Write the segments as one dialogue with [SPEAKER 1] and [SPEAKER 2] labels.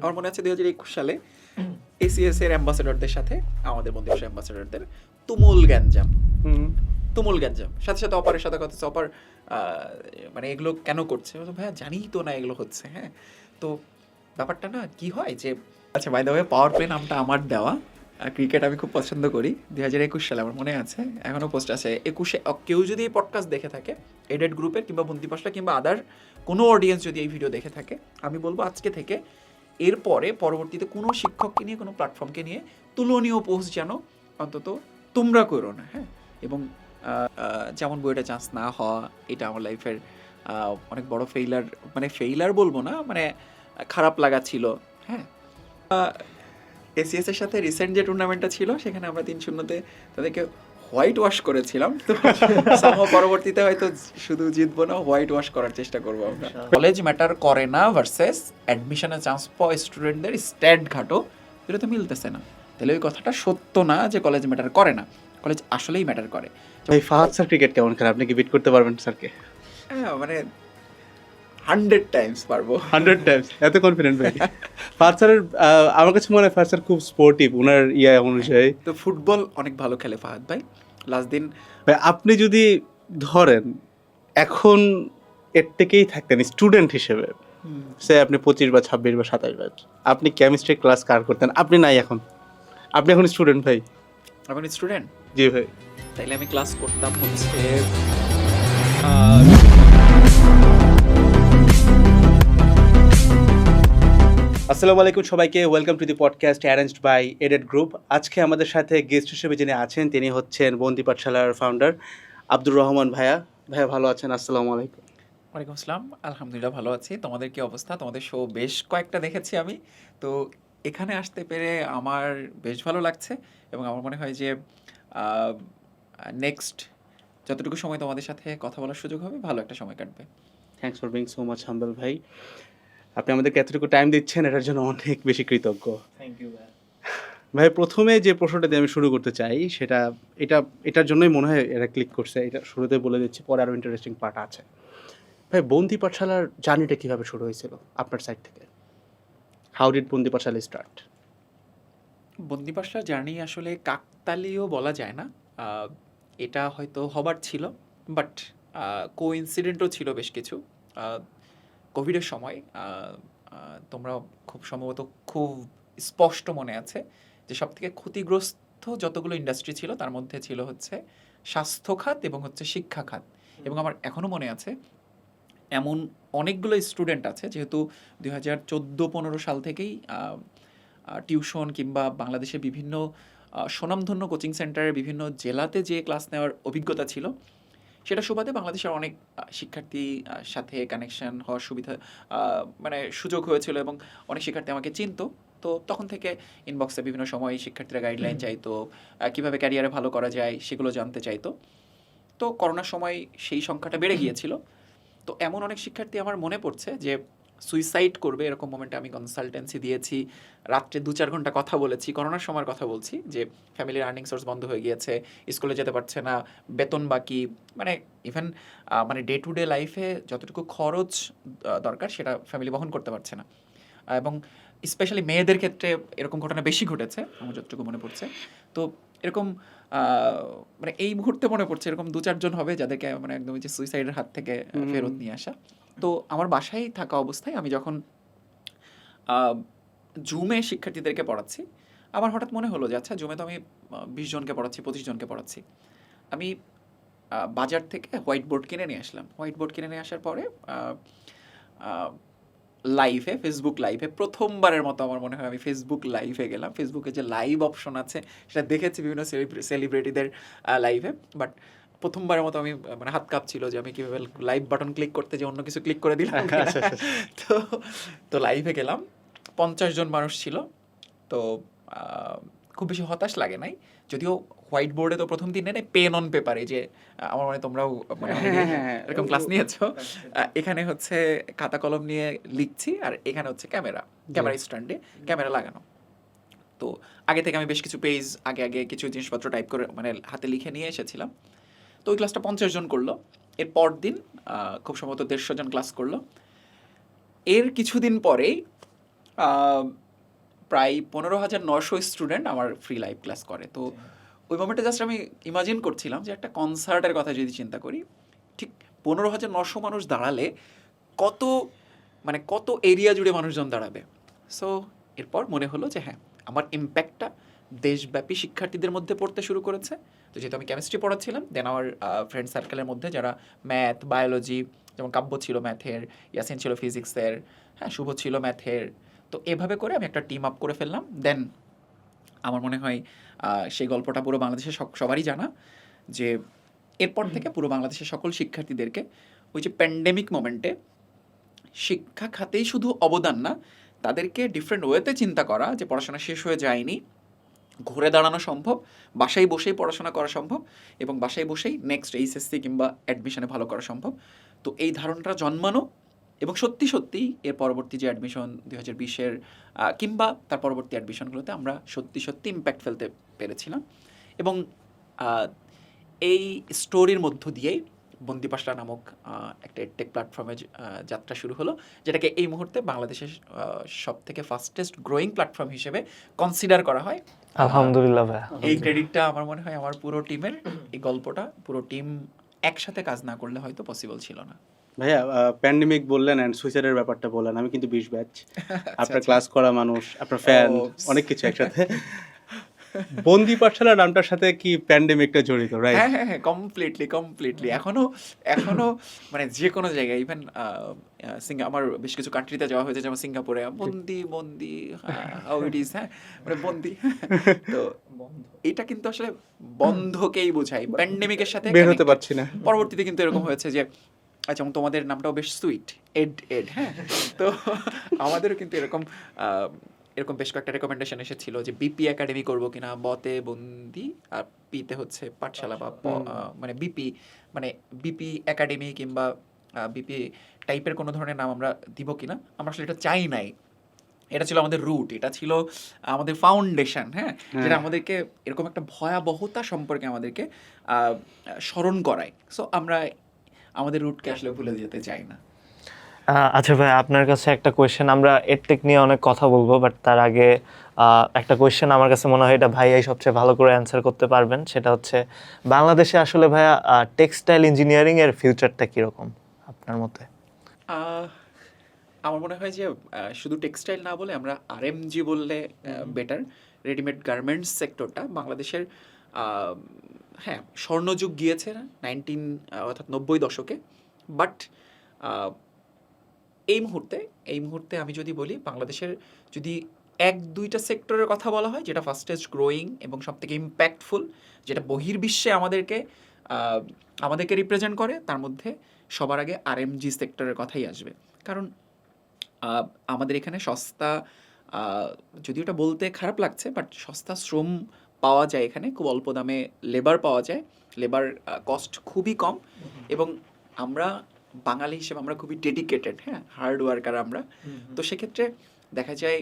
[SPEAKER 1] আমার মনে আছে 2021 সালে এসিএস এর অ্যাম্বাসেডরদের সাথে আমাদের বন্ধুদের অ্যাম্বাসেডরদের তুমুল গ্যাঞ্জাম সাথে সাথে অপারের সাথে কথা অপার মানে এগুলো কেন করছে ভাইয়া জানিই তো না এগুলো হচ্ছে। হ্যাঁ, তো ব্যাপারটা না কি হয় যে আচ্ছা by the way power play নামটা আমার দেওয়া। ক্রিকেট আমি খুব পছন্দ করি। 2021 সালে আমার মনে আছে, এখনও পোস্ট আছে 21-এ। কেউ যদি এই পডকাস্ট দেখে থাকে এডেড গ্রুপের কিংবা বন্দিপাশা কিংবা আদার কোনো অডিয়েন্স যদি এই ভিডিও দেখে থাকে, আমি বলবো আজকে থেকে এরপরে পরবর্তীতে কোনো শিক্ষককে নিয়ে কোনো প্ল্যাটফর্মকে নিয়ে তুলনীয় পোস্ট যেন অন্তত তোমরা করো না। হ্যাঁ, এবং যেমন বইটা চান্স না হওয়া, এটা আমার লাইফের অনেক বড় ফেইলার বলবো না, মানে খারাপ লাগা ছিল। হ্যাঁ, এসিএস এর সাথে রিসেন্ট যে টুর্নামেন্টটা ছিল সেখানে আমরা 3-0-তে তাদেরকে হোয়াইট ওয়াশ করেছিলাম। তো পরবর্তীতে হয়তো শুধু জিতবো না, হোয়াইট ওয়াশ করার চেষ্টা করবো আমরা। কলেজ ম্যাটার করে না ভার্সেস অ্যাডমিশনের চান্স পাওয়া স্টুডেন্টদের স্ট্যাট ঘাটো, এটা তো মিলতেছে না। তাহলে ওই কথাটা সত্য না যে কলেজ ম্যাটার করে না, কলেজ আসলেই ম্যাটার করে।
[SPEAKER 2] ভাই ফাহাদ স্যার ক্রিকেট কেমন খেলে, আপনি কি বিট করতে পারবেন স্যারকে?
[SPEAKER 1] হ্যাঁ, মানে 100 টাইমস পারবো।
[SPEAKER 2] 100 টাইমস? এত কনফিডেন্ট ভাই? ফাহাদ স্যারের আমার কাছে মনে হয় ফাহাদ স্যার খুব স্পোর্টিভ ওনার অনুযায়ী।
[SPEAKER 1] তো ফুটবল অনেক ভালো খেলে ফাহাদ ভাই। লাস্ট দিন
[SPEAKER 2] ভাই আপনি যদি ধরেন এখন এর থেকেই থাকতেন স্টুডেন্ট হিসেবে, সে আপনি 25 বা 26 বা 27 ব্যাচ, আপনি কেমিস্ট্রি ক্লাস কার করতেন? আপনি নাই এখন, আপনি এখন স্টুডেন্ট ভাই।
[SPEAKER 1] এখন স্টুডেন্ট?
[SPEAKER 2] জি ভাই।
[SPEAKER 1] তাইলে আমি ক্লাস করতাম হচ্ছে
[SPEAKER 2] আসসালামু আলাইকুম সবাইকে, welcome to the podcast arranged by added group. আজকে আমাদের সাথে গেস্ট হিসেবে যিনি আছেন তিনি হচ্ছেন বন্দি পাঠশালার ফাউন্ডার আব্দুর রহমান ভাইয়া। ভাইয়া ভালো আছেন? আসসালামু আলাইকুম।
[SPEAKER 1] ওয়ালাইকুম আসসালাম, আলহামদুলিল্লাহ ভালো আছি। তোমাদের কি অবস্থা? তোমাদের শো বেশ কয়েকটা দেখেছি আমি, তো এখানে আসতে পেরে আমার বেশ ভালো লাগছে এবং আমার মনে হয় যে নেক্সট যতটুকু সময় তোমাদের সাথে কথা বলার সুযোগ হবে ভালো একটা সময় কাটবে।
[SPEAKER 2] Thanks for being so much humble ভাই। আপনি আমাদেরকে এতটুকু টাইম দিচ্ছেন, এটার জন্য অনেক বেশি কৃতজ্ঞ।
[SPEAKER 1] থ্যাংক ইউ
[SPEAKER 2] ভাই প্রথমে যে প্রশ্নটা দিয়ে আমি শুরু করতে চাই সেটা এটার জন্যই মনে হয় এরা ক্লিক করছে, এটা শুরুতে বলে দিচ্ছি, পরে আরও ইন্টারেস্টিং পার্ট আছে। ভাই বন্দি পাঠশালার জার্নিটা কীভাবে শুরু হয়েছিল আপনার সাইড থেকে? হাউ ডিড বন্দি পাঠশালা স্টার্ট?
[SPEAKER 1] বন্দিপাশার জার্নি আসলে কাকতালীয় বলা যায় না, এটা হয়তো হবার ছিল, বাট কোইন্সিডেন্টও ছিল বেশ কিছু। কোভিডের সময় তোমরা খুব সম্ভবত খুব স্পষ্ট মনে আছে যে সবথেকে ক্ষতিগ্রস্ত যতগুলো ইন্ডাস্ট্রি ছিল তার মধ্যে ছিল হচ্ছে স্বাস্থ্য খাত এবং হচ্ছে শিক্ষা খাত। এবং আমার এখনও মনে আছে এমন অনেকগুলো স্টুডেন্ট আছে, যেহেতু 2014-15 সাল থেকেই টিউশন কিংবা বাংলাদেশের বিভিন্ন স্বনামধন্য কোচিং সেন্টারের বিভিন্ন জেলাতে যে ক্লাস নেওয়ার অভিজ্ঞতা ছিল, সেটা সুবাদে বাংলাদেশের অনেক শিক্ষার্থীর সাথে কানেকশন হওয়ার সুবিধা মানে সুযোগ হয়েছিল এবং অনেক শিক্ষার্থী আমাকে চিনতো। তো তখন থেকে ইনবক্সে বিভিন্ন সময় শিক্ষার্থীরা গাইডলাইন চাইতো, কীভাবে ক্যারিয়ারে ভালো করা যায় সেগুলো জানতে চাইতো। তো করোনার সময় সেই সংখ্যাটা বেড়ে গিয়েছিল। তো এমন অনেক শিক্ষার্থী আমার মনে পড়ছে যে সুইসাইড করবে এরকম মোমেন্টে আমি কনসালটেন্সি দিয়েছি, রাত্রে 2-4 ঘন্টা কথা বলেছি। করোনার সময়ের কথা বলছি, যে ফ্যামিলির আর্নিং সোর্স বন্ধ হয়ে গিয়েছে, স্কুলে যেতে পারছে না, বেতন বাকি, মানে ইভেন মানে ডে টু ডে লাইফে যতটুকু খরচ দরকার সেটা ফ্যামিলি বহন করতে পারছে না। এবং স্পেশালি মেয়েদের ক্ষেত্রে এরকম ঘটনা বেশি ঘটেছে আমার যতটুকু মনে পড়ছে। তো এরকম মানে এই মুহূর্তে মনে পড়ছে এরকম 2-4 জন হবে যাদেরকে মানে একদম যে সুইসাইডের হাত থেকে ফেরত নিয়ে আসা। তো আমার বাসায় থাকা অবস্থায় আমি যখন জুমে শিক্ষার্থীদেরকে পড়াচ্ছি, আমার হঠাৎ মনে হলো যে আচ্ছা জুমে তো আমি 20 জনকে পড়াচ্ছি, 25 জনকে পড়াচ্ছি, আমি বাজার থেকে হোয়াইট বোর্ড কিনে নিয়ে আসলাম। হোয়াইট বোর্ড কিনে নিয়ে আসার পরে লাইভে, ফেসবুক লাইভে প্রথমবারের মতো আমার মনে হয় আমি ফেসবুক লাইভে গেলাম। ফেসবুকে যে লাইভ অপশন আছে সেটা দেখেছি বিভিন্ন সেলিব্রিটিদের লাইভে, বাট প্রথমবারের মতো আমি মানে হাত কাঁপছিল যে আমি কীভাবে লাইভ বাটন ক্লিক করতে যে অন্য কিছু ক্লিক করে দিলাম। তো লাইভে গেলাম, 50 জন মানুষ ছিল। তো খুব বেশি হতাশ লাগে নাই, যদিও হোয়াইট বোর্ডে তো প্রথম দিন নেই, পেন অন পেপারে, যে আমার মানে তোমরাও মানে এরকম ক্লাস নিয়েছো, এখানে হচ্ছে খাতা কলম নিয়ে লিখছি আর এখানে হচ্ছে ক্যামেরা স্ট্যান্ডে ক্যামেরা লাগানো। তো আগে থেকে আমি বেশ কিছু পেজ আগে কিছু জিনিসপত্র টাইপ করে মানে হাতে লিখে নিয়ে এসেছিলাম। তো ওই ক্লাসটা 50 জন করলো। এর পর দিন খুব সম্ভবত 150 জন ক্লাস করলো। এর কিছুদিন পরেই আহ, প্রায় 15,900 স্টুডেন্ট আমার ফ্রি লাইভ ক্লাস করে। তো ওই মোমেন্টে জাস্ট আমি ইমাজিন করছিলাম যে একটা কনসার্টের কথা যদি চিন্তা করি, ঠিক 15,900 মানুষ দাঁড়ালে কত মানে কত এরিয়া জুড়ে মানুষজন দাঁড়াবে। সো এরপর মনে হলো যে হ্যাঁ, আমার ইম্প্যাক্টটা দেশব্যাপী শিক্ষার্থীদের মধ্যে পড়তে শুরু করেছে। তো যেহেতু আমি কেমিস্ট্রি পড়াচ্ছিলাম, দেন আমার ফ্রেন্ড সার্কেলের মধ্যে যারা ম্যাথ, বায়োলজি, যেমন কাব্য ছিল ম্যাথের, ইয়াসিন ছিল ফিজিক্সের, হ্যাঁ শুভ ছিল ম্যাথের, তো এভাবে করে আমি একটা টিম আপ করে ফেললাম। দেন আমার মনে হয় সেই গল্পটা পুরো বাংলাদেশের সবারই জানা, যে এরপর থেকে পুরো বাংলাদেশের সকল শিক্ষার্থীদেরকে ওই যে প্যান্ডেমিক মোমেন্টে শিক্ষা খাতেই শুধু অবদান না, তাদেরকে ডিফারেন্ট ওয়েতে চিন্তা করা যে পড়াশোনা শেষ হয়ে যায়নি, ঘুরে দাঁড়ানো সম্ভব, বাসায় বসেই পড়াশোনা করা সম্ভব, এবং বাসায় বসেই নেক্সট এইচএসসি কিংবা অ্যাডমিশনে ভালো করা সম্ভব। তো এই ধারণাটা জন্মানো, এবং সত্যি সত্যি এর পরবর্তী যে অ্যাডমিশন 2020-এর কিংবা তার পরবর্তী অ্যাডমিশনগুলোতে আমরা সত্যি সত্যি ইম্প্যাক্ট ফেলতে পেরেছিলাম। এবং আহ, এই স্টোরির মধ্য দিয়েই বন্দিপাশা নামক একটা টেক প্ল্যাটফর্মে যাত্রা শুরু হলো, যেটাকে এই মুহূর্তে বাংলাদেশের সব থেকে ফাস্টেস্ট গ্রোয়িং প্ল্যাটফর্ম হিসেবে কনসিডার করা হয়।
[SPEAKER 3] আলহামদুলিল্লাহ ভাইয়া।
[SPEAKER 1] এই ক্রেডিটটা আমার মনে হয় আমার পুরো টিমের। এই গল্পটা পুরো টিম একসাথে কাজ না করলে হয়তো পসিবল ছিল না।
[SPEAKER 2] ভাইয়া প্যান্ডেমিক বললেন অ্যান্ড সুইসাইডের ব্যাপারটা বললেন, আমি কিন্তু 20 ব্যাচ, আপনার
[SPEAKER 1] আচ্ছা।
[SPEAKER 2] ক্লাস করা মানুষ, আপনার ফ্যান,
[SPEAKER 1] ও।
[SPEAKER 2] অনেক কিছু একসাথে। বন্দি পাঠশালা নামটার সাথে কি প্যান্ডেমিকটা জড়িত, রাইট?
[SPEAKER 1] হ্যাঁ হ্যাঁ হ্যাঁ, কমপ্লিটলি এখনো মানে যে কোনো জায়গায়, ইভেন আমার বেশ কিছু কান্ট্রিতে যাওয়া হয়েছে, যেমন সিঙ্গাপুরে বন্দি হাউ ইট ইজ, হ্যাঁ মানে বন্দি। তো এটা কিন্তু আসলে বন্ধকেই বোঝায়, প্যান্ডেমিকের সাথে
[SPEAKER 2] বের হতে
[SPEAKER 1] connected।
[SPEAKER 2] পারছি না।
[SPEAKER 1] পরবর্তীতে কিন্তু এরকম হয়েছে যে আচ্ছা তোমাদের নামটাও বেশ সুইট, এড, হ্যাঁ। তো আমাদেরও কিন্তু এরকম এরকম বেশ কয়েকটা রেকমেন্ডেশন এসেছিল যে বিপি একাডেমি করবো কিনা, বতে বন্দি, আর পিতে হচ্ছে পাঠশালা বা মানে বিপি একাডেমি কিংবা বিপি টাইপের কোনো ধরনের নাম আমরা দিব কিনা। আমরা আসলে এটা চাই নাই, এটা ছিল আমাদের রুট, এটা ছিল আমাদের ফাউন্ডেশন, হ্যাঁ, যেটা আমাদেরকে এরকম একটা ভয়াবহতা সম্পর্কে আমাদেরকে স্মরণ করায়। সো আমরা আমাদের রুটকে আসলে ভুলে যেতে চাই না।
[SPEAKER 3] আচ্ছা ভাই, আপনার কাছে একটা কোয়েশ্চেন, আমরা এডটেক নিয়ে অনেক কথা বলবো, বাট তার আগে একটা কোয়েশ্চেন আমার কাছে মনে হয় এটা ভাইয়াই সবচেয়ে ভালো করে অ্যান্সার করতে পারবেন। সেটা হচ্ছে বাংলাদেশে আসলে ভাইয়া টেক্সটাইল ইঞ্জিনিয়ারিং এর ফিউচারটা কীরকম আপনার মতে?
[SPEAKER 1] আমার মনে হয় যে শুধু টেক্সটাইল না বলে আমরা আরএমজি বললে বেটার। রেডিমেড গার্মেন্টস সেক্টরটা বাংলাদেশের হ্যাঁ স্বর্ণযুগ গিয়েছে 90 দশকে, বাট এই মুহূর্তে আমি যদি বলি বাংলাদেশের যদি 1-2টা সেক্টরের কথা বলা হয় যেটা ফাস্টেস্ট গ্রোয়িং এবং সবথেকে ইম্প্যাক্টফুল, যেটা বহির্বিশ্বে আমাদেরকে রিপ্রেজেন্ট করে, তার মধ্যে সবার আগে আরএমজি সেক্টরের কথাই আসবে। কারণ আমাদের এখানে সস্তা, যদিও এটা বলতে খারাপ লাগছে, বাট সস্তা শ্রম পাওয়া যায় এখানে, খুব অল্প দামে লেবার পাওয়া যায়, লেবার কস্ট খুবই কম, এবং আমরা বাঙালি হিসেবে আমরা খুবই ডেডিকেটেড, হ্যাঁ হার্ড ওয়ার্কার আমরা। তো সেক্ষেত্রে দেখা যায়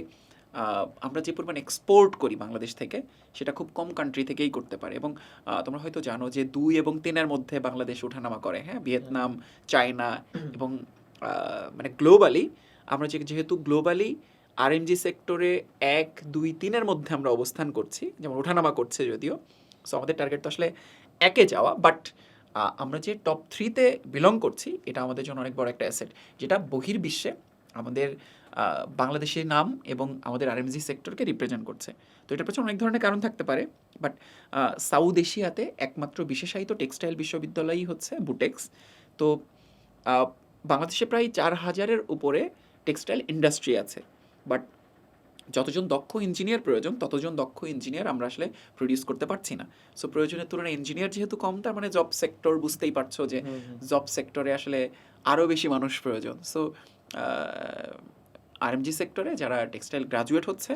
[SPEAKER 1] আমরা যে পরিমাণ এক্সপোর্ট করি বাংলাদেশ থেকে, সেটা খুব কম কান্ট্রি থেকেই করতে পারে। এবং তোমরা হয়তো জানো যে 2 এবং 3-এর মধ্যে বাংলাদেশ ওঠানামা করে, হ্যাঁ ভিয়েতনাম, চায়না, এবং মানে গ্লোবালি আমরা যেহেতু গ্লোবালি আরএমজি সেক্টরে 1, 2, 3-এর মধ্যে আমরা অবস্থান করছি, যেমন ওঠানামা করছে যদিও। সো আমাদের টার্গেট তো আসলে 1-এ যাওয়া, বাট আমরা যে টপ 3-তে বিলং করছি এটা আমাদের জন্য অনেক বড় একটা অ্যাসেট, যেটা বহির্বিশ্বে আমাদের বাংলাদেশের নাম এবং আমাদের আরএমজি সেক্টরকে রিপ্রেজেন্ট করছে। তো এটার পেছনে অনেক ধরনের কারণ থাকতে পারে, বাট সাউথ এশিয়াতে একমাত্র বিশেষায়িত টেক্সটাইল বিশ্ববিদ্যালয়ই হচ্ছে বুটেক্স। তো বাংলাদেশে প্রায় 4,000-এর উপরে টেক্সটাইল ইন্ডাস্ট্রি আছে, বাট যতজন দক্ষ ইঞ্জিনিয়ার প্রয়োজন ততজন দক্ষ ইঞ্জিনিয়ার আমরা আসলে প্রডিউস করতে পারছি না। সো প্রয়োজনের তুলনায় ইঞ্জিনিয়ার যেহেতু কম, তার মানে জব সেক্টর বুঝতেই পারছো যে জব সেক্টরে আসলে আরও বেশি মানুষ প্রয়োজন। সো আরএমজি সেক্টরে যারা টেক্সটাইল গ্রাজুয়েট হচ্ছে,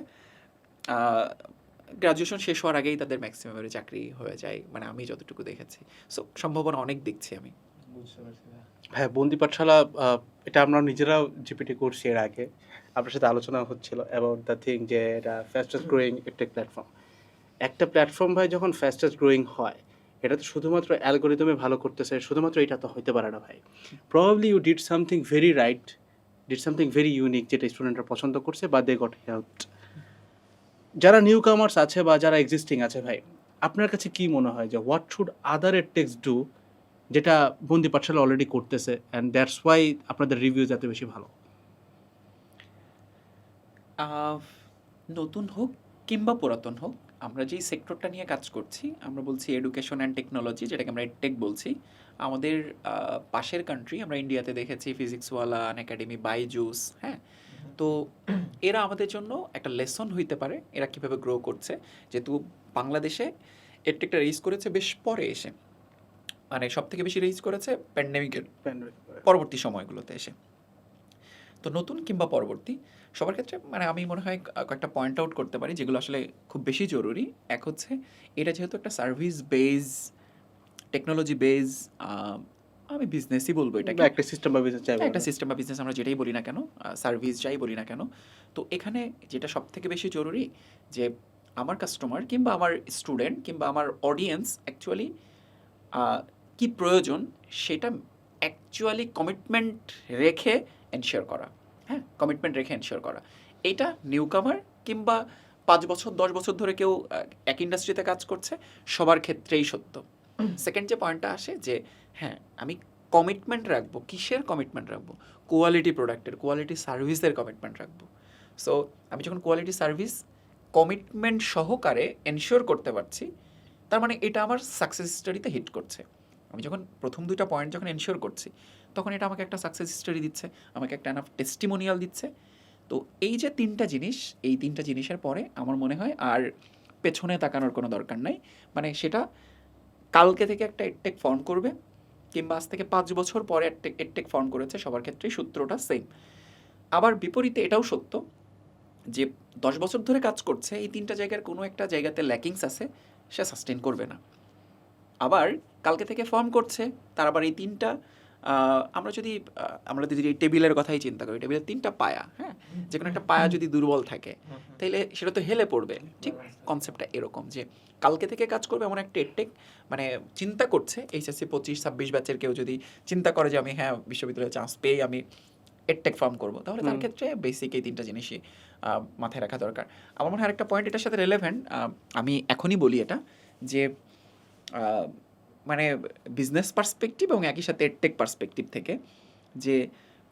[SPEAKER 1] গ্রাজুয়েশন শেষ হওয়ার আগেই তাদের ম্যাক্সিমামের চাকরি হয়ে যায়, মানে আমি যতটুকু দেখেছি। সো সম্ভাবনা অনেক দেখছি আমি।
[SPEAKER 2] হ্যাঁ, বন্দি পাঠশালা এটা আমরা নিজেরাও জিপিটি করছি এর আগে, আপনার সাথে আলোচনা হচ্ছিল অ্যাবাউট দ্য থিং যে এটা ফাস্টেস্ট গ্রোয়িং টেক প্ল্যাটফর্ম। একটা প্ল্যাটফর্ম ভাই যখন ফাস্টেস্ট গ্রোয়িং হয়, এটা তো শুধুমাত্র অ্যালগোরিদমে ভালো করতেছে, শুধুমাত্র এটা তো হইতে পারে না ভাই। Probably you did something very right did something very unique যেটা স্টুডেন্টরা পছন্দ করছে বা দে গট হেল্পড। যারা নিউ কামার্স আছে বা যারা এক্সিস্টিং আছে ভাই, আপনার কাছে কি মনে হয় যে হোয়াট শুড আদার এডটেক্স ডু যেটা বন্দি পাঠশালা অলরেডি করতেছে অ্যান্ড দ্যাটস ওয়াই আপনাদের রিভিউজ এত বেশি ভালো?
[SPEAKER 1] নতুন হোক কিংবা পুরাতন হোক, আমরা যেই সেক্টরটা নিয়ে কাজ করছি, আমরা বলছি এডুকেশন অ্যান্ড টেকনোলজি, যেটাকে আমরা এডটেক বলছি। আমাদের পাশের কান্ট্রি আমরা ইন্ডিয়াতে দেখেছি ফিজিক্সওয়ালা একাডেমি, বাইজুস, হ্যাঁ। তো এরা আমাদের জন্য একটা লেসন হইতে পারে এরা কীভাবে গ্রো করছে, যেহেতু বাংলাদেশে এডটেকটা রেইজ করেছে বেশ পরে এসে, মানে সব থেকে বেশি রেইজ করেছে প্যান্ডেমিকের পরবর্তী সময়গুলোতে এসে। তো নতুন কিংবা পরবর্তী সবার ক্ষেত্রে মানে আমি মনে হয় কয়েকটা পয়েন্ট আউট করতে পারি যেগুলো আসলে খুব বেশি জরুরি। এক হচ্ছে এটা যেহেতু একটা সার্ভিস বেজ, টেকনোলজি বেজ, আমি বিজনেসই বলবো এটাকে,
[SPEAKER 2] একটা সিস্টেম বা বিজনেস চাই,
[SPEAKER 1] একটা সিস্টেম বা বিজনেস আমরা যেটাই বলি না কেন, সার্ভিস যাই বলি না কেন। তো এখানে যেটা সব থেকে বেশি জরুরি যে আমার কাস্টমার কিংবা আমার স্টুডেন্ট কিংবা আমার অডিয়েন্স অ্যাকচুয়ালি কি প্রয়োজন সেটা অ্যাকচুয়ালি কমিটমেন্ট রেখে এনশিওর করা। হ্যাঁ, কমিটমেন্ট রেখে এনশিওর করা। এইটা নিউ কামার কিংবা 5 বছর 10 বছর ধরে কেউ এক ইন্ডাস্ট্রিতে কাজ করছে সবার ক্ষেত্রেই সত্য। সেকেন্ড যে পয়েন্টটা আসে যে হ্যাঁ আমি কমিটমেন্ট রাখবো, কিসের কমিটমেন্ট রাখবো? কোয়ালিটি প্রোডাক্টের, কোয়ালিটি সার্ভিসের কমিটমেন্ট রাখবো। সো আমি যখন কোয়ালিটি সার্ভিস কমিটমেন্ট সহকারে এনশিওর করতে পারছি, তার মানে এটা আমার সাকসেস স্টোরিতে হিট করছে। আমি যখন প্রথম 2টা পয়েন্ট যখন এনশিওর করছি, তখন এটা আমাকে একটা সাকসেস স্টোরি দিচ্ছে, আমাকে একটা এনাফ টেস্টিমোনিয়াল দিচ্ছে। তো এই যে 3টা জিনিস, এই 3টা জিনিসের পরে আমার মনে হয় আর পেছনে তাকানোর কোনো দরকার নাই। মানে সেটা কালকে থেকে একটা এডটেক ফর্ম করবে কিংবা আজ থেকে 5 বছর পরে এডটেক ফর্ম করেছে, সবার ক্ষেত্রেই সূত্রটা সেম। আবার বিপরীতে এটাও সত্য যে 10 বছর ধরে কাজ করছে, এই 3টা জায়গার কোনো একটা জায়গাতে ল্যাকিংস আছে, সে সাস্টেন করবে না। আবার কালকে থেকে ফর্ম করছে, তার আবার এই 3টা আমরা যদি এই টেবিলের কথাই চিন্তা করি, টেবিলের 3টা পায়া, হ্যাঁ, যে কোনো একটা পায়া যদি দুর্বল থাকে তাহলে সেটা তো হেলে পড়বে। ঠিক কনসেপ্টটা এরকম যে কালকে থেকে কাজ করবে এমন একটা এডটেক, মানে চিন্তা করছে এইচএসসি 25-26 ব্যাচের কেউ যদি চিন্তা করে যে আমি হ্যাঁ বিশ্ববিদ্যালয়ে চান্স পেয়ে আমি এডটেক ফর্ম করবো, তাহলে তার ক্ষেত্রে বেসিক এই 3টা জিনিসই মাথায় রাখা দরকার। আমার মনে হয় আরেকটা পয়েন্ট এটার সাথে রেলেভেন্ট, আমি এখনই বলি এটা, যে মানে বিজনেস পার্সপেক্টিভ এবং একই সাথে এডটেক পার্সপেক্টিভ থেকে যে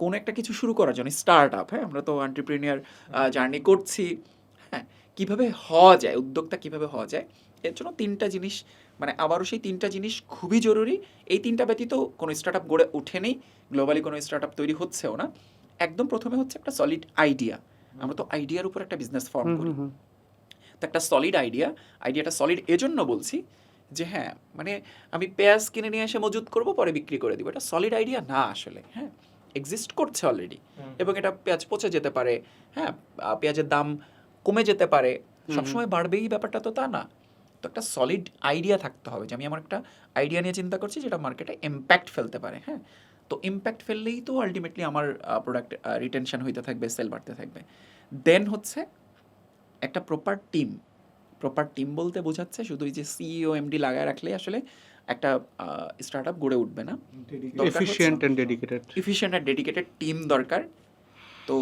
[SPEAKER 1] কোনো একটা কিছু শুরু করার জন্য স্টার্ট আপ, হ্যাঁ আমরা তো এন্টারপ্রেনিউর জার্নি করছি, হ্যাঁ কীভাবে হওয়া যায়, উদ্যোক্তা কীভাবে হওয়া যায়, এর জন্য 3টা জিনিস, মানে আবারও সেই 3টা জিনিস খুবই জরুরি। এই 3টা ব্যতীত কোনো স্টার্ট আপ গড়ে ওঠেনি, গ্লোবালি কোনো স্টার্ট আপ তৈরি হচ্ছেও না। একদম প্রথমে হচ্ছে একটা সলিড আইডিয়া, আমরা তো আইডিয়ার উপর একটা বিজনেস ফর্ম করি। তো একটা সলিড আইডিয়াটা সলিড এজন্য বলছি যে হ্যাঁ মানে আমি পেঁয়াজ কিনে নিয়ে এসে মজুত করবো পরে বিক্রি করে দিব, এটা সলিড আইডিয়া না আসলে। হ্যাঁ, এক্সিস্ট করছে অলরেডি এবং এটা পেঁয়াজ পচে যেতে পারে, হ্যাঁ পেঁয়াজের দাম কমে যেতে পারে, সবসময় বাড়বেই ব্যাপারটা তো তা না। তো একটা সলিড আইডিয়া থাকতে হবে যে আমি আমার একটা আইডিয়া নিয়ে চিন্তা করছি যেটা মার্কেটে ইম্প্যাক্ট ফেলতে পারে। হ্যাঁ, তো ইম্প্যাক্ট ফেললেই তো আলটিমেটলি আমার প্রোডাক্ট রিটেনশন হইতে থাকবে, সেল বাড়তে থাকবে। দেন হচ্ছে একটা প্রপার টিম বলতে বোঝাচ্ছে শুধু এই যে সিইও এমডি লাগায় রাখলেই আসলে একটা স্টার্ট আপ গড়ে উঠবে না।
[SPEAKER 2] এফিশিয়েন্ট অ্যান্ড
[SPEAKER 1] ডেডিকেটেড টিম দরকার। তো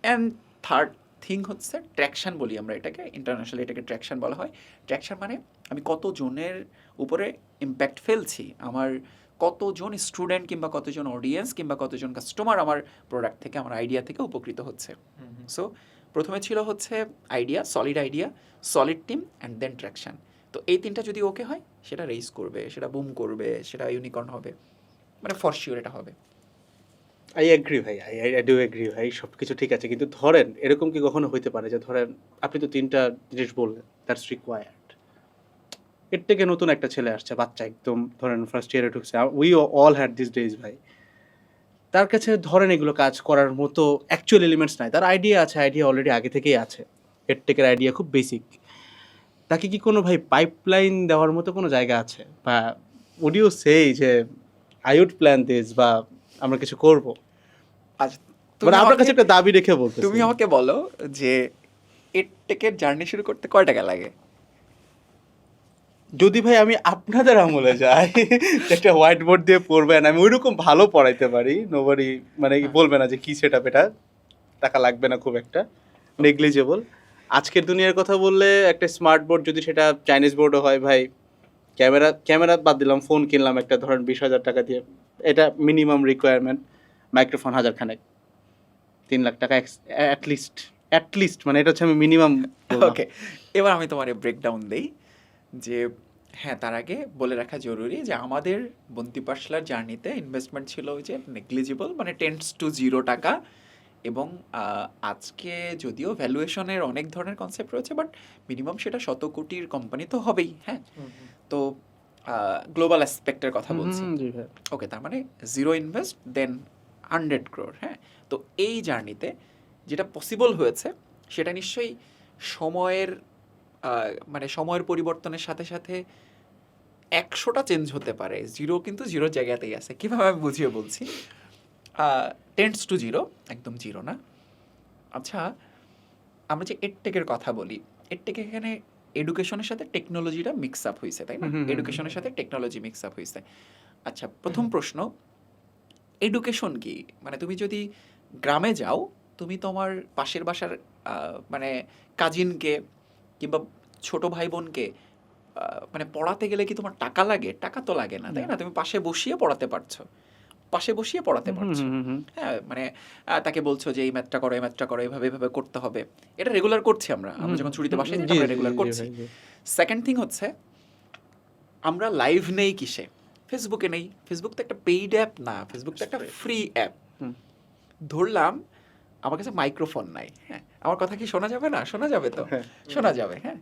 [SPEAKER 1] অ্যান্ড থার্ড থিং হচ্ছে ট্র্যাকশন বলি আমরা এটাকে, ইন্টারন্যাশনালি এটাকে ট্র্যাকশন বলা হয়। ট্র্যাকশন মানে আমি কতজনের উপরে ইম্প্যাক্ট ফেলছি, আমার কতজন স্টুডেন্ট কিংবা কতজন অডিয়েন্স কিংবা কতজন কাস্টমার আমার প্রোডাক্ট থেকে, আমার আইডিয়া থেকে উপকৃত হচ্ছে। সো প্রথমে ছিল হচ্ছে idea, solid team and then traction. তো এই 3টা যদি ওকে হয় সেটা রেইজ করবে, সেটা বুম করবে, সেটা ইউনিকর্ন হবে, মানে ফর শিওর এটা হবে।
[SPEAKER 2] আই এগ্রি ভাই, আই ডু এগ্রি ভাই, সব কিছু ঠিক আছে, কিন্তু ধরেন এরকম কি কখনো হইতে পারে যে ধরেন আপনি তো 3টা জিনিস বললেন, দ্যাটস রিকোয়ার্ড, এর থেকে নতুন একটা ছেলে আসছে, বাচ্চা একদম, ধরেন ফার্স্ট ইয়ারে ঢুকছে, we all had this days ভাই, তার কাছে ধরেন এগুলো কাজ করার মতো অ্যাকচুয়াল এলিমেন্টস নাই, তার আইডিয়া আছে, আইডিয়া অলরেডি আগে থেকেই আছে, এডটেকের আইডিয়া খুব বেসিক, তাকে কি কোনো ভাই পাইপলাইন দেওয়ার মতো কোনো জায়গা আছে, বা উড ইউ সে যে আই উড প্ল্যান দিস, বা আমরা কিছু করব?
[SPEAKER 1] আচ্ছা,
[SPEAKER 2] মানে আপনার কাছে একটা দাবি রেখে বলতে,
[SPEAKER 1] তুমি আমাকে বলো যে এডটেকের জার্নি শুরু করতে কয় টাকা লাগে?
[SPEAKER 2] যদি ভাই আমি আপনাদের আমলে যাই, একটা হোয়াইট বোর্ড দিয়ে পড়বেন, আমি ওইরকম ভালো পড়াইতে পারি, নোবডি মানে বলবে না যে কি সেট আপ, এটা টাকা লাগবে না খুব একটা, নেগলিজেবল। আজকের দুনিয়ার কথা বললে একটা স্মার্ট বোর্ড যদি সেটা চাইনিজ বোর্ডও হয় ভাই, ক্যামেরা বাদ দিলাম, ফোন কিনলাম একটা ধরেন 20,000 টাকা দিয়ে, এটা মিনিমাম রিকোয়ারমেন্ট। মাইক্রোফোন 1,000 খানেক, 3 লাখ টাকা অ্যাটলিস্ট, মানে এটা হচ্ছে আমি মিনিমাম।
[SPEAKER 1] ওকে, এবার আমি তোমার ব্রেকডাউন দেই যে হ্যাঁ, তার আগে বলে রাখা জরুরি যে আমাদের বন্তি পাঠশালার জার্নিতে ইনভেস্টমেন্ট ছিল ওই যে নেগলিজিবল, মানে 10 to 0 টাকা। এবং আজকে যদিও ভ্যালুয়েশনের অনেক ধরনের কনসেপ্ট রয়েছে, বাট মিনিমাম সেটা 100 কোটির কোম্পানি তো হবেই। হ্যাঁ, তো গ্লোবাল অ্যাসপেক্টের কথা বলছি।
[SPEAKER 2] জি ভাই।
[SPEAKER 1] ওকে, তার মানে 0 ইনভেস্ট দেন 100 crore। হ্যাঁ, তো এই জার্নিতে যেটা পসিবল হয়েছে সেটা নিশ্চয়ই সময়ের মানে সময়ের পরিবর্তনের সাথে সাথে 100টা চেঞ্জ হতে পারে, 0 কিন্তু 0 জায়গাতেই আছে। কীভাবে আমি বুঝিয়ে বলছি, 10 to 0 একদম 0 না। আচ্ছা, আমরা যে এডটেকের কথা বলি, এডটেক এখানে এডুকেশনের সাথে টেকনোলজিটা মিক্স আপ হয়েছে, তাই না? এডুকেশনের সাথে টেকনোলজি মিক্স আপ হয়েছে। আচ্ছা, প্রথম প্রশ্ন, এডুকেশন কি? মানে তুমি যদি গ্রামে যাও, তুমি তোমার পাশের বাসার মানে কাজিনকে কিংবা ছোট ভাই বোনকে মানে পড়াতে গেলে কি তোমার টাকা লাগে? টাকা তো লাগে না, তাই না? তুমি পাশে বসিয়ে পড়াতে পারছো, হ্যাঁ, মানে তাকে বলছো যে এই ম্যাথটা করো, এই ম্যাথটা করো, এইভাবে এভাবে করতে হবে। এটা রেগুলার করছি আমরা যখন ছুটিতে বাসায় যাই, আমরা রেগুলার করছি। সেকেন্ড থিং হচ্ছে, আমরা লাইভ নেই কিসে? ফেসবুকে নেই। ফেসবুক তো একটা পেইড অ্যাপ না, ফেসবুক তো একটা ফ্রি অ্যাপ। ধরলাম আমার কাছে মাইক্রোফোন নাই, হ্যাঁ, আমার কথা কি শোনা যাবে না? শোনা যাবে তো, শোনা যাবে। হ্যাঁ,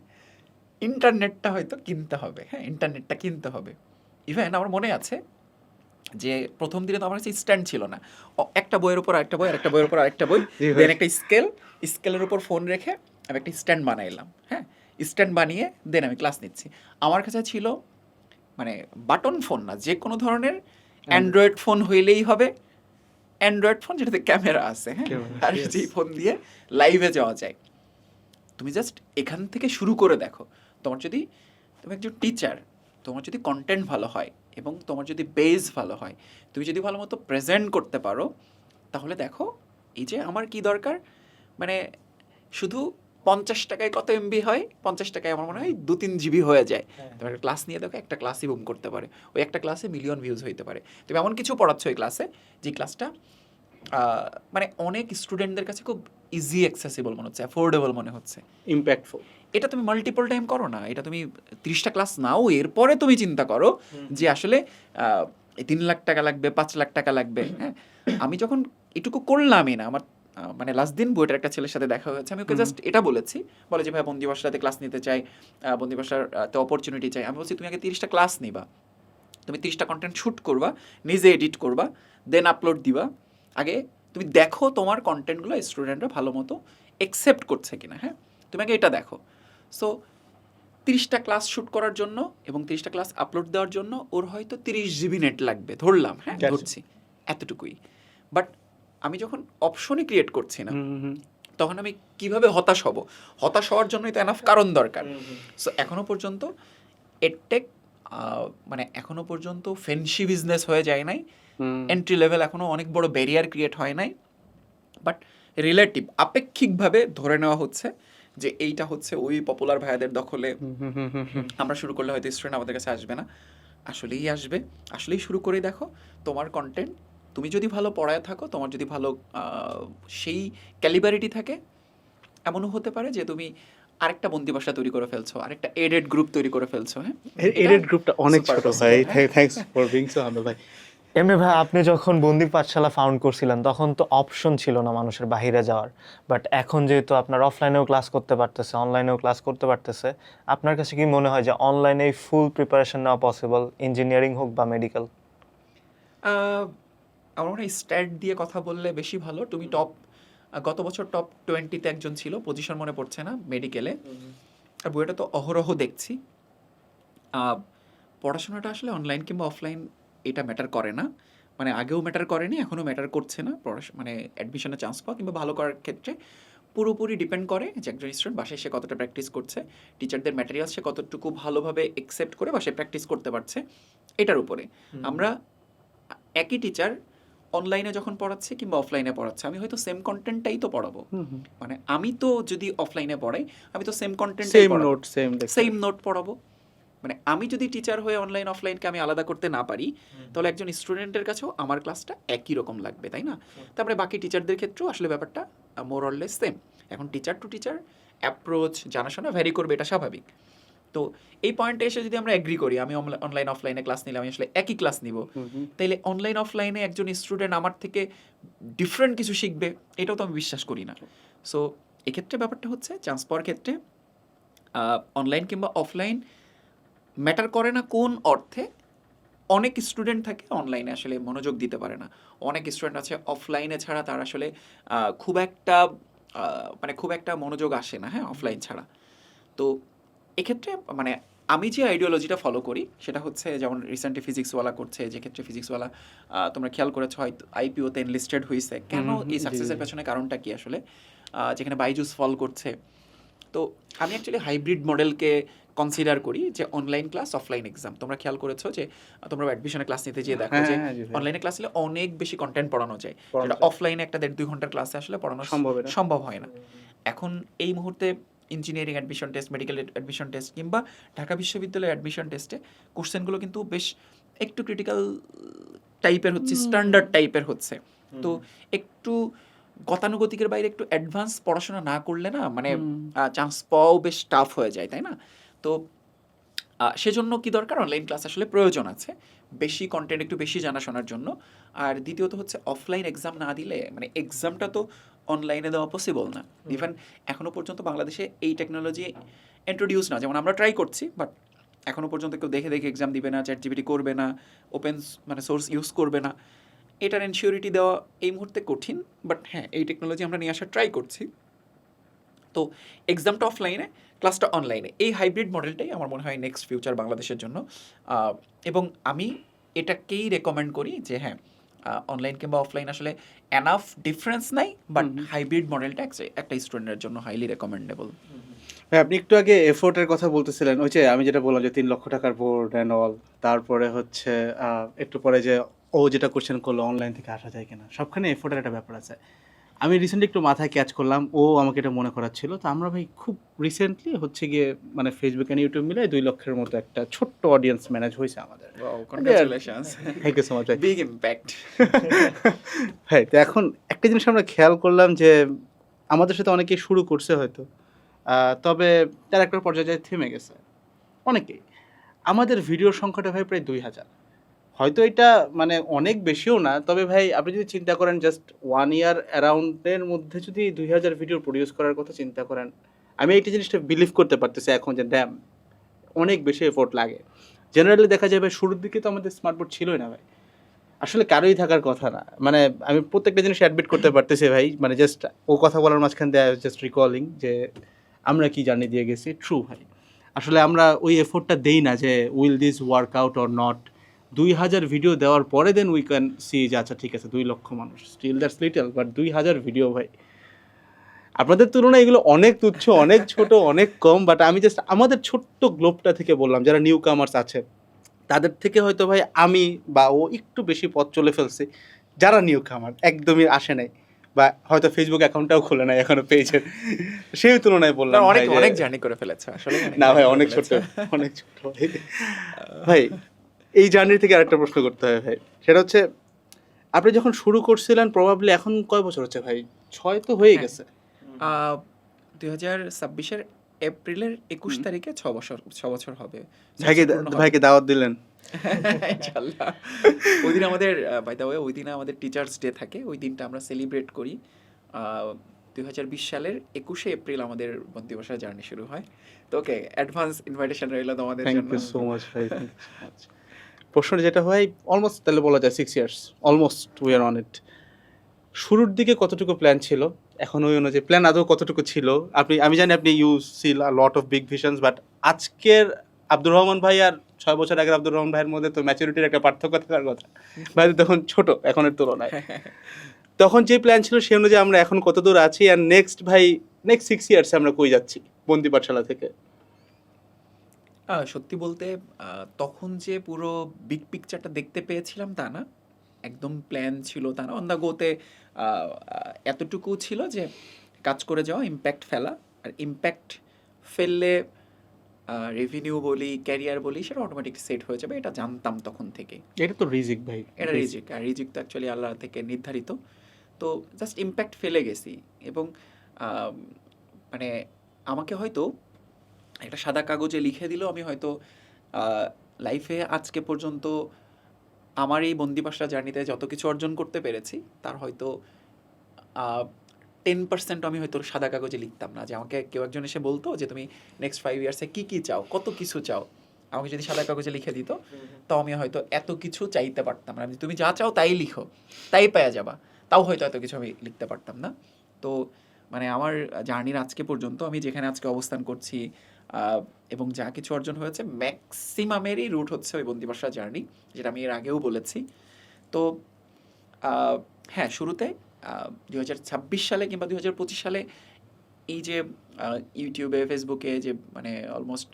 [SPEAKER 1] ইন্টারনেটটা হয়তো কিনতে হবে, হ্যাঁ, ইন্টারনেটটা কিনতে হবে। ইভেন আমার মনে আছে যে প্রথম দিনে তো আমার কাছে স্ট্যান্ড ছিল না, একটা বইয়ের উপর আরেকটা বই, আরেকটা বইয়ের উপর আরেকটা বই, দেন একটা স্কেলের উপর ফোন রেখে আমি একটা স্ট্যান্ড বানাইলাম। হ্যাঁ, স্ট্যান্ড বানিয়ে দেন আমি ক্লাস নিচ্ছি। আমার কাছে ছিল মানে বাটন ফোন না, যে কোনো ধরনের অ্যান্ড্রয়েড ফোন হইলেই হবে, অ্যান্ড্রয়েড ফোন যেটাতে ক্যামেরা আছে, হ্যাঁ, আর যেই ফোন দিয়ে লাইভে যাওয়া যায়। তুমি জাস্ট এখান থেকে শুরু করে দেখো। তুমি একজন টিচার, তোমার যদি কন্টেন্ট ভালো হয় এবং তোমার যদি বেস ভালো হয়, তুমি যদি ভালো মতো প্রেজেন্ট করতে পারো, তাহলে দেখো এই যে আমার কি দরকার, মানে শুধু 50 টাকায় কত এমবি হয়? 50 টাকায় আমার মনে হয় 2-3 জিবি হয়ে যায়। তুমি একটা ক্লাস নিয়ে দেখো, একটা ক্লাসই বুম করতে পারে, ওই একটা ক্লাসে মিলিয়ন ভিউজ হইতে পারে। তুমি এমন কিছু পড়াচ্ছ ওই ক্লাসে, যে ক্লাসটা মানে অনেক স্টুডেন্টদের কাছে খুব ইজি অ্যাক্সেসিবল মনে হচ্ছে, অ্যাফোর্ডেবল মনে হচ্ছে,
[SPEAKER 2] ইম্প্যাক্টফুল।
[SPEAKER 1] এটা তুমি মাল্টিপল টাইম করো না, এটা তুমি 30টা ক্লাস নাও, এরপরে তুমি চিন্তা করো যে আসলে 3 লাখ টাকা লাগবে, 5 লাখ টাকা লাগবে। হ্যাঁ, আমি যখন এটুকু করলামই না, আমার মানে লাস্ট দিন বইটার একটা ছেলের সাথে দেখা হয়েছে, আমি ওকে জাস্ট এটা বলেছি, বলে যে ভাই বন্দি ভাষাতে ক্লাস নিতে চাই, বন্দি ভাষাতে অপরচুনিটি চাই। আমি বলছি তুমি আগে 30টা ক্লাস নিবা, তুমি 30টা কন্টেন্ট শ্যুট করবা, নিজে এডিট করবা, দেন আপলোড দিবা। আগে তুমি দেখো তোমার কন্টেন্টগুলো স্টুডেন্টরা ভালো মতো অ্যাকসেপ্ট করছে কিনা। হ্যাঁ, তুমি আগে এটা দেখো। সো 30টা ক্লাস শ্যুট করার জন্য এবং 30টা ক্লাস আপলোড দেওয়ার জন্য ওর হয়তো 30 জিবি নেট লাগবে, ধরলাম, হ্যাঁ, ধরছি এতটুকুই। বাট আমি যখন অপশনই ক্রিয়েট করছি না, তখন আমি কিভাবে হতাশ হব? হতাশ হওয়ার জন্যই তো এনাফ কারণ দরকার। সো এখনো পর্যন্ত এডটেক মানে এখনো পর্যন্ত ফেন্সি বিজনেস হয়ে যায় নাই, এন্ট্রি লেভেল এখনো অনেক বড় ব্যারিয়ার ক্রিয়েট হয় নাই, বাট রিলেটিভ আপেক্ষিকভাবে ধরে নেওয়া হচ্ছে যে এইটা হচ্ছে ওই পপুলার ভাইয়াদের দখলে। আমরা শুরু করলে হয়তো স্টুডেন্ট আমাদের কাছে আসবে না, আসলেই আসবে। আসলেই শুরু করে দেখো, তোমার কন্টেন্ট তুমি যদি ভালো পড়ায় থাকো, তোমার যদি ভালো সেই ক্যালিবারিটি থাকে, এমনও হতে পারে যে তুমি আরেকটা বন্দি ভাষা তৈরি করে ফেলছো, আরেকটা এডেড গ্রুপ তৈরি করে ফেলছো। হ্যাঁ,
[SPEAKER 2] এডেড গ্রুপটা অনেক ছোট ভাই, থ্যাঙ্কস ফর বিং সো হাম্বল ভাই।
[SPEAKER 3] এমনি ভাই, আপনি যখন বন্দি পাঠশালা ফাউন্ড করছিলেন তখন তো অপশন ছিল না মানুষের বাইরে যাওয়ার, বাট এখন যেহেতু আপনার অফলাইনেও ক্লাস করতে পারতেছে, অনলাইনেও ক্লাস করতে পারতেছে, আপনার কাছে কি মনে হয় যে অনলাইনেই ফুল প্রিপারেশন নেওয়া পসিবল, ইঞ্জিনিয়ারিং হোক বা মেডিকেল?
[SPEAKER 1] আমার মনে হয় স্ট্যাট দিয়ে কথা বললে বেশি ভালো। তুমি গত বছর টপ 20-তে একজন ছিল, পজিশন মনে পড়ছে না, মেডিকেলে। আর বইটা তো অহরহ দেখছি। পড়াশোনাটা আসলে অনলাইন কিংবা অফলাইন এটা ম্যাটার করে না, মানে আগেও ম্যাটার করেনি, এখনও ম্যাটার করছে না। মানে অ্যাডমিশনে চান্স পাওয়া কিংবা ভালো করার ক্ষেত্রে পুরোপুরি ডিপেন্ড করে যে একজন স্টুডেন্ট বাসায় সে কতটা প্র্যাকটিস করছে, টিচারদের ম্যাটেরিয়াল সে কতটুকু ভালোভাবে একসেপ্ট করে বাসায় প্র্যাকটিস করতে পারছে, এটার উপরে। আমরা একই টিচার অনলাইনে যখন পড়াচ্ছে কিংবা অফলাইনে পড়াচ্ছে, আমি হয়তো সেম কন্টেন্টটাই তো পড়াবো। মানে আমি তো যদি অফলাইনে পড়াই, আমি তো সেম কন্টেন্টটাই
[SPEAKER 2] সেম
[SPEAKER 1] পড়াবো,
[SPEAKER 2] নোট
[SPEAKER 1] সেম নোট পড়াবো। মানে আমি যদি টিচার হয়ে অনলাইন অফলাইনকে আমি আলাদা করতে না পারি, তাহলে একজন স্টুডেন্টের কাছেও আমার ক্লাসটা একই রকম লাগবে, তাই না? তারপরে বাকি টিচারদের ক্ষেত্রেও আসলে ব্যাপারটা মোর অর লেস সেম। এখন টিচার টু টিচার অ্যাপ্রোচ জানাশোনা ভ্যারি করবে, এটা স্বাভাবিক। তো এই পয়েন্টে এসে যদি আমরা এগ্রি করি, আমি অনলাইন অফলাইনে ক্লাস নিলে আমি আসলে একই ক্লাস নিব, তাইলে অনলাইন অফলাইনে একজন স্টুডেন্ট আমার থেকে ডিফারেন্ট কিছু শিখবে, এটাও তো আমি বিশ্বাস করি না। সো এক্ষেত্রে ব্যাপারটা হচ্ছে চান্স পাওয়ার ক্ষেত্রে অনলাইন কিংবা অফলাইন ম্যাটার করে না কোন অর্থে। অনেক স্টুডেন্ট থাকে অনলাইনে আসলে মনোযোগ দিতে পারে না, অনেক স্টুডেন্ট আছে অফলাইনে ছাড়া তার আসলে খুব একটা মনোযোগ আসে না, হ্যাঁ, অফলাইন ছাড়া। তো এক্ষেত্রে মানে আমি যে আইডিওলজিটা ফলো করি সেটা হচ্ছে, যেমন রিসেন্টলি ফিজিক্সওয়ালা করছে, যে ক্ষেত্রে ফিজিক্সওয়ালা তোমরা খেয়াল করেছো হয়তো আইপিওতে এনলিস্টেড হয়েছে, কেন এই সাকসেসের পেছনে কারণটা কি আসলে, যেখানে বাইজুস ফল করছে। তো আমি অ্যাকচুয়ালি হাইব্রিড মডেলকে কনসিডার করি, যে অনলাইন ক্লাস অফলাইন এক্সাম। তোমরা খেয়াল করেছো যে তোমরা অ্যাডমিশনে ক্লাস নিতে যেয়ে দেখো যে অনলাইনে ক্লাস নিলে অনেক বেশি কন্টেন্ট পড়ানো যায়, যেটা অফলাইনে একটা 1.5-2 ঘন্টার ক্লাসে আসলে পড়ানো সম্ভব হয় না। এখন এই মুহূর্তে engineering admission test, medical admission test কিংবা ঢাকা বিশ্ববিদ্যালয়ের অ্যাডমিশন টেস্টে কোশ্চেনগুলো কিন্তু বেশ একটু ক্রিটিক্যাল টাইপের হচ্ছে, স্ট্যান্ডার্ড টাইপের হচ্ছে। তো একটু গতানুগতিকের বাইরে একটু অ্যাডভান্স পড়াশোনা না করলে না, মানে চান্স পাওয়াও বেশ টাফ হয়ে যায়, তাই না? তো সেজন্য কি দরকার, অনলাইন ক্লাস আসলে প্রয়োজন আছে বেশি কন্টেন্ট একটু বেশি জানাশোনার জন্য। আর দ্বিতীয়ত হচ্ছে অফলাইন এক্সাম না দিলে, মানে এক্সামটা তো অনলাইনে দেওয়া পসিবল না। ইভেন এখনও পর্যন্ত বাংলাদেশে এই টেকনোলজি ইন্ট্রোডিউস না, যেমন আমরা ট্রাই করছি, বাট এখনও পর্যন্ত কেউ দেখে দেখে এক্সাম দিবে না, ChatGPT করবে না, ওপেন মানে সোর্স ইউজ করবে না, এটার এনশিওরিটি দেওয়া এই মুহূর্তে কঠিন। বাট হ্যাঁ, এই টেকনোলজি আমরা নিয়ে আসার ট্রাই করছি। তো এক্সামটা অফলাইনে, ক্লাসটা অনলাইনে, এই হাইব্রিড মডেলটাই আমার মনে হয় নেক্সট ফিউচার বাংলাদেশের জন্য। এবং আমি এটাকেই রেকমেন্ড করি যে হ্যাঁ, অনলাইন কিংবা অফলাইন আসলে এনাফ ডিফারেন্স নাই, বাট হাইব্রিড মডেলটা একটা স্টুডেন্টের জন্য হাইলি রেকমেন্ডেবল।
[SPEAKER 2] হ্যাঁ, আপনি একটু আগে এফোর্টের কথা বলতেছিলেন, ওই যে আমি যেটা বললাম যে 3 লক্ষ টাকার বোর্ড অ্যান্ড অল, তারপরে হচ্ছে একটু পরে যে ও যেটা কোশ্চেন করলো অনলাইন থেকে আসা যায় কিনা, সবখানে এফোর্টের একটা ব্যাপার আছে। আমি রিসেন্টলি একটু মাথায় ক্যাচ করলাম, ও আমাকে এটা মনে করাচ্ছিল। তো আমরা ভাই খুব রিসেন্টলি হচ্ছে গিয়ে মানে ফেসবুক অ্যান্ড ইউটিউব মিলে 2 লক্ষের মতো একটা ছোট্ট অডিয়েন্স ম্যানেজ হয়েছে আমাদের।
[SPEAKER 1] Congratulations,
[SPEAKER 2] thank you so much ভাই।
[SPEAKER 1] Big impact.
[SPEAKER 2] হ্যাঁ, তো এখন একটা জিনিস আমরা খেয়াল করলাম যে আমাদের সাথে অনেকেই শুরু করছে হয়তো, তবে তার একটা পর্যায়ে যায় থেমে গেছে অনেকেই। আমাদের ভিডিওর সংখ্যাটা ভাই প্রায় 2000, হয়তো এটা মানে অনেক বেশিও না, তবে ভাই আপনি যদি চিন্তা করেন জাস্ট 1 ইয়ার অ্যারাউন্ডের মধ্যে যদি 2000 ভিডিও প্রডিউস করার কথা চিন্তা করেন, আমি এইটা জিনিসটা বিলিভ করতে পারতেছি এখন যে ড্যাম অনেক বেশি এফোর্ট লাগে। জেনারেলি দেখা যায় ভাই শুরুর দিকে তো আমাদের স্মার্টবোর্ড ছিলই না ভাই, আসলে কারোই থাকার কথা না। মানে আমি প্রত্যেকটা জিনিস অ্যাডমিট করতে পারতেছি ভাই, মানে জাস্ট ও কথা বলার মাঝখান দিয়ে জাস্ট রিকলিং যে আমরা কি জার্নি দিয়ে গেছি। ট্রু ভাই, আসলে আমরা ওই এফোর্টটা দেই না যে will this work out or not. 2000 video দেওয়ার পরে দেন উই ক্যান সি যে আচ্ছা ঠিক আছে 2 লক্ষ মানুষ, still that's little, but 2000 video ভাই আপনাদের তুলনায় এগুলো অনেক তুচ্ছ, অনেক ছোট, অনেক কম। বাট আমি জাস্ট আমাদের ছোট্ট গ্লোবটা থেকে বললাম, যারা নিউ কামার্স আছে তাদের থেকে হয়তো ভাই আমি বা ও একটু বেশি পথ চলে ফেলছি। যারা নিউ কামার একদমই আসে নাই বা হয়তো ফেসবুক অ্যাকাউন্টটাও খুলে নাই এখনো পেজের, সেই তুলনায় বললাম
[SPEAKER 1] অনেক
[SPEAKER 2] ভাই যে-
[SPEAKER 1] অনেক জার্নি করে ফেলেছে আসলে।
[SPEAKER 2] না ভাই, অনেক ছোট, অনেক ছোট ভাই। ভাই এই জার্নি থেকে আরেকটা প্রশ্ন করতে হয় ভাই, সেটা হচ্ছে আপনি যখন শুরু করছিলেন প্রবাবলি এখন কয় বছর হচ্ছে ভাই? 6 তো হয়ে গেছে।
[SPEAKER 1] 2026-এর এপ্রিলের 21 তারিখে 6 বছর হবে।
[SPEAKER 2] ভাইকে দাওয়াত দিলেন?
[SPEAKER 1] ইনশাআল্লাহ। ওই দিন আমাদের বাই দ্য ওয়ে ওই দিনে আমাদের টিচার্স ডে থাকে, ওই দিনটা আমরা সেলিব্রেট করি। 2020 সালের 21শে এপ্রিল আমাদের বন্দিবসার জার্নি শুরু হয়। তো ওকে, অ্যাডভান্স ইনভাইটেশন রইল তোমাদের জন্য।
[SPEAKER 2] থ্যাংক ইউ সো মাচ ভাই, থ্যাংক ইউ সো মাচ। প্রশ্নটা যেটা হয় অলমোস্ট তাহলে বলা যায় 6 years almost we are on it. শুরুর দিকে কতটুকু প্ল্যান ছিল, এখন ওই অনুযায়ী প্ল্যান আদৌ কতটুকু ছিল? আমি জানি আপনি you see a lot of big visions, but আজকের আব্দুর রহমান ভাই আর 6 বছর আগের আব্দুর রহমান ভাইয়ের মধ্যে তো ম্যাচুরিটির একটা পার্থক্য থাকার কথা। ভাই তখন ছোট এখনের তুলনায়। তখন যে প্ল্যান ছিল সেই অনুযায়ী আমরা এখন কত দূর আছি, আর নেক্সট ভাই নেক্সট 6 ইয়ার্সে আমরা কই যাচ্ছি বন্দি পাঠশালা থেকে?
[SPEAKER 1] সত্যি বলতে তখন যে পুরো বিগ পিকচারটা দেখতে পেয়েছিলাম তা না, একদম প্ল্যান ছিল তা না। অন দ্য গোতে এতটুকু ছিল যে কাজ করে যাওয়া, ইম্প্যাক্ট ফেলা, আর ইম্প্যাক্ট ফেললে রেভিনিউ বলি, ক্যারিয়ার বলি, সেটা অটোমেটিক সেট হয়ে যাবে, এটা জানতাম তখন থেকে।
[SPEAKER 2] এটা তো রিজিক ভাই,
[SPEAKER 1] এটা রিজিক, আর রিজিক তো অ্যাকচুয়ালি আল্লাহ থেকে নির্ধারিত। তো জাস্ট ইম্প্যাক্ট ফেলে গেছি, এবং আম, মানে আমাকে হয়তো একটা সাদা কাগজে লিখে দিলেও আমি হয়তো লাইফে আজকে পর্যন্ত আমার এই বন্দিপাশা জার্নিতে যত কিছু অর্জন করতে পেরেছি তার হয়তো 10% আমি হয়তো সাদা কাগজে লিখতাম না। যে আমাকে কেউ একজন এসে বলতো যে তুমি নেক্সট 5 ইয়ার্সে কী কী চাও, কত কিছু চাও, আমাকে যদি সাদা কাগজে লিখে দিত তাও আমি হয়তো এত কিছু চাইতে পারতাম না। তুমি যা চাও তাই লিখো, তাই পেয়ে যাবা, তাও হয়তো এত কিছু আমি লিখতে পারতাম না। তো মানে আমার জার্নির আজকে পর্যন্ত আমি যেখানে আজকে অবস্থান করছি এবং যা কিছু অর্জন হয়েছে ম্যাক্সিমামেরই রুট হচ্ছে ওই বন্দিপাশা জার্নি, যেটা আমি এর আগেও বলেছি। তো হ্যাঁ, শুরুতে 2026 সালে কিংবা 2025 সালে এই যে ইউটিউবে, ফেসবুকে যে মানে অলমোস্ট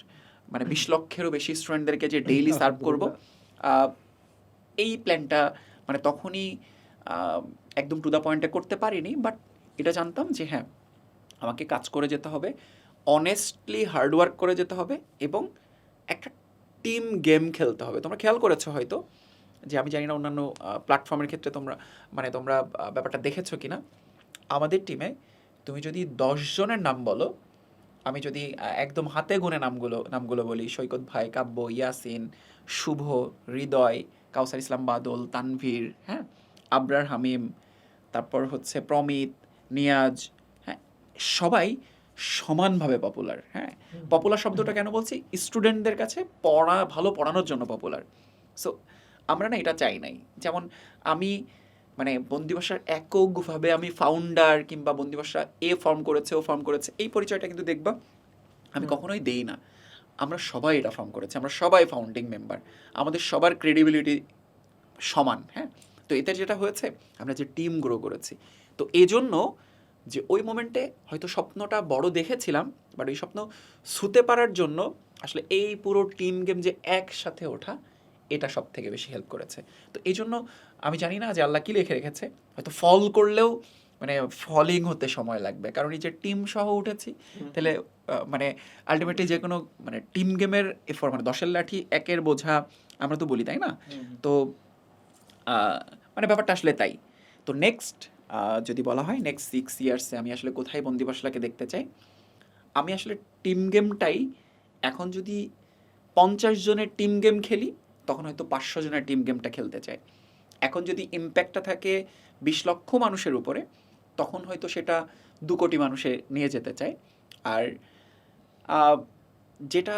[SPEAKER 1] মানে 20 লক্ষেরও বেশি স্টুডেন্টদেরকে যে ডেইলি সার্ভ করব, এই প্ল্যানটা মানে তখনই একদম টু দ্য পয়েন্টে করতে পারিনি। বাট এটা জানতাম যে হ্যাঁ, আমাকে কাজ করে যেতে হবে, অনেস্টলি হার্ডওয়ার্ক করে যেতে হবে, এবং একটা টিম গেম খেলতে হবে। তোমরা খেয়াল করেছো হয়তো, যে আমি জানি না অন্যান্য প্ল্যাটফর্মের ক্ষেত্রে তোমরা ব্যাপারটা দেখেছো কিনা। আমাদের টিমে তুমি যদি 10 জনের নাম বলো, আমি যদি একদম হাতে গুনে নামগুলো বলি, সৈকত ভাই, কাব্য, ইয়াসিন, শুভ, হৃদয়, কাউসার ইসলাম বাদল, তানভীর, হ্যাঁ, আবরার হামিম, তারপর হচ্ছে প্রমিত, নিয়াজ, হ্যাঁ, সবাই সমানভাবে পপুলার। হ্যাঁ, পপুলার শব্দটা কেন বলছি? স্টুডেন্টদের কাছে ভালো পড়ানোর জন্য পপুলার। সো আমরা না এটা চাই নাই। যেমন আমি মানে বন্দিভাষার এককভাবে আমি ফাউন্ডার কিংবা বন্দিভাষা এ ফর্ম করেছে, ও ফর্ম করেছে, এই পরিচয়টা কিন্তু দেখবা আমি কখনোই দেই না। আমরা সবাই এটা ফর্ম করেছি, আমরা সবাই ফাউন্ডিং মেম্বার, আমাদের সবার ক্রেডিবিলিটি সমান। হ্যাঁ, তো এতে যেটা হয়েছে, আমরা যে টিম গ্রো করেছি, তো এই জন্য যে ওই মোমেন্টে হয়তো স্বপ্নটা বড় দেখেছিলাম, বাট ওই স্বপ্ন ছুতে পারার জন্য আসলে এই পুরো টিম গেম যে একসাথে ওঠা, এটা সব থেকে বেশি হেল্প করেছে। তো এই জন্য আমি জানি না যে আল্লাহ কী লিখে রেখেছে, হয়তো ফল করলেও মানে ফলিং হতে সময় লাগবে, কারণ এই যে টিম সহ উঠেছি, তাহলে মানে আলটিমেটলি যে কোনো মানে টিম গেমের এফোর্ট, মানে 10-এর লাঠি 1-এর বোঝা আমরা তো বলি, তাই না? তো মানে ব্যাপারটা আসলে তাই। তো নেক্সট যদি বলা হয় নেক্সট 6 ইয়ার্সে আমি আসলে কোথায় বন্দিপাশালাকে দেখতে চাই, আমি আসলে টিম গেমটাই এখন যদি 50 জনের টিম গেম খেলি, তখন হয়তো 500 জনের টিম গেমটা খেলতে চাই। এখন যদি ইম্প্যাক্টটা থাকে 20 লক্ষ মানুষের উপরে, তখন হয়তো সেটা 2 কোটি মানুষে নিয়ে যেতে চাই। আর যেটা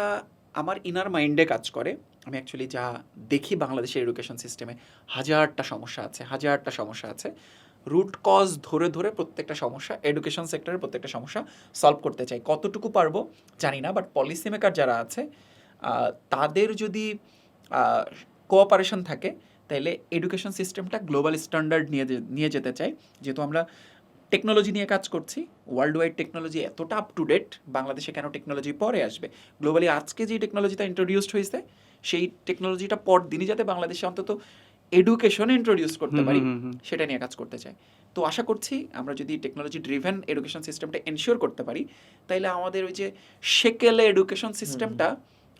[SPEAKER 1] আমার ইনার মাইন্ডে কাজ করে, আমি অ্যাকচুয়ালি যা দেখি বাংলাদেশের এডুকেশন সিস্টেমে হাজারটা সমস্যা আছে। রুট কজ ধরে ধরে প্রত্যেকটা সমস্যা, এডুকেশন সেক্টরের প্রত্যেকটা সমস্যা সলভ করতে চাই। কতটুকু পারবো জানি না, বাট পলিসি মেকার যারা আছে তাদের যদি কোঅপারেশন থাকে, তাহলে এডুকেশন সিস্টেমটা গ্লোবাল স্ট্যান্ডার্ড নিয়ে যেতে চাই। যেহেতু আমরা টেকনোলজি নিয়ে কাজ করছি, ওয়ার্ল্ড ওয়াইড টেকনোলজি এতটা আপ টু ডেট, বাংলাদেশে কেন টেকনোলজি পরে আসবে? গ্লোবালি আজকে যে টেকনোলজিটা ইন্ট্রোডিউসড হয়েছে, সেই টেকনোলজিটা পরদিনই যাতে বাংলাদেশে অন্তত এডুকেশনে ইন্ট্রোডিউস করতে পারি, সেটা নিয়ে কাজ করতে চাই। তো আশা করছি আমরা যদি টেকনোলজি ড্রিভেন এডুকেশন সিস্টেমটা এনশিওর করতে পারি, তাইলে আমাদের ওই যে সেকেলে এডুকেশন সিস্টেমটা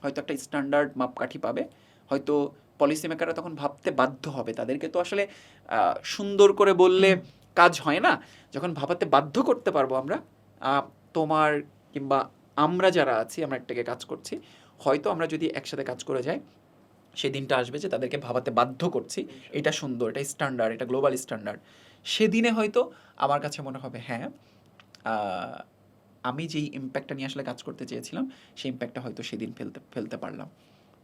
[SPEAKER 1] হয়তো একটা স্ট্যান্ডার্ড মাপকাঠি পাবে। হয়তো পলিসি মেকাররা তখন ভাবতে বাধ্য হবে, তাদেরকে তো আসলে সুন্দর করে বললে কাজ হয় না, যখন ভাবাতে বাধ্য করতে পারবো আমরা, তোমার কিংবা আমরা যারা আছি, আমরা একটাকে কাজ করছি, হয়তো আমরা যদি একসাথে কাজ করে যাই, সেই দিনটা আসবে যে তাদেরকে ভাবাতে বাধ্য করছি এটা সুন্দর, এটা স্ট্যান্ডার্ড, এটা গ্লোবাল স্ট্যান্ডার্ড। সেদিনে হয়তো আমার কাছে মনে হবে হ্যাঁ, আমি যেই ইম্প্যাক্টটা নিয়ে আসলে কাজ করতে চেয়েছিলাম, সেই ইম্প্যাক্টটা হয়তো সেদিন ফেলতে পারলাম।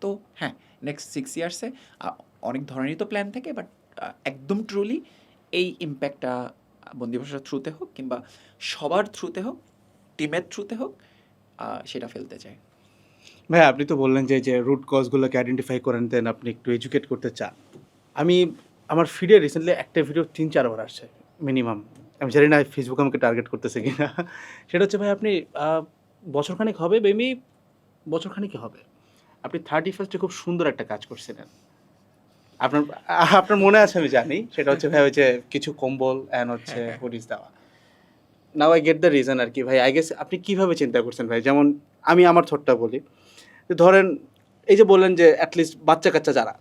[SPEAKER 1] তো হ্যাঁ, নেক্সট 6 ইয়ার্সে অনেক ধরনেরই তো প্ল্যান থাকে, বাট একদম ট্রুলি এই ইম্প্যাক্টটা বন্দিভাষার থ্রুতে হোক কিংবা সবার থ্রুতে হোক, টিমের থ্রুতে হোক, সেটা ফেলতে চাই।
[SPEAKER 2] ভাই আপনি তো বললেন যে রুট কজগুলোকে আইডেন্টিফাই করেন, দেন আপনি একটু এডুকেট করতে চান। আমার ফিডে রিসেন্টলি একটা ভিডিও 3-4 বার আসছে, মিনিমাম, আমি জানি না ফেসবুক আমাকে টার্গেট করতেছে কিনা, সেটা হচ্ছে ভাই আপনি বছরখানেক হবে বেমি, বছরখানেকই হবে, আপনি 31st খুব সুন্দর একটা কাজ করছিলেন। আপনার আপনার মনে আছে আমি জানি, সেটা হচ্ছে ভাই ওই যে কিছু কম্বল অ্যান্ড হচ্ছে
[SPEAKER 1] হ্যাঁ, হ্যাঁ।
[SPEAKER 2] হুডিস দেওয়া। Now I get the reason আর কি ভাই, আই গেস আপনি কিভাবে চিন্তা করছেন ভাই? যেমন আমি আমার থটটা বলি, যে ধরেন এই যে বললেন যে অ্যাটলিস্ট বাচ্চা কাচ্চা যারা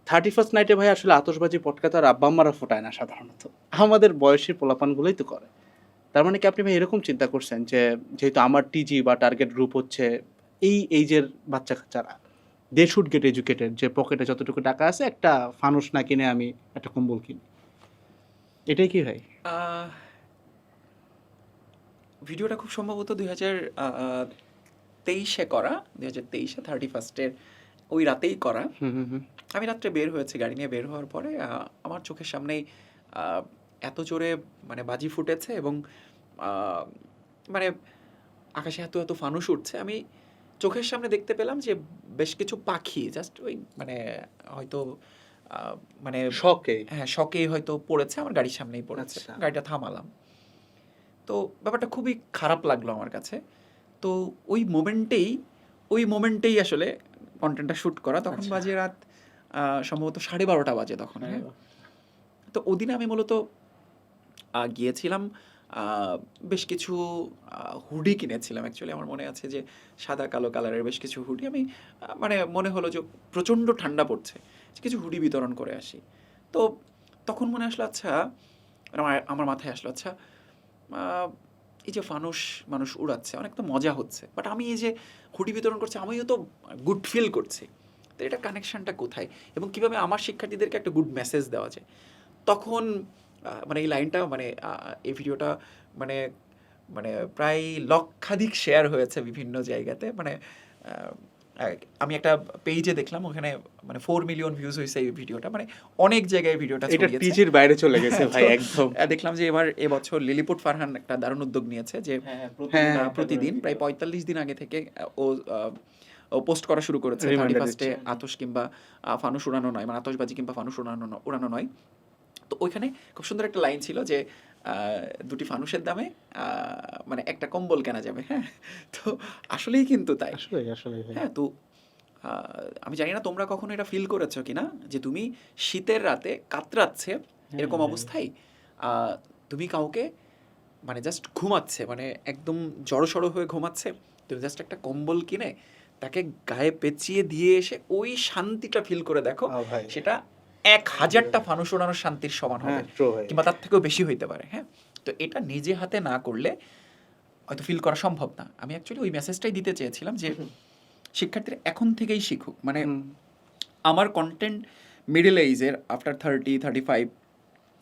[SPEAKER 2] 31st নাইটে ভাই আসলে আতশবাজি পটকা তার আব্বা আম্মারা ফোটায় না সাধারণত, আমাদের বয়সী পোলাপানগুলোই তো করে। তার মানে কি আপনি ভাই এরকম চিন্তা করছেন যে যেহেতু আমার টিজি বা টার্গেট গ্রুপ হচ্ছে এই এইজের বাচ্চা কাচ্চারা, দে শুড গেট এডুকেটেড, যে পকেটে যতটুকু টাকা আছে একটা ফানুস না কিনে আমি একটা কম্বল কিনি, এটাই কি ভাই?
[SPEAKER 1] আহ, ভিডিওটা খুব সম্ভবত 2023-এ করা, 2023-এ 31st-এর ওই রাতেই করা।
[SPEAKER 2] হুম হুম হুম।
[SPEAKER 1] আমি রাত্রে বের হয়েছি, গাড়ি নিয়ে বের হওয়ার পরে আমার চোখের সামনেই আহ, এত জোরে মানে বাজি ফুটেছে এবং আহ, মানে আকাশে এত এত ফানুস উঠছে, আমি চোখের সামনে দেখতে পেলাম যে বেশ কিছু পাখি জাস্ট ওই মানে হয়তো আহ, মানে
[SPEAKER 2] শখে।
[SPEAKER 1] হ্যাঁ শখেই হয়তো পড়েছে, আমার গাড়ির সামনেই পড়েছে।
[SPEAKER 2] আচ্ছা।
[SPEAKER 1] গাড়িটা থামালাম, তো ব্যাপারটা খুবই খারাপ লাগলো আমার কাছে। তো ওই মোমেন্টেই আসলে কন্টেন্টটা শ্যুট করা। তখন
[SPEAKER 2] আচ্ছা।
[SPEAKER 1] বাজে রাত সম্ভবত 12:30 বাজে তখন। হ্যাঁ, তো ওদিন আমি মূলত গিয়েছিলাম, বেশ কিছু হুডি কিনেছিলাম অ্যাকচুয়ালি। আমার মনে আছে যে সাদা কালো কালারের বেশ কিছু হুডি আমি মানে মনে হলো যে প্রচণ্ড ঠান্ডা পড়ছে, যে কিছু হুডি বিতরণ করে আসি। তো তখন মনে আসলো আচ্ছা, মানে আমার মাথায় আসলো আচ্ছা, আহ, এই যে মানুষ উড়াচ্ছে, অনেক তো মজা হচ্ছে, বাট আমি এই যে হুডি বিতরণ করছি আমিও তো গুড ফিল করছি। তো এটা কানেকশনটা কোথায় এবং কিভাবে আমার শিক্ষার্থীদেরকে একটা গুড মেসেজ দেওয়া যায়। তখন মানে এই লাইনটা মানে এই ভিডিওটা মানে মানে প্রায় লক্ষাধিক শেয়ার হয়েছে বিভিন্ন জায়গাতে। মানে আহ, আমি একটা পেজে দেখলাম ওখানে মানে 4 মিলিয়ন ভিউজ হয়েছে এই ভিডিওটা, মানে অনেক জায়গায় ভিডিওটা
[SPEAKER 2] এটা
[SPEAKER 1] ছড়িয়েছে।
[SPEAKER 2] টিজির বাইরে চলে গেছে ভাই
[SPEAKER 1] তো,
[SPEAKER 2] একদম।
[SPEAKER 1] দেখলাম যে এবছর লিলিপুট ফারহান একটা দারুণ উদ্যোগ নিয়েছে যে
[SPEAKER 2] হ্যাঁ,
[SPEAKER 1] প্রতিদিন প্রায় 45 দিন আগে থেকে ও পোস্ট করা শুরু করেছে,
[SPEAKER 2] রিমাইন্ডার
[SPEAKER 1] 31st-এ
[SPEAKER 2] দিচ্ছে।
[SPEAKER 1] আতশ কিংবা ফানুস উড়ানো নয়, মানে আতশবাজি কিংবা ফানুস উড়ানো নয়। তো ওইখানে খুব সুন্দর একটা লাইন ছিল যে দুটি ফানুসের দামে মানে একটা কম্বল কেনা যাবে। হ্যাঁ, তো আসলেই কিন্তু তাই।
[SPEAKER 2] আসলে আসলে ভাই।
[SPEAKER 1] হ্যাঁ, তো আমি জানি না তোমরা কখনো এটা ফিল করেছো কিনা, যে তুমি শীতের রাতে কাতরাচ্ছে এরকম
[SPEAKER 2] হ্যাঁ।
[SPEAKER 1] অবস্থায় তুমি কাউকে মানে জাস্ট ঘুমাচ্ছে, মানে একদম জড়সড় হয়ে ঘুমাচ্ছে, তুমি জাস্ট একটা কম্বল কিনে তাকে গায়ে পেঁচিয়ে দিয়ে এসে ওই শান্তিটা ফিল করে দেখো,
[SPEAKER 2] ভাই।
[SPEAKER 1] সেটা 1000টা ফানুস ওড়ানোর শান্তির সমান হবে,
[SPEAKER 2] হ্যাঁ, true ভাই।
[SPEAKER 1] কিংবা তার থেকেও বেশি হইতে পারে। হ্যাঁ, তো এটা নিজে হাতে না করলে হয়তো ফিল করা সম্ভব না। আমি অ্যাকচুয়ালি ওই মেসেজটাই দিতে চেয়েছিলাম যে শিক্ষার্থীরা এখন থেকেই শিখুক। মানে
[SPEAKER 2] হুম।
[SPEAKER 1] আমার কন্টেন্ট মিডল এইজের আফটার 30-35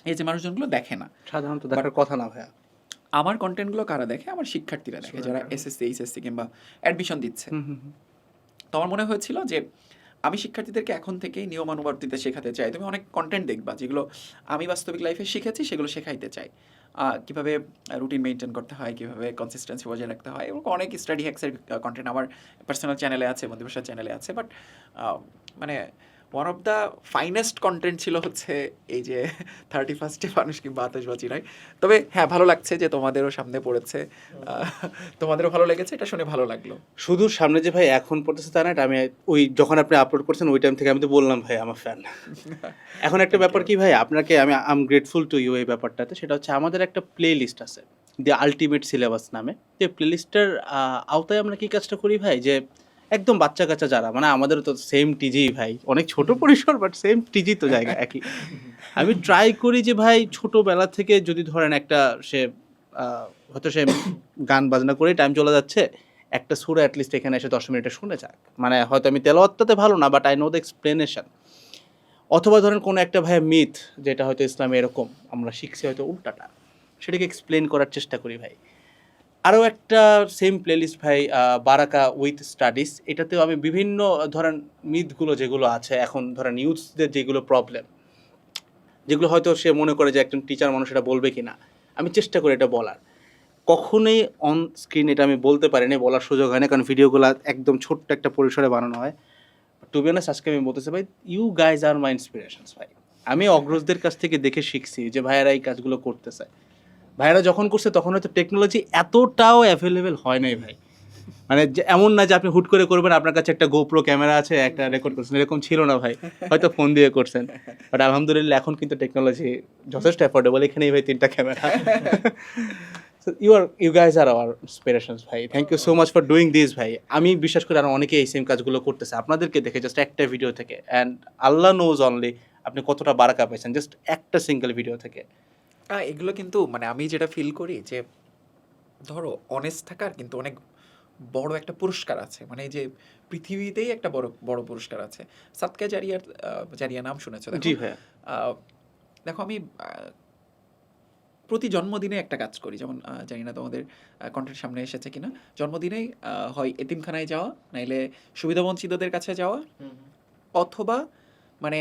[SPEAKER 1] এই যে মানুষজনগুলো দেখে না।
[SPEAKER 2] সাধারণত দেখার কথা না ভাইয়া।
[SPEAKER 1] আমার কন্টেন্টগুলো কারা দেখে? আমার শিক্ষার্থীরা দেখে, যারা এসএসসি এইচএসসি কিংবা অ্যাডমিশন দিচ্ছে।
[SPEAKER 2] হুম হুম হুম।
[SPEAKER 1] তো আমার মনে হয়েছিল যে আমি শিক্ষার্থীদেরকে এখন থেকেই নিয়মানুবর্তিতা শেখাতে চাই। তুমি অনেক কন্টেন্ট দেখবা যেগুলো আমি বাস্তবিক লাইফে শিখেছি, সেগুলো শেখাইতে চাই। কীভাবে রুটিন মেনটেন করতে হয়, কীভাবে কনসিস্টেন্সি বজায় রাখতে হয়, এবং অনেক স্টাডি হ্যাক্সের কন্টেন্ট আমার পার্সোনাল চ্যানেলে আছে, বন্ধুবাসার চ্যানেলে আছে। বাট মানে one of the finest content ছিল হচ্ছে এই যে 31st-এ ফানুস কিংবা আতশবাজি নয়। তবে হ্যাঁ, ভালো লাগছে যে তোমাদেরও সামনে পড়েছে, তোমাদেরও ভালো লেগেছে, এটা শুনে ভালো লাগলো।
[SPEAKER 2] শুধু সামনে যে ভাই এখন পড়তেছে তা না, এটা আমি ওই যখন আপনি আপলোড করছেন ওই টাইম থেকে আমি তো বললাম ভাই আমার ফ্যান। এখন একটা ব্যাপার কি ভাই, আপনাকে আমি আম গ্রেটফুল টু ইউ এই ব্যাপারটাতে, সেটা হচ্ছে আমাদের একটা প্লে লিস্ট আছে দি আলটিমেট সিলেবাস নামে। যে প্লে লিস্টের আওতায় আমরা কি কাজটা করি ভাই, যে একদম বাচ্চা কাচ্চা যারা, মানে আমাদেরও তো সেম টিজি ভাই, অনেক ছোট পরিসর বাট সেম টিজি তো জায়গা একই। আমি ট্রাই করি যে ভাই ছোটোবেলা থেকে যদি ধরেন একটা সে হয়তো সে গান বাজনা করে টাইম চলে যাচ্ছে, একটা সুরা অ্যাটলিস্ট এখানে এসে 10 মিনিটে শুনে যাক। মানে হয়তো আমি তেলাওয়াতটাতে ভালো না, but I know the explanation. অথবা ধরেন কোনো একটা ভাই মিথ, যেটা হয়তো ইসলামে এরকম আমরা শিখছি হয়তো উল্টাটা, সেটাকে এক্সপ্লেন করার চেষ্টা করি ভাই। আরও একটা সেম প্লেলিস্ট ভাই, বারাকা উইথ স্টাডিজ, এটাতেও আমি বিভিন্ন ধরেন মিথগুলো যেগুলো আছে এখন ধরেন ইউথদের যেগুলো প্রবলেম, যেগুলো হয়তো সে মনে করে যে একজন টিচার মানুষ এটা বলবে কি না, আমি চেষ্টা করি এটা বলার। কখনোই অন স্ক্রিন এটা আমি বলতে পারিনি, বলার সুযোগ হয় না, কারণ ভিডিওগুলো একদম ছোট্ট একটা পরিসরে বানানো হয়। টু বি অনেস্ট আজকে আমি বলতেছি ভাই, ইউ গাইজ আর মাই ইন্সপিরেশনস ভাই। আমি অগ্রজদের কাছ থেকে দেখে শিখছি যে ভাইয়ারা এই কাজগুলো করতেছে। ভাইয়ারা যখন করছে তখন হয়তো টেকনোলজি এতটাও অ্যাভেলেবেল হয় নাই ভাই। মানে যে এমন না যে আপনি হুট করে করবেন, আপনার কাছে একটা গোপ্রো ক্যামেরা আছে, একটা রেকর্ড করছেন, এরকম ছিল না ভাই। হয়তো ফোন দিয়ে করছেন, বাট আলহামদুলিল্লাহ এখন কিন্তু টেকনোলজি যথেষ্ট অ্যাফোর্ডেবল। এখানেই ভাই 3টা camera. You guys are our inspirations ভাই। Thank you so much for doing this ভাই। আমি বিশ্বাস করি আরও অনেকে এই সেম কাজগুলো করতেছে আপনাদেরকে দেখে, জাস্ট একটা ভিডিও থেকে। অ্যান্ড আল্লাহ নোজ অনলি আপনি কতটা বারাকা পেয়েছেন জাস্ট একটা সিঙ্গেল ভিডিও থেকে।
[SPEAKER 1] এগুলো কিন্তু মানে আমি যেটা ফিল করি যে ধরো অনেস্ট থাকার কিন্তু অনেক বড় একটা পুরস্কার আছে, মানে এই যে পৃথিবীতেই একটা বড় বড় পুরস্কার আছে। সাদকা জারিয়ার জারিয়া নাম শুনেছো?
[SPEAKER 2] জি ভাইয়া।
[SPEAKER 1] আহ, দেখো আমি প্রতি জন্মদিনে একটা কাজ করি, যেমন জানি না তোমাদের কন্টেন্ট সামনে এসেছে কিনা, জন্মদিনেই হয় এতিমখানায় যাওয়া, নাইলে সুবিধাবঞ্চিতদের কাছে যাওয়া, অথবা মানে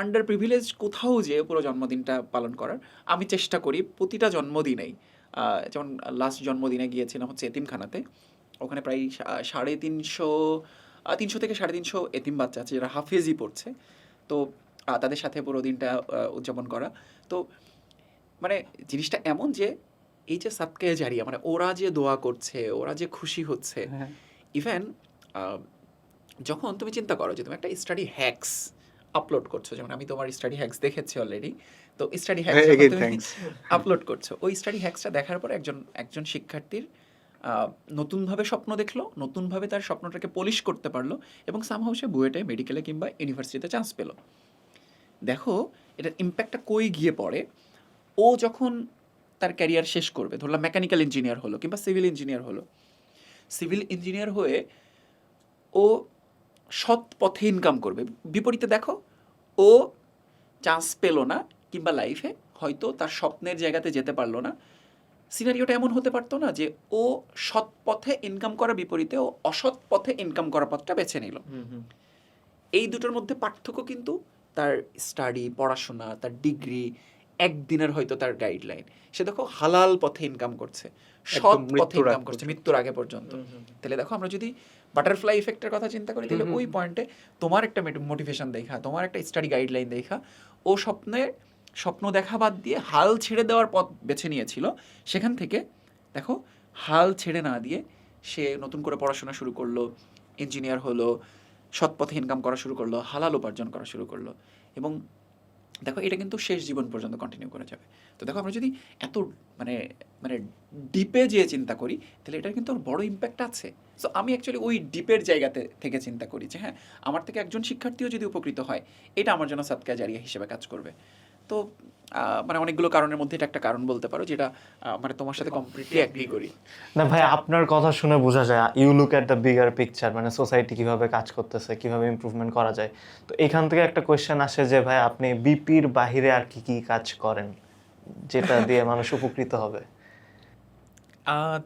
[SPEAKER 1] আন্ডার প্রিভিলেজ কোথাও যেয়ে পুরো জন্মদিনটা পালন করার আমি চেষ্টা করি প্রতিটা জন্মদিনেই। যেমন লাস্ট জন্মদিনে গিয়েছিলাম হচ্ছে এতিমখানাতে, ওখানে প্রায় 350 থেকে 350 এতিম বাচ্চা আছে যারা হাফেজি পড়ছে। তো তাদের সাথে পুরো দিনটা উদযাপন করা। তো মানে জিনিসটা এমন যে এই যে সাদকায়ে জারিয়া, মানে ওরা যে দোয়া করছে, ওরা যে খুশি হচ্ছে, ইভেন যখন তুমি চিন্তা করো যে তুমি একটা স্টাডি হ্যাক্স আপলোড করছো, যেমন আমি তোমার স্টাডি হ্যাক্স দেখেছি অলরেডি, তো স্টাডি হ্যাক্স তুমি আপলোড করছো, ওই স্টাডি হ্যাক্সটা দেখার পর একজন শিক্ষার্থীর নতুনভাবে স্বপ্ন দেখলো, নতুনভাবে তার স্বপ্নটাকে পলিশ করতে পারলো, এবং সামহাও সে বুয়েটে, মেডিকেলে কিংবা ইউনিভার্সিটিতে চান্স পেলো। দেখো এটার ইম্প্যাক্টটা কই গিয়ে পড়ে। ও যখন তার ক্যারিয়ার শেষ করবে, ধরলাম মেকানিক্যাল ইঞ্জিনিয়ার হলো কিংবা সিভিল ইঞ্জিনিয়ার হলো, সিভিল ইঞ্জিনিয়ার হয়ে ও সৎ পথে ইনকাম করবে। বিপরীতে দেখো ও চান্স পেলো না কিংবা লাইফে হয়তো তার স্বপ্নের জায়গাতে যেতে পারলো না, সিনারিওটা এমন হতে পারতো না যে ও সৎ পথে ইনকাম করার বিপরীতে ও অসৎ পথে ইনকাম করার পথটা বেছে নিল। এই দুটোর মধ্যে পার্থক্য কিন্তু তার স্টাডি, পড়াশোনা, তার ডিগ্রি, একদিনের হয়তো তার গাইডলাইন। সে দেখো হালাল পথে ইনকাম করছে, সৎ পথে ইনকাম করছে মৃত্যুর আগে পর্যন্ত। তাহলে দেখো আমরা যদি বাটারফ্লাই ইফেক্টের কথা চিন্তা করি, তাহলে ওই পয়েন্টে তোমার একটা মোটিভেশন দেখা, তোমার একটা স্টাডি গাইডলাইন দেখা, ও স্বপ্ন দেখা বাদ দিয়ে হাল ছেড়ে দেওয়ার পথ বেছে নিয়েছিল। সেখান থেকে দেখো হাল ছেড়ে না দিয়ে সে নতুন করে পড়াশোনা শুরু করলো, ইঞ্জিনিয়ার হলো, সৎ পথে ইনকাম করা শুরু করলো, হালাল উপার্জন করা শুরু করলো, এবং দেখো এটা কিন্তু শেষ জীবন পর্যন্ত কন্টিনিউ করা যাবে। তো দেখো আমরা যদি এত মানে মানে ডিপে যেয়ে চিন্তা করি, তাহলে এটার কিন্তু বড় ইম্প্যাক্ট আছে। সো আমি অ্যাকচুয়ালি ওই ডিপের জায়গাতে থেকে চিন্তা করি যে হ্যাঁ, আমার থেকে একজন শিক্ষার্থীও যদি উপকৃত হয়, এটা আমার জন্য সাদকায়ে জারিয়া হিসেবে কাজ করবে। তো মানে অনেকগুলো কারণের মধ্যে এটা একটা কারণ বলতে পারো, যেটা মানে তোমার সাথে কমপ্লিটলি অ্যাগ্রি করি।
[SPEAKER 3] না ভাই, আপনার কথা শুনে বোঝা যায় you look at the bigger picture, মানে সোসাইটি কিভাবে কাজ করতেছে, কিভাবে ইমপ্রুভমেন্ট করা যায়। তো এখান থেকে একটা কোয়েশ্চেন আসে যে ভাই আপনি বিপির বাহিরে আর কি কি কাজ করেন যেটা দিয়ে মানুষ উপকৃত হবে?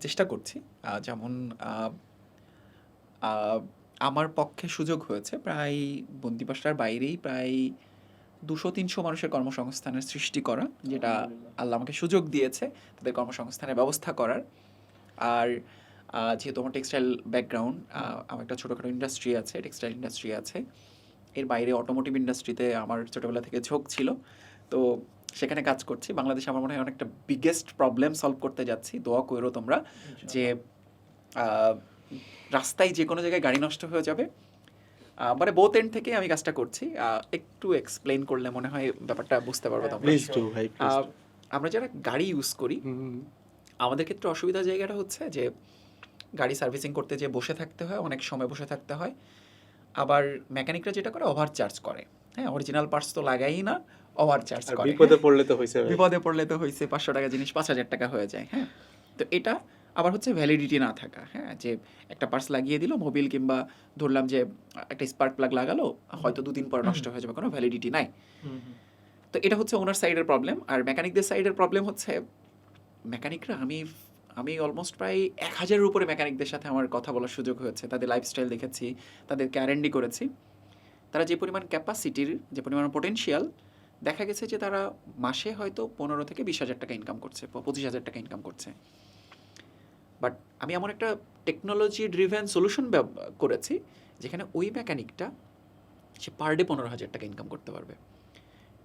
[SPEAKER 1] চেষ্টা করছি। যেমন আমার পক্ষে সুযোগ হয়েছে প্রায় বন্দিপাশার বাইরেই প্রায় 200-300 মানুষের কর্মসংস্থানের সৃষ্টি করা, যেটা আল্লাহ আমাকে সুযোগ দিয়েছে তাদের কর্মসংস্থানের ব্যবস্থা করার। আর যেহেতু আমার টেক্সটাইল ব্যাকগ্রাউন্ড, আমার একটা ছোটোখাটো ইন্ডাস্ট্রি আছে, টেক্সটাইল ইন্ডাস্ট্রি আছে। এর বাইরে অটোমোটিভ ইন্ডাস্ট্রিতে আমার ছোটোবেলা থেকে ঝোঁক ছিল, তো সেখানে কাজ করছি। বাংলাদেশে আমার মনে হয় অনেকটা বিগেস্ট প্রবলেম সলভ করতে যাচ্ছি, দোয়া করো তোমরা, যে রাস্তায় যে কোনো জায়গায় গাড়ি নষ্ট হয়ে যাবে। মানে বোথ এন্ড থেকে আমি কাজটা করছি। একটু এক্সপ্লেইন করলে মনে হয় ব্যাপারটা বুঝতে পারবো তোমরা। আমরা যারা গাড়ি ইউজ করি, আমাদের ক্ষেত্রে অসুবিধার জায়গাটা হচ্ছে যে গাড়ি সার্ভিসিং করতে যে বসে থাকতে হয়, অনেক সময় বসে থাকতে হয়। আবার মেকানিকরা যেটা করে ওভার চার্জ করে। হ্যাঁ, অরিজিনাল পার্টস তো লাগাই না, ওভার চার্জ করে।
[SPEAKER 2] বিপদে পড়লে তো হয়েছে
[SPEAKER 1] 500 টাকা জিনিস 5000 টাকা হয়ে যায়। হ্যাঁ, তো এটা আবার হচ্ছে ভ্যালিডিটি না থাকা। হ্যাঁ, যে একটা পার্টস লাগিয়ে দিল মোবিল, কিংবা ধরলাম যে একটা স্পার্ক প্লাগ লাগালো, হয়তো 2 দিন পর নষ্ট হয়ে যাবে, কোনো ভ্যালিডিটি নাই। তো এটা হচ্ছে ওনার সাইডের প্রবলেম। আর মেকানিকদের সাইডের প্রবলেম হচ্ছে মেকানিকরা, আমি অলমোস্ট প্রায় 1000-এর উপরে মেকানিকদের সাথে আমার কথা বলার সুযোগ হয়েছে, তাদের লাইফস্টাইল দেখেছি, তাদেরকে R&D করেছি। তারা যে পরিমাণ ক্যাপাসিটির, যে পরিমাণ পোটেনশিয়াল, দেখা গেছে যে তারা মাসে হয়তো 15 থেকে 20,000 টাকা ইনকাম করছে, 25,000 টাকা ইনকাম করছে। বাট আমি এমন একটা টেকনোলজি ড্রিভেন সলিউশন করেছি যেখানে ওই মেকানিকটা সে পার ডে 15,000 টাকা ইনকাম করতে পারবে।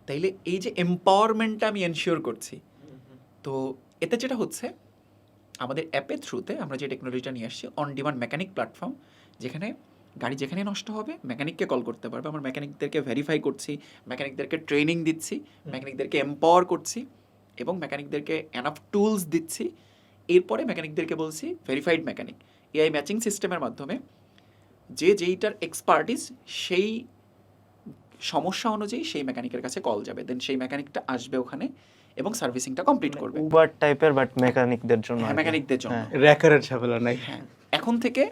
[SPEAKER 1] তাইলে এই যে এম্পাওয়ারমেন্টটা আমি এনশিওর করছি, তো এতে যেটা হচ্ছে আমাদের অ্যাপের থ্রুতে আমরা যে টেকনোলজিটা নিয়ে আসছি অন ডিমান্ড মেকানিক প্ল্যাটফর্ম, যেখানে গাড়ি যেখানে নষ্ট হবে মেকানিককে কল করতে পারবে, আমরা মেকানিকদেরকে ভেরিফাই করছি, মেকানিকদেরকে ট্রেনিং দিচ্ছি, মেকানিকদেরকে এম্পাওয়ার করছি এবং মেকানিকদেরকে এনাফ টুলস দিচ্ছি। এরপরে মেকানিকদেরকে বলছি ভেরিফাইড মেকানিক এআই ম্যাচিং সিস্টেমের মাধ্যমে যে যেইটার এক্সপার্টিস সেই সমস্যা অনুযায়ী সেই মেকানিকের কাছে কল যাবে, দেন সেই মেকানিকটা আসবে ওখানে এবং সার্ভিসিংটা কমপ্লিট করবে।
[SPEAKER 3] উবার টাইপের বাট মেকানিকদের জন্য
[SPEAKER 1] হ্যাঁ,
[SPEAKER 3] আর কি।
[SPEAKER 1] মেকানিকদের জন্য।
[SPEAKER 3] হ্যাঁ।
[SPEAKER 2] র্যাকারের ঝামেলা নাই।
[SPEAKER 1] হ্যাঁ, এখন থেকে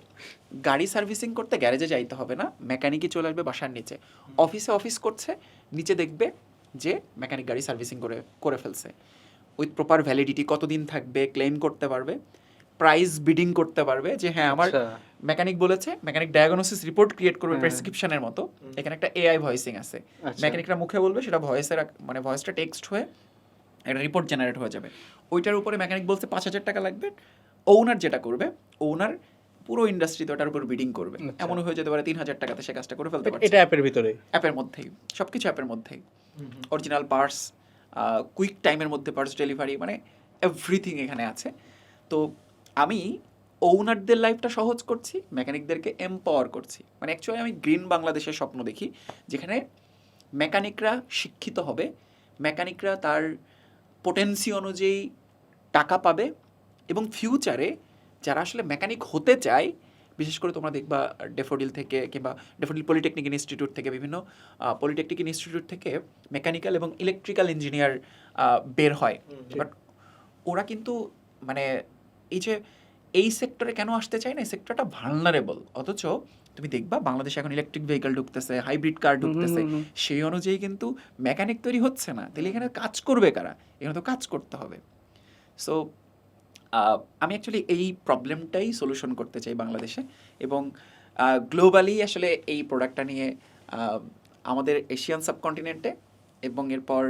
[SPEAKER 1] গাড়ি সার্ভিসিং করতে গ্যারেজে যাইতে হবে না, মেকানিকই চলে আসবে বাসার নিচে, অফিসে অফিস করছে, নিচে দেখবে যে মেকানিক গাড়ি সার্ভিসিং করে ফেলছে উইথ প্রপার ভ্যালিডিটি, কতদিন থাকবে ক্লেম করতে পারবে, প্রাইস বিডিং করতে পারবে যে হ্যাঁ আমার
[SPEAKER 2] আচ্ছা।
[SPEAKER 1] মেকানিক বলেছে, মেকানিক ডায়াগনোসিস রিপোর্ট ক্রিয়েট করবে
[SPEAKER 2] হ্যাঁ।
[SPEAKER 1] প্রেসক্রিপশনের মতো, এখানে একটা এআই ভয়েসিং আছে,
[SPEAKER 2] আচ্ছা।
[SPEAKER 1] মেকানিকরা মুখে বলবে, সেটা ভয়েসের মানে ভয়েসটা টেক্সট হয়ে একটা রিপোর্ট জেনারেট হয়ে যাবে, ওইটার উপরে মেকানিক বলছে 5,000 টাকা লাগবে, ওনার যেটা করবে, ওনার পুরো ইন্ডাস্ট্রিতে ওটার উপর বিডিং করবে,
[SPEAKER 2] আচ্ছা।
[SPEAKER 1] এমন হয়ে যেতে পারে 3,000 টাকাতে সে কাজটা করে ফেলতে পারছে
[SPEAKER 2] এটা অ্যাপের ভিতরে,
[SPEAKER 1] অ্যাপের মধ্যেই, সব কিছু অ্যাপের মধ্যেই, অরিজিনাল পার্টস, কুইক টাইমের মধ্যে পার্টস ডেলিভারি, মানে এভরিথিং এখানে আছে। তো আমি ওনারদের লাইফটা সহজ করছি, মেকানিকদেরকে এম্পাওয়ার করছি, মানে অ্যাকচুয়ালি আমি গ্রিন বাংলাদেশের স্বপ্ন দেখি, যেখানে মেকানিকরা শিক্ষিত হবে, মেকানিকরা তার পোটেন্সি অনুযায়ী টাকা পাবে এবং ফিউচারে যারা আসলে মেকানিক হতে চায়, বিশেষ করে তোমরা দেখবা ডেফোডিল থেকে কিংবা ডেফোডিল পলিটেকনিক ইনস্টিটিউট থেকে, বিভিন্ন পলিটেকনিক ইনস্টিটিউট থেকে মেকানিক্যাল এবং ইলেকট্রিক্যাল ইঞ্জিনিয়ার বের হয়, বাট ওরা কিন্তু মানে এই যে এই সেক্টরে কেন আসতে চায় না, এই সেক্টরটা ভালনারেবল, অথচ তুমি দেখবা বাংলাদেশে এখন ইলেকট্রিক ভেহিকল ঢুকতেছে, হাইব্রিড কার ঢুকতেছে, সেই অনুযায়ী কিন্তু মেকানিক তৈরি হচ্ছে না, তাহলে এখানে কাজ করবে কারা, এখানে তো কাজ করতে হবে। সো আমি অ্যাকচুয়ালি এই প্রবলেমটাই সলিউশন করতে চাই বাংলাদেশে, এবং গ্লোবালি আসলে এই প্রোডাক্টটা নিয়ে আমাদের এশিয়ান সাবকন্টিনেন্টে এবং এরপর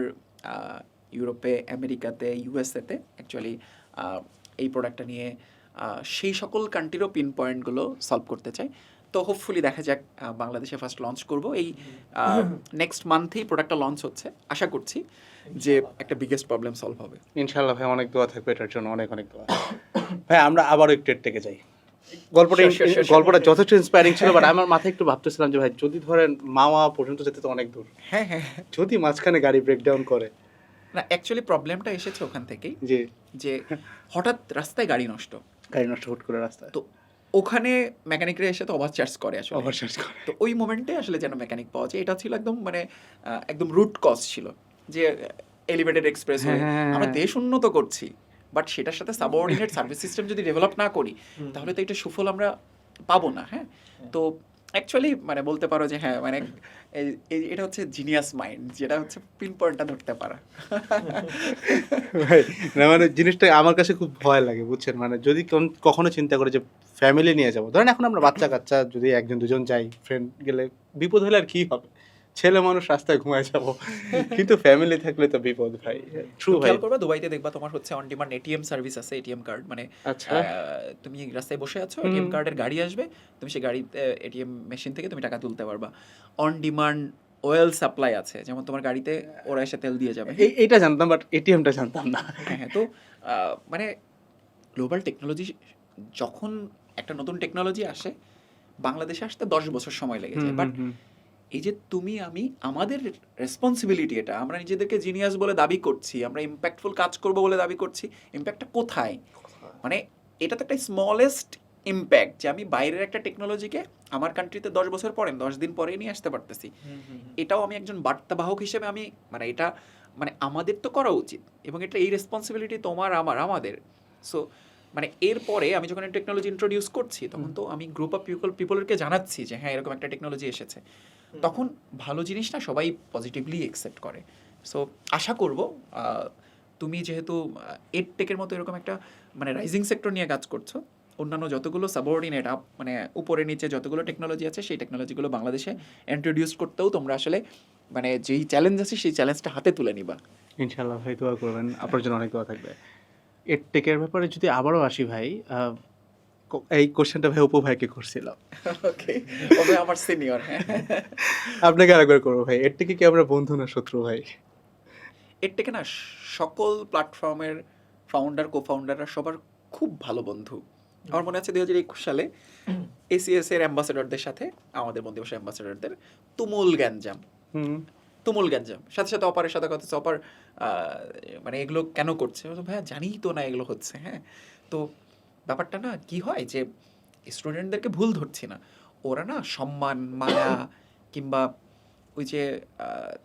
[SPEAKER 1] ইউরোপে, আমেরিকাতে, ইউএসএতে অ্যাকচুয়ালি এই প্রোডাক্টটা নিয়ে সেই সকল কান্ট্রিরও পিন পয়েন্টগুলো সলভ করতে চাই। তো হোপফুলি দেখা যাক, বাংলাদেশে ফার্স্ট লঞ্চ করব এই নেক্সট মান্থেই প্রোডাক্টটা লঞ্চ হচ্ছে, আশা করছি যে একটা বিগেস্ট প্রবলেম সলভ হবে।
[SPEAKER 2] ইনশাআল্লাহ ভাই, অনেক দোয়া থাকবে এটার জন্য, অনেক অনেক দোয়া। ভাই আমরা আবারও একটু এর থেকে যাই,
[SPEAKER 1] Sure.
[SPEAKER 2] গল্পটা যথেষ্ট ইন্সপায়ারিং ছিল, বাট আমার মাথায় একটু ভাবতেছিলাম যে ভাই যদি ধরেন মাওয়া পর্যন্ত যেতে তো অনেক দূর,
[SPEAKER 1] হ্যাঁ হ্যাঁ,
[SPEAKER 2] যদি মাঝখানে গাড়ি ব্রেকডাউন করে,
[SPEAKER 1] না অ্যাকচুয়ালি প্রবলেমটা এসেছে ওখান থেকেই
[SPEAKER 2] যে
[SPEAKER 1] যে হঠাৎ রাস্তায় গাড়ি নষ্ট,
[SPEAKER 2] গাড়ি নষ্ট হুট করে রাস্তায়,
[SPEAKER 1] তো ওখানে মেকানিকরা এসে তো ওভার চার্জ করে আসলে,
[SPEAKER 2] ওভারচার্জ করে।
[SPEAKER 1] তো ওই মোমেন্টে আসলে যেন মেকানিক পাওয়া যায়, এটা ছিল একদম মানে একদম রুট কজ ছিল যে এলিভেটেড এক্সপ্রেস
[SPEAKER 2] হ্যাঁ।
[SPEAKER 1] আমরা দেশ উন্নত করছি, বাট সেটার সাথে সাবঅর্ডিনেট সার্ভিস সিস্টেম যদি ডেভেলপ না করি তাহলে তো এটা সুফল আমরা পাবো না। হ্যাঁ, তো অ্যাকচুয়ালি মানে বলতে পারো যে হ্যাঁ মানে এটা হচ্ছে জিনিয়াস মাইন্ড, যেটা হচ্ছে পিন পয়েন্টটা ধরতে পারা।
[SPEAKER 2] ভাই না মানে জিনিসটা আমার কাছে খুব ভয় লাগে বুঝছেন, মানে যদি কখনো চিন্তা করে যে ফ্যামিলি নিয়ে যাবো, ধরেন এখন আমরা বাচ্চা কাচ্চা যদি একজন দুজন যাই, ফ্রেন্ড গেলে বিপদ হলে আর কি হবে, ছেলে মানুষ রাস্তায় ঘুমায় যাবো, কিন্তু ফ্যামিলি থাকলে তো বিপদ ভাই। ট্রু ভাই।
[SPEAKER 1] খেয়াল করবা দুবাইতে দেখবা তোমার হচ্ছে অন ডিমান্ড এটিএম সার্ভিস আছে, এটিএম কার্ড মানে
[SPEAKER 2] আচ্ছা।
[SPEAKER 1] তুমি রাস্তায় বসে আছো, এটিএম কার্ডের গাড়ি আসবে, তুমি সেই গাড়িতে এটিএম মেশিন থেকে তুমি টাকা তুলতে পারবা। অন ডিমান্ড ওয়েল সাপ্লাই আছে, যেমন তোমার গাড়িতে ওরা এসে তেল দিয়ে যাবে।
[SPEAKER 2] এইটা জানতাম, বাট এটিএমটা জানতাম না।
[SPEAKER 1] হ্যাঁ হ্যাঁ, তো মানে গ্লোবাল টেকনোলজি, যখন একটা নতুন টেকনোলজি আসে বাংলাদেশে আসতে 10 বছর সময় লেগে যায়, বাট এই যে তুমি আমি আমাদের রেসপন্সিবিলিটি, এটা আমরা নিজেদেরকে জিনিয়াস বলে দাবি করছি, আমরা ইম্প্যাক্টফুল কাজ করব বলে দাবি করছি, ইম্প্যাক্টটা কোথায়? মানে এটা তো একটা স্মলেস্ট ইম্প্যাক্ট যে আমি বাইরের একটা টেকনোলজিকে আমার কান্ট্রিতে 10 বছর পরে 10 দিন পরে নিয়ে আসতে পারতেছি, এটাও আমি একজন বার্তাবাহক হিসেবে আমি মানে এটা মানে আমাদের তো করা উচিত, এবং এটা এই রেসপন্সিবিলিটি তোমার আমাদের। সো মানে এরপরে আমি যখন টেকনোলজি ইন্ট্রোডিউস করছি তখন তো আমি গ্রুপ অফ পিপলকে জানাচ্ছি যে হ্যাঁ এরকম একটা টেকনোলজি এসেছে, তখন ভালো জিনিস না সবাই পজিটিভলি অ্যাকসেপ্ট করে। সো আশা করব তুমি যেহেতু এডটেকের মতো এরকম একটা মানে রাইজিং সেক্টর নিয়ে কাজ করছো, অন্যান্য যতগুলো সাবঅর্ডিনেট মানে উপরে নিচে যতগুলো টেকনোলজি আছে সেই টেকনোলজিগুলো বাংলাদেশে ইন্ট্রোডিউস করতেও তোমরা আসলে মানে যেই চ্যালেঞ্জ আছে সেই চ্যালেঞ্জটা হাতে তুলে নিবা।
[SPEAKER 2] ইনশাআল্লাহ ভাই, দোয়া করবেন, আপনার জন্য অনেক দোয়া থাকবে। এডটেকের ব্যাপারে যদি আবারও আসি ভাই, এই কোশ্চেনটা ভাই অপু ভাইকে করছিল।
[SPEAKER 1] ওকে, ওকে আমার সিনিয়র। হ্যাঁ,
[SPEAKER 2] আপনাকে আরেকবার করবো ভাই, এডটেকে কি আমরা বন্ধু না শত্রু ভাই?
[SPEAKER 1] এর থেকে না সকল প্ল্যাটফর্মের ফাউন্ডার কো ফাউন্ডাররা সবার খুব ভালো বন্ধু। আমার মনে আছে 2021 সালে এসিএস এর অ্যাম্বাসেডরদের সাথে আমাদের বন্দিবসা অ্যাম্বাসেডরদের তুমুল গ্যাঞ্জাম, সাথে সাথে অপারের সাথে কথা হচ্ছে, অপার মানে এগুলো কেন করছে, ভাইয়া জানি তো না এগুলো হচ্ছে। হ্যাঁ, তো ব্যাপারটা না কি হয় যে স্টুডেন্টদেরকে ভুল ধরছি না, ওরা না সম্মান মায়া কিংবা ওই যে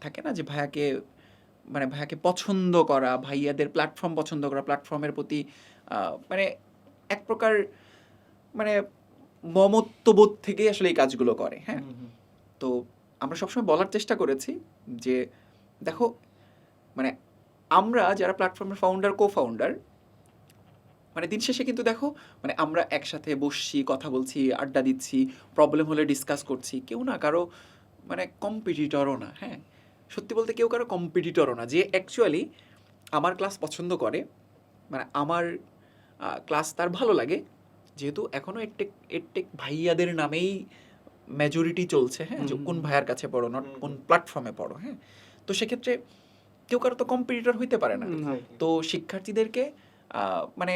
[SPEAKER 1] থাকে না যে ভাইয়াকে পছন্দ করা, ভাইয়াদের প্ল্যাটফর্ম পছন্দ করা, প্ল্যাটফর্মের প্রতি মানে এক প্রকার মানে মমত্ববোধ থেকে আসলে এই কাজগুলো করে। হ্যাঁ, তো আমরা সবসময় বলার চেষ্টা করেছি যে দেখো মানে আমরা যারা প্ল্যাটফর্মের ফাউন্ডার কো ফাউন্ডার মানে দিন শেষে কিন্তু দেখো মানে আমরা একসাথে বসছি, কথা বলছি, আড্ডা দিচ্ছি, প্রবলেম হলে ডিসকাস করছি, কেউ না কারো মানে কম্পিটিটরও না। হ্যাঁ, সত্যি বলতে কেউ কারো কম্পিটিটরও না, যে অ্যাকচুয়ালি আমার ক্লাস পছন্দ করে, মানে আমার ক্লাস তার ভালো লাগে, যেহেতু এখনও এডটেক ভাইয়াদের নামেই মেজরিটি চলছে। হ্যাঁ, যে কোন ভাইয়ার কাছে পড়ো, নট কোন প্ল্যাটফর্মে পড়ো। হ্যাঁ, তো সেক্ষেত্রে কেউ কারো তো কম্পিটিটর হইতে পারে না। তো শিক্ষার্থীদেরকে মানে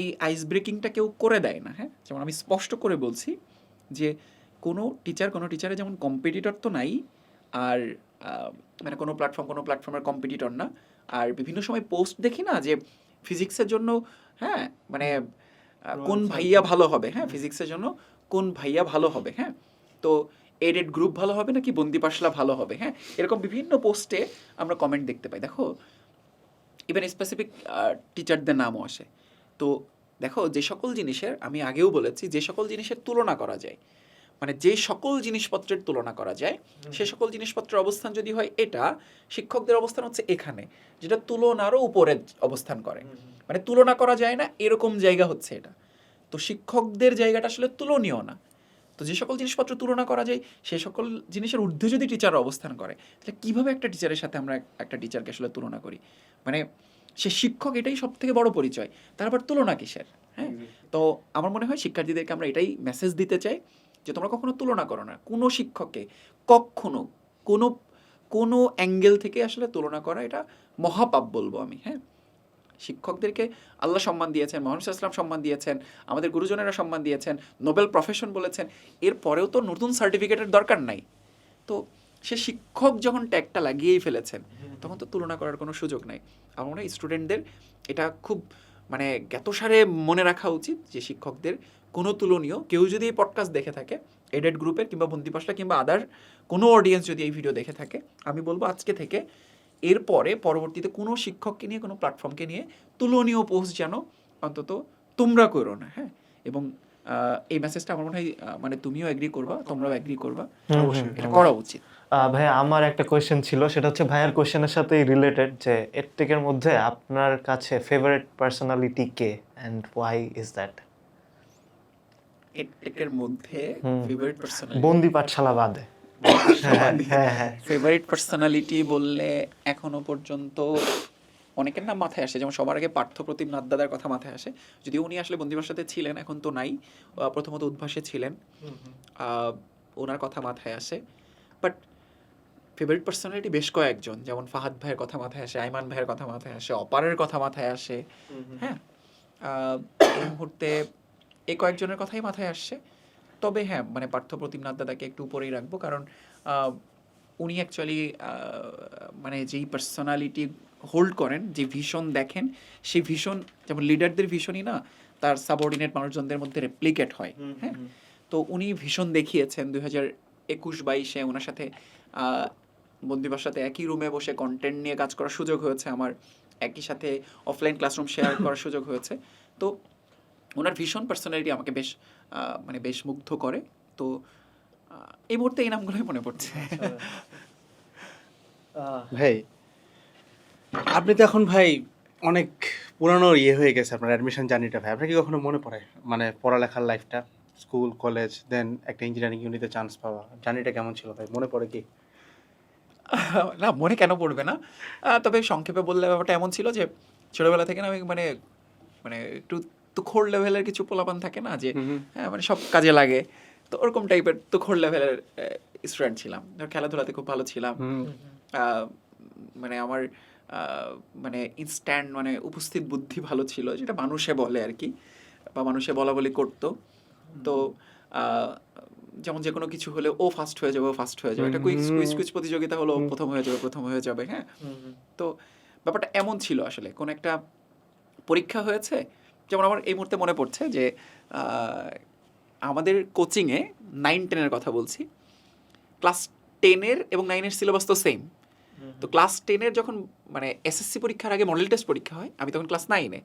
[SPEAKER 1] এই আইস ব্রেকিংটা কেউ করে দেয় না। হ্যাঁ, যেমন আমি স্পষ্ট করে বলছি যে কোনো টিচারের যেমন কম্পিটিটর তো নাই, আর মানে কোনো প্ল্যাটফর্মের কম্পিটিটর না। আর বিভিন্ন সময় পোস্ট দেখি না যে ফিজিক্সের জন্য, হ্যাঁ মানে কোন ভাইয়া ভালো হবে, হ্যাঁ ফিজিক্সের জন্য কোন ভাইয়া ভালো হবে, হ্যাঁ তো এডেড গ্রুপ ভালো হবে নাকি বন্দি পাশলা ভালো হবে। হ্যাঁ, এরকম বিভিন্ন পোস্টে আমরা কমেন্ট দেখতে পাই। দেখো ইভেন স্পেসিফিক টিচারদের নামও আসে। তো দেখো যে সকল জিনিসের, আমি আগেও বলেছি, যে সকল জিনিসের তুলনা করা যায়, মানে যে সকল জিনিসপত্রের তুলনা করা যায়, সে সকল জিনিসপত্রের অবস্থান যদি হয় এটা, শিক্ষকদের অবস্থান হচ্ছে এখানে, যেটা তুলনারও উপরে অবস্থান করে। মানে তুলনা করা যায় না এরকম জায়গা হচ্ছে এটা। তো শিক্ষকদের জায়গাটা আসলে তুলনীয় না। তো যে সকল জিনিসপত্র তুলনা করা যায় সে সকল জিনিসের ঊর্ধ্বে যদি টিচার অবস্থান করে, তাহলে কীভাবে একটা টিচারের সাথে আমরা একটা টিচারকে আসলে তুলনা করি? মানে সে শিক্ষক, এটাই সব থেকে বড় পরিচয়, তার আবার তুলনা কিসের? হ্যাঁ, তো আমার মনে হয় শিক্ষার্থীদেরকে আমরা এটাই মেসেজ দিতে চাই যে তোমরা কখনো তুলনা করো না কোনো শিক্ষককে, কখনো কোনো অ্যাঙ্গেল থেকে আসলে তুলনা করা এটা মহাপাপ বলবো আমি। হ্যাঁ, শিক্ষকদেরকে আল্লাহ সম্মান দিয়েছেন, মোহাম্মদ ইসলাম সম্মান দিয়েছেন, আমাদের গুরুজনেরা সম্মান দিয়েছেন, নোবেল প্রফেশন বলেছেন, এরপরেও তো নতুন সার্টিফিকেটের দরকার নাই। তো সে শিক্ষক যখন ট্যাগটা লাগিয়েই ফেলেছেন, তখন তো তুলনা করার কোনো সুযোগ নাই। আমার মনে হয় স্টুডেন্টদের এটা খুব মানে জ্ঞাতসারে মনে রাখা উচিত যে শিক্ষকদের কোনো তুলনীয়, কেউ যদি এই পডকাস্ট দেখে থাকে, এডেড গ্রুপের কিংবা বন্দি পাশলা কিংবা আদার কোনো অডিয়েন্স যদি এই ভিডিও দেখে থাকে, আমি বলবো আজকে থেকে এরপরে পরবর্তীতে কোনো শিক্ষককে নিয়ে, কোনো প্ল্যাটফর্মকে নিয়ে তুলনীয় পোস্ট যেন অন্তত তোমরা করো না। হ্যাঁ, এবং এই মেসেজটা আমার মনে হয় মানে তুমিও এগ্রি করবা, তোমরাও এগ্রি করবা, এটা করা উচিত।
[SPEAKER 3] ভাইয়া আমার একটা কোয়েশ্চেন ছিল, সেটা হচ্ছে ভাইয়ার কোয়েশ্চেনের সাথেই রিলেটেড, যে এডটেকের মধ্যে আপনার কাছে ফেভারিট পার্সোনালিটি কে অ্যান্ড ওয়াই ইজ দ্যাট?
[SPEAKER 1] এডটেকের মধ্যে ফেভারিট পার্সোনালিটি,
[SPEAKER 3] বন্দি পাঠশালা বাদে। হ্যাঁ,
[SPEAKER 1] ফেভারিট পার্সোনালিটি বললে এখনো পর্যন্ত অনেকের নাম মাথায় আসে, যেমন সবার আগে পার্থপ্রতিম নাথদাদার কথা মাথায় আসে, যদিও উনি আসলে বন্দিবার সাথে ছিলেন, এখন তো নাই, প্রথমত উদ্ভাসে ছিলেন, ওনার কথা মাথায় আসে। বাট ফেভারিট পার্সোনালিটি বেশ কয়েকজন, যেমন ফাহাদ ভাইয়ের কথা মাথায় আসে, আইমান ভাইয়ের কথা মাথায় আসে, অপারের কথা মাথায় আসে। হ্যাঁ, এই মুহূর্তে এই কয়েকজনের কথাই মাথায় আসছে। তবে হ্যাঁ, মানে পার্থপ্রতিম নাথদাদাকে একটু উপরেই রাখবো, কারণ উনি অ্যাকচুয়ালি মানে যেই পার্সোনালিটি হোল্ড করেন, যে ভিশন দেখেন, সেই ভিশন যেমন লিডারদের ভিশনই না তার সাবঅর্ডিনেট মানুষজনদের মধ্যে রেপ্লিকেট হয়। হ্যাঁ, তো উনি ভিশন দেখিয়েছেন 2021-22-এ ওনার সাথে বন্দিবার সাথে একই রুমে বসে কন্টেন্ট নিয়ে কাজ করার সুযোগ হয়েছে আমার, একই সাথে অফলাইন ক্লাসরুম শেয়ার করার সুযোগ হয়েছে। তো ওনার ভীষণ পার্সোনালিটি আমাকে বেশ মানে বেশ মুগ্ধ করে। তো এই মুহূর্তে এই নামগুলোই মনে পড়ছে।
[SPEAKER 2] ভাই আপনি তো এখন ভাই অনেক পুরানো হয়ে গেছে আপনার অ্যাডমিশন জার্নিটা, ভাই আপনার কি কখনো মনে পড়ে মানে পড়ালেখার লাইফটা, স্কুল কলেজ দেন একটা ইঞ্জিনিয়ারিং ইউনিটে চান্স পাওয়া, জার্নিটা কেমন ছিল ভাই, মনে পড়ে কি?
[SPEAKER 1] না, মনে কেন পড়বে না, তবে সংক্ষেপে বললে ব্যাপারটা এমন ছিল যে ছোটবেলা থেকে না আমি মানে মানে একটু তুখোড় লেভেলের কিছু পোলাপান থাকে না, যে হ্যাঁ মানে সব কাজে লাগে, তো ওরকম টাইপের তুখোড় লেভেলের স্টুডেন্ট ছিলাম। খেলাধুলাতে খুব ভালো ছিলাম, মানে আমার মানে ইনস্ট্যান্ট মানে উপস্থিত বুদ্ধি ভালো ছিল, যেটা মানুষে বলে আর কি, বা মানুষে বলা বলি করতো। তো আহ, যেমন যে কোনো কিছু হলে ও ফার্স্ট হয়ে যাবে, ও ফার্স্ট হয়ে যাবে, একটা কুইজ কুইজ কুইজ প্রতিযোগিতা হলো, ও প্রথম হয়ে যাবে, প্রথম হয়ে যাবে, হ্যাঁ। তো ব্যাপারটা এমন ছিল আসলে, কোন একটা পরীক্ষা হয়েছে, যেমন আমার এই মুহূর্তে মনে পড়ছে যে আহ, আমাদের কোচিংয়ে 9-10-এর কথা বলছি, ক্লাস 10-এর এবং 9-এর সিলেবাস তো সেম। তো ক্লাস 10-এর যখন মানে এসএসসি পরীক্ষার আগে মডেল টেস্ট পরীক্ষা হয়, আমি তখন ক্লাস 9-এ।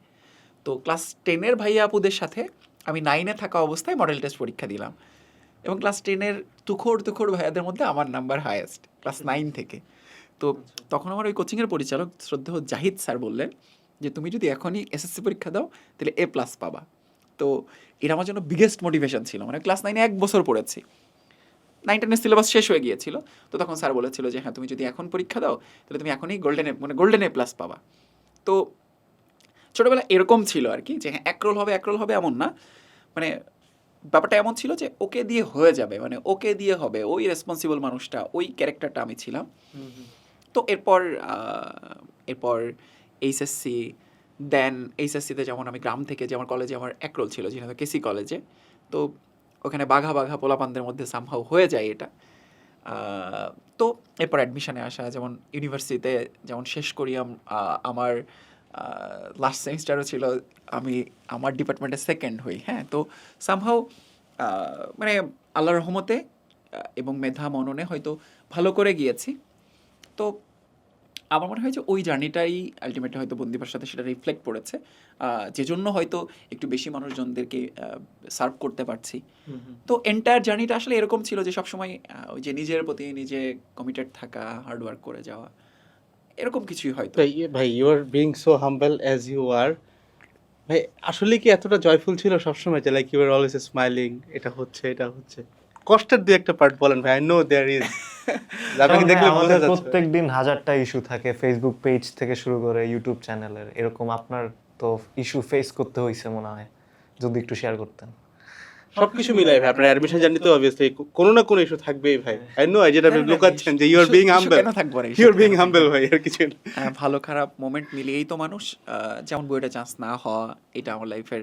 [SPEAKER 1] তো ক্লাস 10-এর ভাইয়া আপুদের সাথে আমি 9-এ থাকা অবস্থায় মডেল টেস্ট পরীক্ষা দিলাম, এবং ক্লাস 10-এর তুখোড় তুখোড় ভাইয়াদের মধ্যে আমার নাম্বার হায়েস্ট ক্লাস 9 থেকে। তো তখন আমার ওই কোচিংয়ের পরিচালক শ্রদ্ধেয় জাহিদ স্যার বললেন যে তুমি যদি এখনই এসএসসি পরীক্ষা দাও তাহলে A+ পাবা। তো এটা আমার জন্য বিগেস্ট মোটিভেশন ছিল, মানে ক্লাস 9-এ 1 বছর পড়েছি, 9-10-এর সিলেবাস শেষ হয়ে গিয়েছিল। তো তখন স্যার বলেছিল যে হ্যাঁ তুমি যদি এখন পরীক্ষা দাও তাহলে তুমি এখনই গোল্ডেন A+ পাবা। তো ছোটোবেলা এরকম ছিল আর কি, যে হ্যাঁ একরোল হবে এমন না, মানে ব্যাপারটা এমন ছিল যে ওকে দিয়ে হয়ে যাবে, মানে ওকে দিয়ে হবে, ওই রেসপন্সিবল মানুষটা, ওই ক্যারেক্টারটা আমি ছিলাম। তো এরপর এইচএসসি, দেন এইচএসসিতে যেমন আমি গ্রাম থেকে, যে আমার কলেজে আমার একরোল ছিল যেটা কেসি কলেজে, তো ওখানে বাঘা বাঘা পোলাপানদের মধ্যে সামহাও হয়ে যায় এটা। তো এরপর অ্যাডমিশনে আসা, যেমন ইউনিভার্সিটিতে যেমন শেষ করি আমার লাস্ট সেমিস্টারও ছিল, আমি আমার ডিপার্টমেন্টে সেকেন্ড হই, হ্যাঁ। তো সামহাও মানে আল্লাহর রহমতে এবং মেধা মননে হয়তো ভালো করে গিয়েছি। তো আমার মনে হয় যে ওই জার্নিটাই আলটিমেটলি হয়তো বন্দিপার সাথে সেটা রিফ্লেক্ট পড়েছে, যে জন্য হয়তো একটু বেশি মানুষজনদেরকে সার্ভ করতে পারছি। তো এন্টায়ার জার্নিটা আসলে এরকম ছিল যে সবসময় ওই যে নিজের প্রতি নিজে কমিটেড থাকা, হার্ডওয়ার্ক করে যাওয়া, এরকম কিছুই হয়তো।
[SPEAKER 2] ভাই you are being so humble as you are. ভাই আসলে কি এতটা জয়ফুল ছিল সবসময়, যে like you are always smiling, এটা হচ্ছে কষ্টের দুই একটা পার্ট বলেন ভাই, আই নো দেয়ার ইজ, আপনাকে দেখলে বোঝা
[SPEAKER 3] আমাদের
[SPEAKER 2] যাচ্ছে।
[SPEAKER 3] প্রত্যেকদিন হাজারটা ইস্যু থাকে, ফেসবুক পেজ থেকে শুরু করে ইউটিউব চ্যানেলের, এরকম আপনার তো ইস্যু ফেস করতে হয়েছে মনে হয়, যদি একটু শেয়ার করতেন।
[SPEAKER 2] সবকিছু মিলাই ভাই, আপনার অ্যাডমিশন জার্নি তো অবভিয়াসলি কোনো না কোনো ইস্যু থাকবেই ভাই। আই নো যেটা আপনি
[SPEAKER 1] না, না,
[SPEAKER 2] লুকাচ্ছেন যে ইউ আর বিং
[SPEAKER 1] issue
[SPEAKER 2] হাম্বল,
[SPEAKER 1] কেন থাকবো না,
[SPEAKER 2] ইউ আর
[SPEAKER 1] issue
[SPEAKER 2] বিং
[SPEAKER 1] কেন
[SPEAKER 2] হাম্বল
[SPEAKER 1] থাকবো না?
[SPEAKER 2] ভাই, আর কিছু না।
[SPEAKER 1] ভালো খারাপ মোমেন্ট মিলিয়েই তো মানুষ, যেমন বইটা চান্স না হওয়া, এটা আমার লাইফের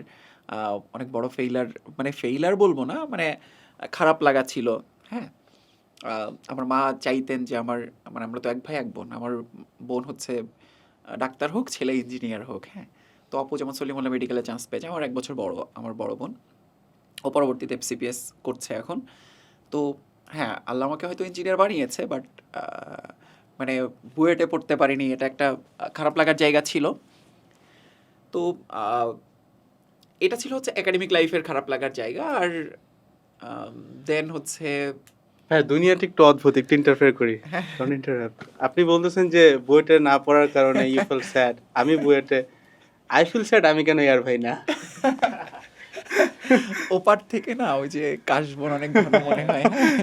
[SPEAKER 1] অনেক বড় ফেইলার, মানে ফেইলার বলবো না, মানে খারাপ লাগা ছিল, হ্যাঁ। আমার মা চাইতেন যে মানে আমরা তো এক ভাই এক বোন, আমার বোন হচ্ছে ডাক্তার হোক, ছেলে ইঞ্জিনিয়ার হোক, হ্যাঁ। তো অপু যেমন সলিমুল্লাহ মেডিকেলে চান্স পেয়েছে, আমার 1 বছর বড় আমার বড় বোন, ও পরবর্তীতে FCPS করছে এখন। তো হ্যাঁ, আল্লাহ আমাকে হয়তো ইঞ্জিনিয়ার বানিয়েছে, বাট মানে বুয়েটে পড়তে পারিনি, এটা একটা খারাপ লাগার জায়গা ছিল। তো এটা ছিল হচ্ছে একাডেমিক লাইফের খারাপ লাগার জায়গা। আর দেন হচ্ছে
[SPEAKER 2] হ্যাঁ, দুনিয়াটা একটু অদ্ভুত, একটু ইন্টারফেয়ার করি, ডোন্ট ইন্টারাপ্ট। আপনি বলতেছেন যে বুয়েটে না পড়ার কারণে ইউ ফিল স্যাড, আমি বুয়েটে আই ফিল স্যাড, আমি কেন ইয়ার ভাই না?
[SPEAKER 1] ওপার থেকে না ওই যে কাশবন অনেক ঘন মনে হয়, হ্যাঁ।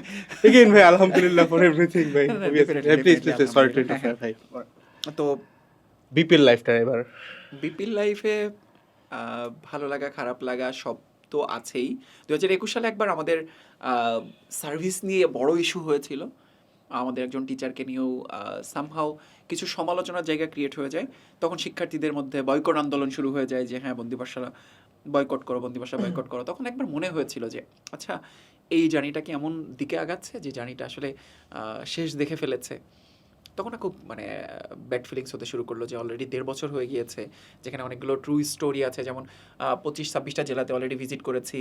[SPEAKER 2] এগেইন ভাই আলহামদুলিল্লাহ ফর এভরিথিং ভাই,
[SPEAKER 1] না,
[SPEAKER 2] obviously
[SPEAKER 1] definitely,
[SPEAKER 2] please
[SPEAKER 1] definitely,
[SPEAKER 2] sorry to
[SPEAKER 1] আলহামদুলিল্লাহ,
[SPEAKER 2] ইন্টারফেয়ার ভাই।
[SPEAKER 1] তো
[SPEAKER 2] বিপিএল লাইফটা এবার
[SPEAKER 1] বিপিএল লাইফে ভালো লাগা খারাপ লাগা সব তো আছেই। 2021 সালে একবার আমাদের সার্ভিস নিয়ে বড় ইস্যু হয়েছিল, আমাদের একজন টিচারকে নিয়েও সামহাও কিছু সমালোচনার জায়গা ক্রিয়েট হয়ে যায়। তখন শিক্ষার্থীদের মধ্যে বয়কট আন্দোলন শুরু হয়ে যায় যে হ্যাঁ বন্দিপাশা বয়কট করো, বন্দিপাশা বয়কট করো। তখন একবার মনে হয়েছিল যে আচ্ছা এই জার্নিটা কি এমন দিকে আগাচ্ছে যে জার্নিটা আসলে শেষ দেখে ফেলেছে। তখন না খুব মানে ব্যাড ফিলিংস হতে শুরু করলো যে অলরেডি 1.5 বছর হয়ে গিয়েছে, যেখানে অনেকগুলো ট্রু স্টোরি আছে, যেমন 25-26টা জেলাতে অলরেডি ভিজিট করেছি,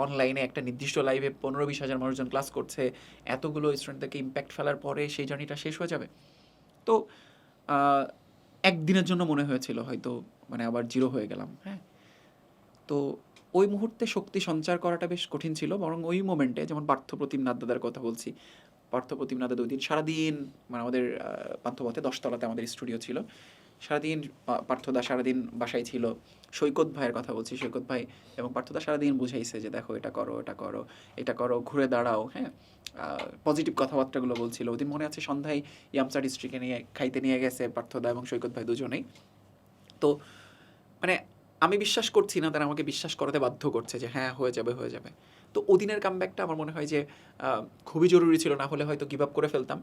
[SPEAKER 1] অনলাইনে একটা নির্দিষ্ট লাইভে 15-20 হাজার মানুষজন ক্লাস করছে, এতগুলো স্টুডেন্টদেরকে ইম্প্যাক্ট ফেলার পরে সেই জার্নিটা শেষ হয়ে যাবে। তো একদিনের জন্য মনে হয়েছিল হয়তো মানে আবার জিরো হয়ে গেলাম, হ্যাঁ। তো ওই মুহূর্তে শক্তি সঞ্চার করাটা বেশ কঠিন ছিল, বরং ওই মোমেন্টে যেমন পার্থপ্রতিম নাদ্দাদার কথা বলছি, পার্থপ্রতিম নাদ্দাদা ওই দিন সারাদিন মানে আমাদের পান্থপথে 10তলাতে আমাদের স্টুডিও ছিল, সারাদিন পার্থদা সারাদিন বাসায় ছিল। সৈকত ভাইয়ের কথা বলছি, সৈকত ভাই এবং পার্থদা সারাদিন বুঝাইছে যে দেখো এটা করো এটা করো এটা করো, ঘুরে দাঁড়াও, হ্যাঁ। পজিটিভ কথাবার্তাগুলো বলছিল। ওদিন মনে আছে সন্ধ্যায় ইয়ামসা ডিস্ট্রিক্টে নিয়ে খাইতে নিয়ে গেছে পার্থদা এবং সৈকত ভাই দুজনেই। তো মানে আমি বিশ্বাস করছি না, তারা আমাকে বিশ্বাস করাতে বাধ্য করছে যে হ্যাঁ হয়ে যাবে হয়ে যাবে। তো ওদিনের কামব্যাকটা আমার মনে হয় যে খুবই জরুরি ছিল, না হলে হয়তো গিভ আপ করে ফেলতাম।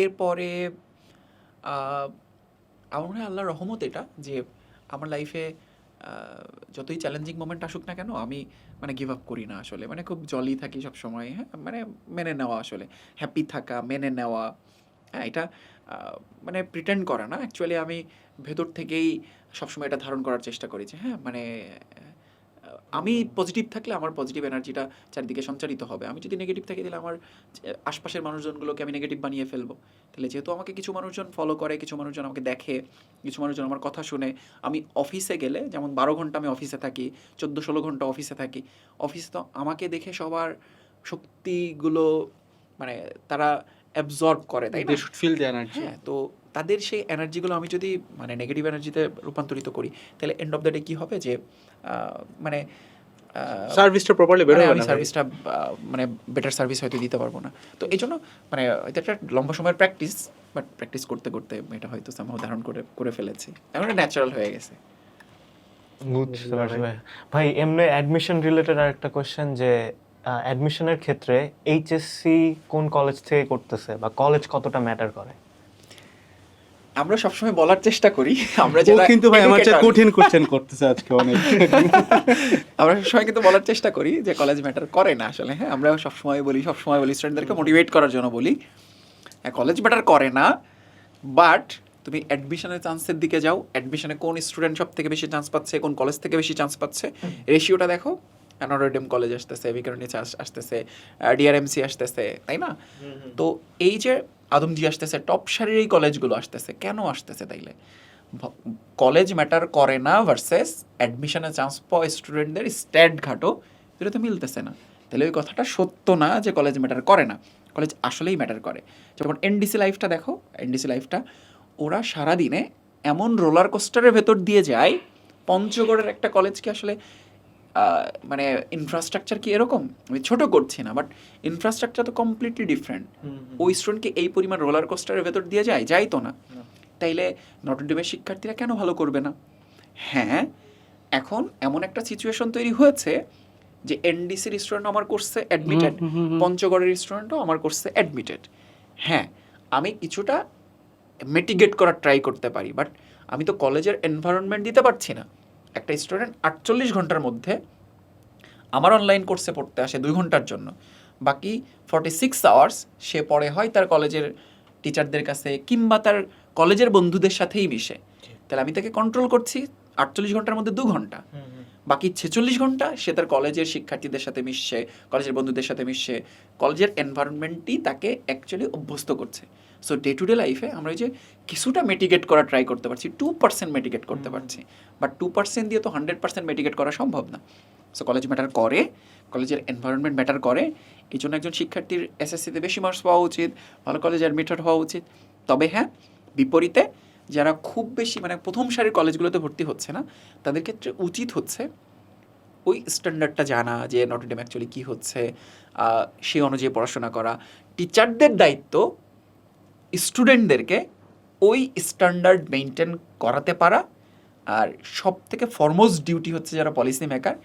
[SPEAKER 1] এরপরে আহ, আমার মনে হয় আল্লাহর রহমত এটা যে আমার লাইফে যতই চ্যালেঞ্জিং মোমেন্ট আসুক না কেন আমি মানে গিভ আপ করি না আসলে, মানে খুব জলি থাকি সব সময়, হ্যাঁ, মানে মেনে নেওয়া আসলে, হ্যাপি থাকা, মেনে নেওয়া, হ্যাঁ, এটা মানে প্রিটেন্ড করা না, অ্যাকচুয়ালি আমি ভেতর থেকেই সবসময় এটা ধারণ করার চেষ্টা করি যে হ্যাঁ মানে আমি পজিটিভ থাকলে আমার পজিটিভ এনার্জিটা চারিদিকে সঞ্চারিত হবে, আমি যদি নেগেটিভ থাকি তাহলে আমার আশপাশের মানুষজনগুলোকে আমি নেগেটিভ বানিয়ে ফেলবো। তাহলে যেহেতু আমাকে কিছু মানুষজন ফলো করে, কিছু মানুষজন আমাকে দেখে, কিছু মানুষজন আমার কথা শুনে, আমি অফিসে গেলে যেমন 12 ঘন্টা আমি অফিসে থাকি, 14-16 ঘন্টা অফিসে থাকি, অফিস তো আমাকে দেখে সবার শক্তিগুলো মানে তারা অ্যাবজর্ব করে, তাই না?
[SPEAKER 2] They should feel the energy.
[SPEAKER 1] হ্যাঁ, তো তাদের সেই এনার্জিগুলো আমি যদি মানে নেগেটিভ এনার্জিতে রূপান্তরিত করি তাহলে এন্ড অফ দ্য ডে কী হবে যে মানে
[SPEAKER 2] সার্ভিসটা প্রপারলি বের
[SPEAKER 1] মানে
[SPEAKER 2] হবে
[SPEAKER 1] আমি
[SPEAKER 2] না ভাই।
[SPEAKER 1] সার্ভিসটা মানে বেটার সার্ভিস হয়তো দিতে পারবো না। তো এই জন্য মানে এটা একটা লম্বা সময়ের প্র্যাকটিস, বাট প্র্যাকটিস করতে করতে এটা হয়তো সামহাও ধারণ করে ফেলেছি, এখন এটা ন্যাচারাল হয়ে গেছে।
[SPEAKER 3] বুঝতে পারছি ভাই। ভাই এমনি অ্যাডমিশন রিলেটেড আর একটা কোয়েশ্চেন যে অ্যাডমিশনের ক্ষেত্রে এইচএসসি কোন কলেজ থেকে করতেছে বা কলেজ কতটা ম্যাটার করে?
[SPEAKER 1] আমরা সবসময় বলার চেষ্টা করি আমরা
[SPEAKER 2] ও
[SPEAKER 1] যারা
[SPEAKER 2] কিন্তু ভাই আমার চেয়ে
[SPEAKER 1] educator,
[SPEAKER 2] কঠিন কোশ্চেন করতেছে আজকে অনেক।
[SPEAKER 1] আমরা সবসময় কিন্তু বলার চেষ্টা করি যে কলেজ ম্যাটার করে না আসলে, হ্যাঁ, আমরা সবসময় বলি স্টুডেন্টদেরকে মোটিভেট করার জন্য বলি হ্যাঁ কলেজ ম্যাটার করে না, বাট তুমি অ্যাডমিশনের চান্সের দিকে যাও, অ্যাডমিশনে কোন স্টুডেন্ট সব থেকে বেশি চান্স পাচ্ছে, কোন কলেজ থেকে বেশি চান্স পাচ্ছে, রেশিওটা দেখো। নটরডেম কলেজ আসতেছে, বিকারণিচা আসতেছে, ডিআরএমসি আসতেছে, তাই না? তো এই যে আদমজি আসতেছে, টপ সারির এই কলেজগুলো আসতেছে, কেন আসতেছে তাইলে? কলেজ ম্যাটার করে না ভার্সেস অ্যাডমিশনে চান্স পাওয়া স্টুডেন্টদের স্ট্যাট ঘাটো, এটা তো মিলতেছে না। তাহলে ওই কথাটা সত্য না যে কলেজ ম্যাটার করে না, কলেজ আসলেই ম্যাটার করে। যেমন এনডিসি লাইফটা দেখো, এনডিসি লাইফটা ওরা সারাদিনে এমন রোলার কোস্টারের ভেতর দিয়ে যায়, পঞ্চগড়ের একটা কলেজ কি আসলে মানে ইনফ্রাস্ট্রাকচার কি এরকম? আমি ছোট করছি না, বাট ইনফ্রাস্ট্রাকচার তো কমপ্লিটলি ডিফারেন্ট। ওই স্টুডেন্টকে এই পরিমাণ রোলার কোস্টারের ভেতর দিয়ে যায়, যাই তো না। তাইলে নটরডেমের শিক্ষার্থীরা কেন ভালো করবে না? হ্যাঁ, এখন এমন একটা সিচুয়েশন তৈরি হয়েছে যে এনডিসির স্টুডেন্ট আমার কোর্সে অ্যাডমিটেড, পঞ্চগড়ের স্টুডেন্টও আমার কোর্সে অ্যাডমিটেড। হ্যাঁ, আমি কিছুটা মিটিগেট করার ট্রাই করতে পারি, বাট আমি তো কলেজের এনভায়রনমেন্ট দিতে পারছি না। একটা স্টুডেন্ট 48 ঘন্টার মধ্যে আমার অনলাইন কোর্সে পড়তে আসে 2 ঘন্টার জন্য, বাকি 46 আওয়ার্স সে পড়ে হয় তার কলেজের টিচারদের কাছে কিংবা তার কলেজের বন্ধুদের সাথেই মিশে। তাহলে আমি তাকে কন্ট্রোল করছি 48 ঘন্টার মধ্যে 2 ঘন্টা, বাকি 46 ঘন্টা সে তার কলেজের শিক্ষার্থীদের সাথে মিশছে, কলেজের বন্ধুদের সাথে মিশছে, কলেজের এনভায়রনমেন্টই তাকে অ্যাকচুয়ালি অভ্যস্ত করছে। সো ডে টু ডে লাইফে আমরা এই যে কিছুটা মেটিগেট করা ট্রাই করতে পারছি, 2% মেটিগেট করতে পারছি, বাট 2% দিয়ে তো 100% মেটিগেট করা সম্ভব না। সো কলেজ ম্যাটার করে, কলেজের এনভায়রনমেন্ট ম্যাটার করে, এই জন্য একজন শিক্ষার্থীর এসএসসিতে বেশি মার্কস পাওয়া উচিত, ভালো কলেজে অ্যাডমিটেড হওয়া উচিত। তবে হ্যাঁ, বিপরীতে যারা খুব বেশি মানে প্রথম সারির কলেজগুলোতে ভর্তি হচ্ছে না, তাদের ক্ষেত্রে উচিত হচ্ছে ওই স্ট্যান্ডার্ডটা জানা যে নটরডেম অ্যাকচুয়ালি কী হচ্ছে, সেই অনুযায়ী পড়াশোনা করা। টিচারদের দায়িত্ব স্টুডেন্টদেরকে ওই স্ট্যান্ডার্ড মেনটেন করাতে পারা, আর সব থেকে ফরমোস্ট ডিউটি হচ্ছে যারা পলিসি মেকার,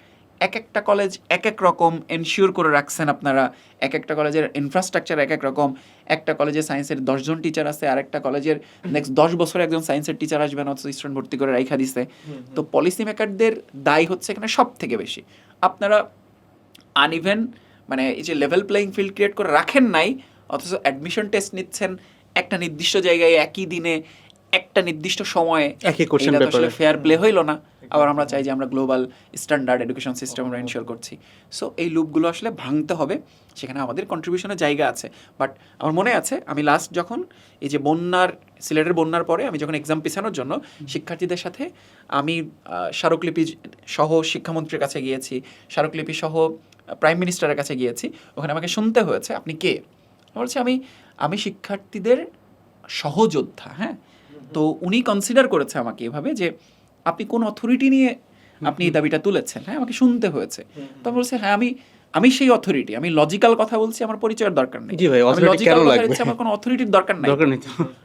[SPEAKER 1] এক একটা কলেজ এক এক রকম এনশিওর করে রাখছেন আপনারা, এক একটা কলেজের ইনফ্রাস্ট্রাকচার এক এক রকম, একটা কলেজে সায়েন্সের 10 জন টিচার আছে, আর একটা কলেজের নেক্সট 10 বছরে একজন সায়েন্সের টিচার আসবে না, অথচ স্টুডেন্ট ভর্তি করে রাইখা দিছে। তো পলিসি মেকারদের দায় হচ্ছে এখানে সব থেকে বেশি। আপনারা আনইভেন মানে এই যে লেভেল প্লেয়িং ফিল্ড ক্রিয়েট করে রাখেন নাই, অথচ অ্যাডমিশন টেস্ট নিচ্ছেন একটা নির্দিষ্ট জায়গায় একই দিনে একটা নির্দিষ্ট সময়ে,
[SPEAKER 2] একই কোশ্চেন
[SPEAKER 1] এটা তো
[SPEAKER 2] পেপারে
[SPEAKER 1] আসলে ফেয়ার প্লে হইল না। আবার আমরা চাই যে আমরা গ্লোবাল স্ট্যান্ডার্ড এডুকেশন সিস্টেম আমরা এনশিওর করছি। সো এই লুপগুলো আসলে ভাঙতে হবে, সেখানে আমাদের কন্ট্রিবিউশনের জায়গা আছে। বাট আমার মনে আছে আমি লাস্ট যখন এই যে সিলেটের বন্যার পরে আমি যখন এক্সাম পিছানোর জন্য শিক্ষার্থীদের সাথে আমি স্মারকলিপি সহ শিক্ষামন্ত্রীর কাছে গিয়েছি, স্মারকলিপি সহ প্রাইম মিনিস্টারের কাছে গিয়েছি, ওখানে আমাকে শুনতে হয়েছে আপনি কে? বলছি আমি শিক্ষার্থীদের সহযোদ্ধা। হ্যাঁ, তো উনি কনসিডার করেছে আমাকে এভাবে যে আপনি কোন অথরিটি নিয়ে আপনি এই দাবিটা তুলেছেন। হ্যাঁ, আমাকে শুনতে হয়েছে। তো বলছে হ্যাঁ আমি সেই অথরিটি, আমি লজিক্যাল কথা বলছি, আমার পরিচয়ের দরকার নেই।
[SPEAKER 2] জি ভাই, অথরিটি কেন লাগবে?
[SPEAKER 1] আমার কোনো অথরিটির দরকার নাই,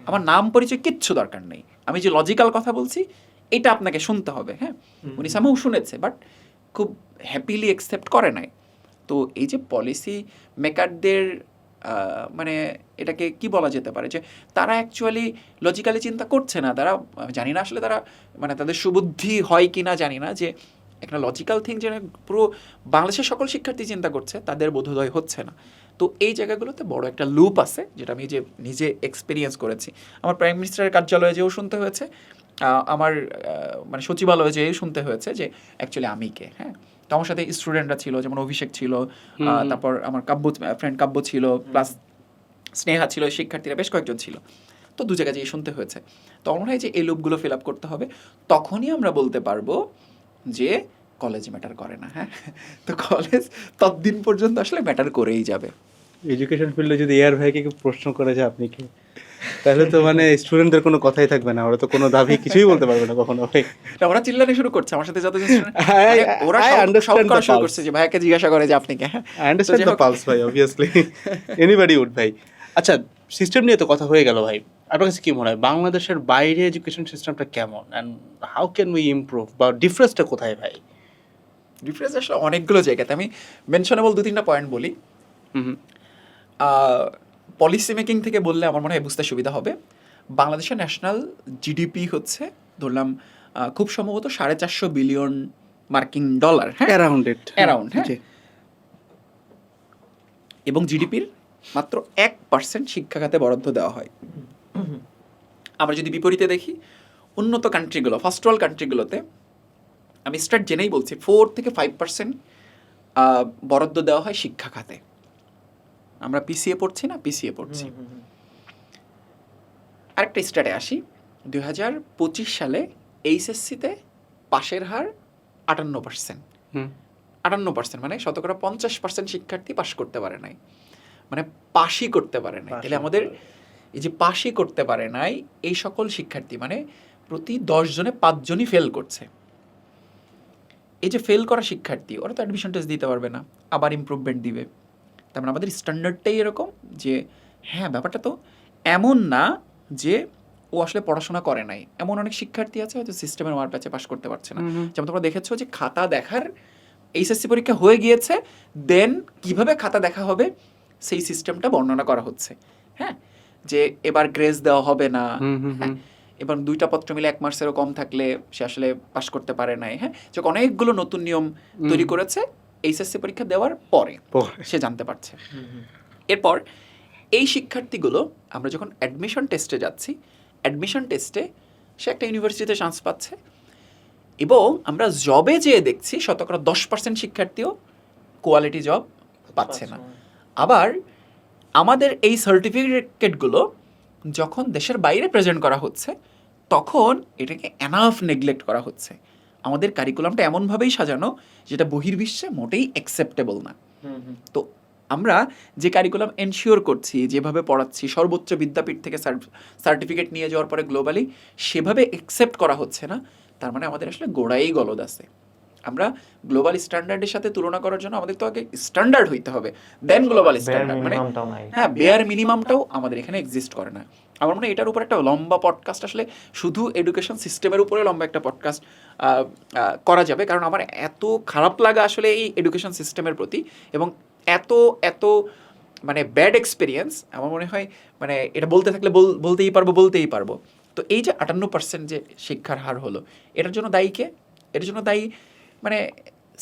[SPEAKER 1] আমার নাম পরিচয় কিচ্ছু দরকার নেই, আমি যে লজিক্যাল কথা বলছি এটা আপনাকে শুনতে হবে। হ্যাঁ, উনি সামহাও শুনেছে, বাট খুব হ্যাপিলি অ্যাকসেপ্ট করে নাই। তো এই যে পলিসি মেকারদের মানে এটাকে কি বলা যেতে পারে যে তারা অ্যাকচুয়ালি লজিক্যালি চিন্তা করছে না, তারা জানি না আসলে তারা মানে তাদের সুবুদ্ধি হয় কি না জানি না, যে একটা লজিক্যাল থিং যে পুরো বাংলাদেশের সকল শিক্ষার্থী চিন্তা করছে তাদের বোধোদয় হচ্ছে না। তো এই জায়গাগুলোতে বড় একটা লুপ আছে, যেটা আমি যে নিজে এক্সপিরিয়েন্স করেছি। আমার প্রাইম মিনিস্টারের কার্যালয়ে যেও শুনতে হয়েছে, আমার মানে সচিবালয়ে যেও শুনতে হয়েছে যে অ্যাকচুয়ালি আমি কে। হ্যাঁ, তো আমার সাথে স্টুডেন্টরা ছিল, যেমন অভিষেক ছিল, তারপর আমার ফ্রেন্ড কাব্য ছিল, প্লাস স্নেহা ছিল, শিক্ষার্থীরা বেশ কয়েকজন ছিল। তো দু জায়গায় যেয়ে শুনতে হয়েছে। তো আমার মনে হয় যে এই লুপগুলো ফিল আপ করতে হবে, তখনই আমরা বলতে পারবো যে কলেজ ম্যাটার করে না। হ্যাঁ, তো কলেজ ততদিন পর্যন্ত আসলে ম্যাটার করেই যাবে।
[SPEAKER 2] এডুকেশন ফিল্ডে যদি এআর ভাইকে কেউ প্রশ্ন করে যে আপনি কি, তাহলে তো মানে স্টুডেন্টদের কোনো কথাই থাকবে না, ওরা তো কোনো দাবি কিছুই বলতে পারবে না কখনো ভাই।
[SPEAKER 1] না, ওরা চিল্লানি শুরু করছে আমার সাথে যতজন student,
[SPEAKER 2] I-
[SPEAKER 1] মানে ওরা
[SPEAKER 2] I
[SPEAKER 1] সব
[SPEAKER 2] understand
[SPEAKER 1] করা
[SPEAKER 2] the
[SPEAKER 1] শুরু
[SPEAKER 2] pulse.
[SPEAKER 1] করছে যে ভাইয়াকে জিজ্ঞাসা করে যে আপনি কে। হ্যাঁ,
[SPEAKER 2] আই আন্ডারস্ট্যান্ড
[SPEAKER 1] যাই
[SPEAKER 2] দ্য
[SPEAKER 1] হোক।
[SPEAKER 2] পালস ভাই, অবভিয়াসলি এনিবডি উড ভাই। আচ্ছা, সিস্টেম নিয়ে তো কথা হয়ে গেল ভাই, আপনার কাছে কি মনে হয় বাংলাদেশের বাইরে এডুকেশন সিস্টেমটা কেমন and how can we improve, বা ডিফারেন্সটা কোথায় ভাই?
[SPEAKER 1] ডিফারেন্স আসলে অনেকগুলো জায়গাতে, আমি মেনশনেবল 2-3টা পয়েন্ট বলি। পলিসি মেকিং থেকে বললে আমার মনে হয় বুঝতে সুবিধা হবে। বাংলাদেশের ন্যাশনাল জিডিপি হচ্ছে ধরলাম খুব সম্ভবত 450 বিলিয়ন মার্কিন ডলার। হ্যাঁ,
[SPEAKER 2] অ্যারাউন্ড ইট,
[SPEAKER 1] অ্যারাউন্ড। হ্যাঁ, এবং জিডিপির মাত্র 1% শিক্ষা খাতে বরাদ্দ দেওয়া হয়। আমরা যদি বিপরীতে দেখি, উন্নত কান্ট্রিগুলো, ফার্স্ট ওয়ার্ল্ড কান্ট্রিগুলোতে, আমি স্টার্ট জেনেই বলছি, 4-5% বরাদ্দ দেওয়া হয় শিক্ষা খাতে। আমরা পিছিয়ে পড়ছি না, পিছিয়ে পড়ছি। আরেকটা স্টার্টে আসি, 2025 সালে এইচএসসিতে পাশের হার 58%। 58% মানে শতকরা 50% শিক্ষার্থী পাশ করতে পারে নাই, মানে পাশই করতে পারে নাই। তাহলে আমাদের এই যে পাশই করতে পারে নাই, এই সকল শিক্ষার্থী মানে প্রতি 10 জনে 5 জনই ফেল করছে। এই যে ফেল করা শিক্ষার্থী, ওরা তো অ্যাডমিশন টেস্ট দিতে পারবে না, আবার ইমপ্রুভমেন্ট দিবে। তার মানে আমাদের স্ট্যান্ডার্ডটাই এরকম যে হ্যাঁ, ব্যাপারটা তো এমন না যে ও আসলে পড়াশোনা করে নাই। এমন অনেক শিক্ষার্থী আছে হয়তো সিস্টেমের মার প্যাচে পাশ করতে পারছে না। যেমন তোমরা দেখেছো যে খাতা দেখার এইচএসসি পরীক্ষা হয়ে গিয়েছে, দেন কিভাবে খাতা দেখা হবে সেই সিস্টেমটা বর্ণনা করা হচ্ছে। হ্যাঁ, যে এবার গ্রেস দেওয়া হবে না, হ্যাঁ, এবং 2টা পত্র মিলে 1 মার্কসেরও কম থাকলে সে আসলে পাশ করতে পারে নাই। হ্যাঁ, যে অনেকগুলো নতুন নিয়ম তৈরি করেছে এইচএসসি পরীক্ষা দেওয়ার পরে সে জানতে পারছে। এরপর এই শিক্ষার্থীগুলো আমরা যখন অ্যাডমিশন টেস্টে যাচ্ছি, অ্যাডমিশন টেস্টে সে একটা ইউনিভার্সিটিতে চান্স পাচ্ছে, এবং আমরা জবে যেয়ে দেখছি শতকরা 10% শিক্ষার্থীও কোয়ালিটি জব পাচ্ছে না। আবার আমাদের এই সার্টিফিকেটগুলো যখন দেশের বাইরে প্রেজেন্ট করা হচ্ছে, তখন এটাকে এনাফ নেগলেক্ট করা হচ্ছে। আমাদের কারিকুলামটা এমনভাবেই সাজানো যেটা বহির্বিশ্বে মোটেই অ্যাকসেপ্টেবল না। তো আমরা যে কারিকুলাম এনশিওর করছি, যেভাবে পড়াচ্ছি, সর্বোচ্চ বিদ্যাপীঠ থেকে সার্টিফিকেট নিয়ে যাওয়ার পরে গ্লোবালি সেভাবে অ্যাকসেপ্ট করা হচ্ছে না। তার মানে আমাদের আসলে গোড়াই গলদ আছে। আমরা গ্লোবাল স্ট্যান্ডার্ডের সাথে তুলনা করার জন্য আমাদের তো আগে স্ট্যান্ডার্ড হইতে হবে, দেন গ্লোবাল স্ট্যান্ডার্ড। মানে হ্যাঁ, বেয়ার মিনিমামটাও আমাদের এখানে এক্সিস্ট করে না। আমার মনে হয় এটার উপর একটা লম্বা পডকাস্ট, আসলে শুধু এডুকেশন সিস্টেমের উপরে লম্বা একটা পডকাস্ট করা যাবে, কারণ আমার এত খারাপ লাগা আসলে এই এডুকেশন সিস্টেমের প্রতি, এবং এত এত মানে ব্যাড এক্সপিরিয়েন্স আমার মনে হয়, মানে এটা বলতে থাকলে বলতেই পারবো। তো এই যে 58% যে শিক্ষার হার হলো, এটার জন্য দায়ী কে? এটার জন্য দায়ী মানে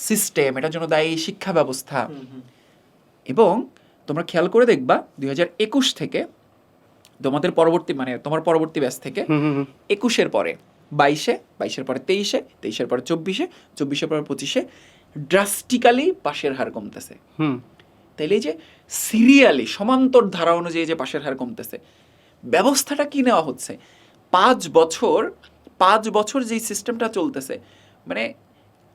[SPEAKER 1] সিস্টেম, এটার জন্য দায়ী শিক্ষা ব্যবস্থা। এবং তোমরা খেয়াল করে দেখবা 2021 থেকে তোমাদের পরবর্তী মানে তোমার পরবর্তী ব্যাচ থেকে 21-এর পরে 22-এ, 22-এর পরে 23-এ, 23-এর পরে 24-এ, 24-এর পরে 25-এ ড্রাস্টিক্যালি পাশের হার কমতেছে। তাইলে এই যে সিরিয়ালি সমান্তর ধারা অনুযায়ী যে পাশের হার কমতেছে, ব্যবস্থাটা কি নেওয়া হচ্ছে? 5 বছর যেই সিস্টেমটা চলতেছে, মানে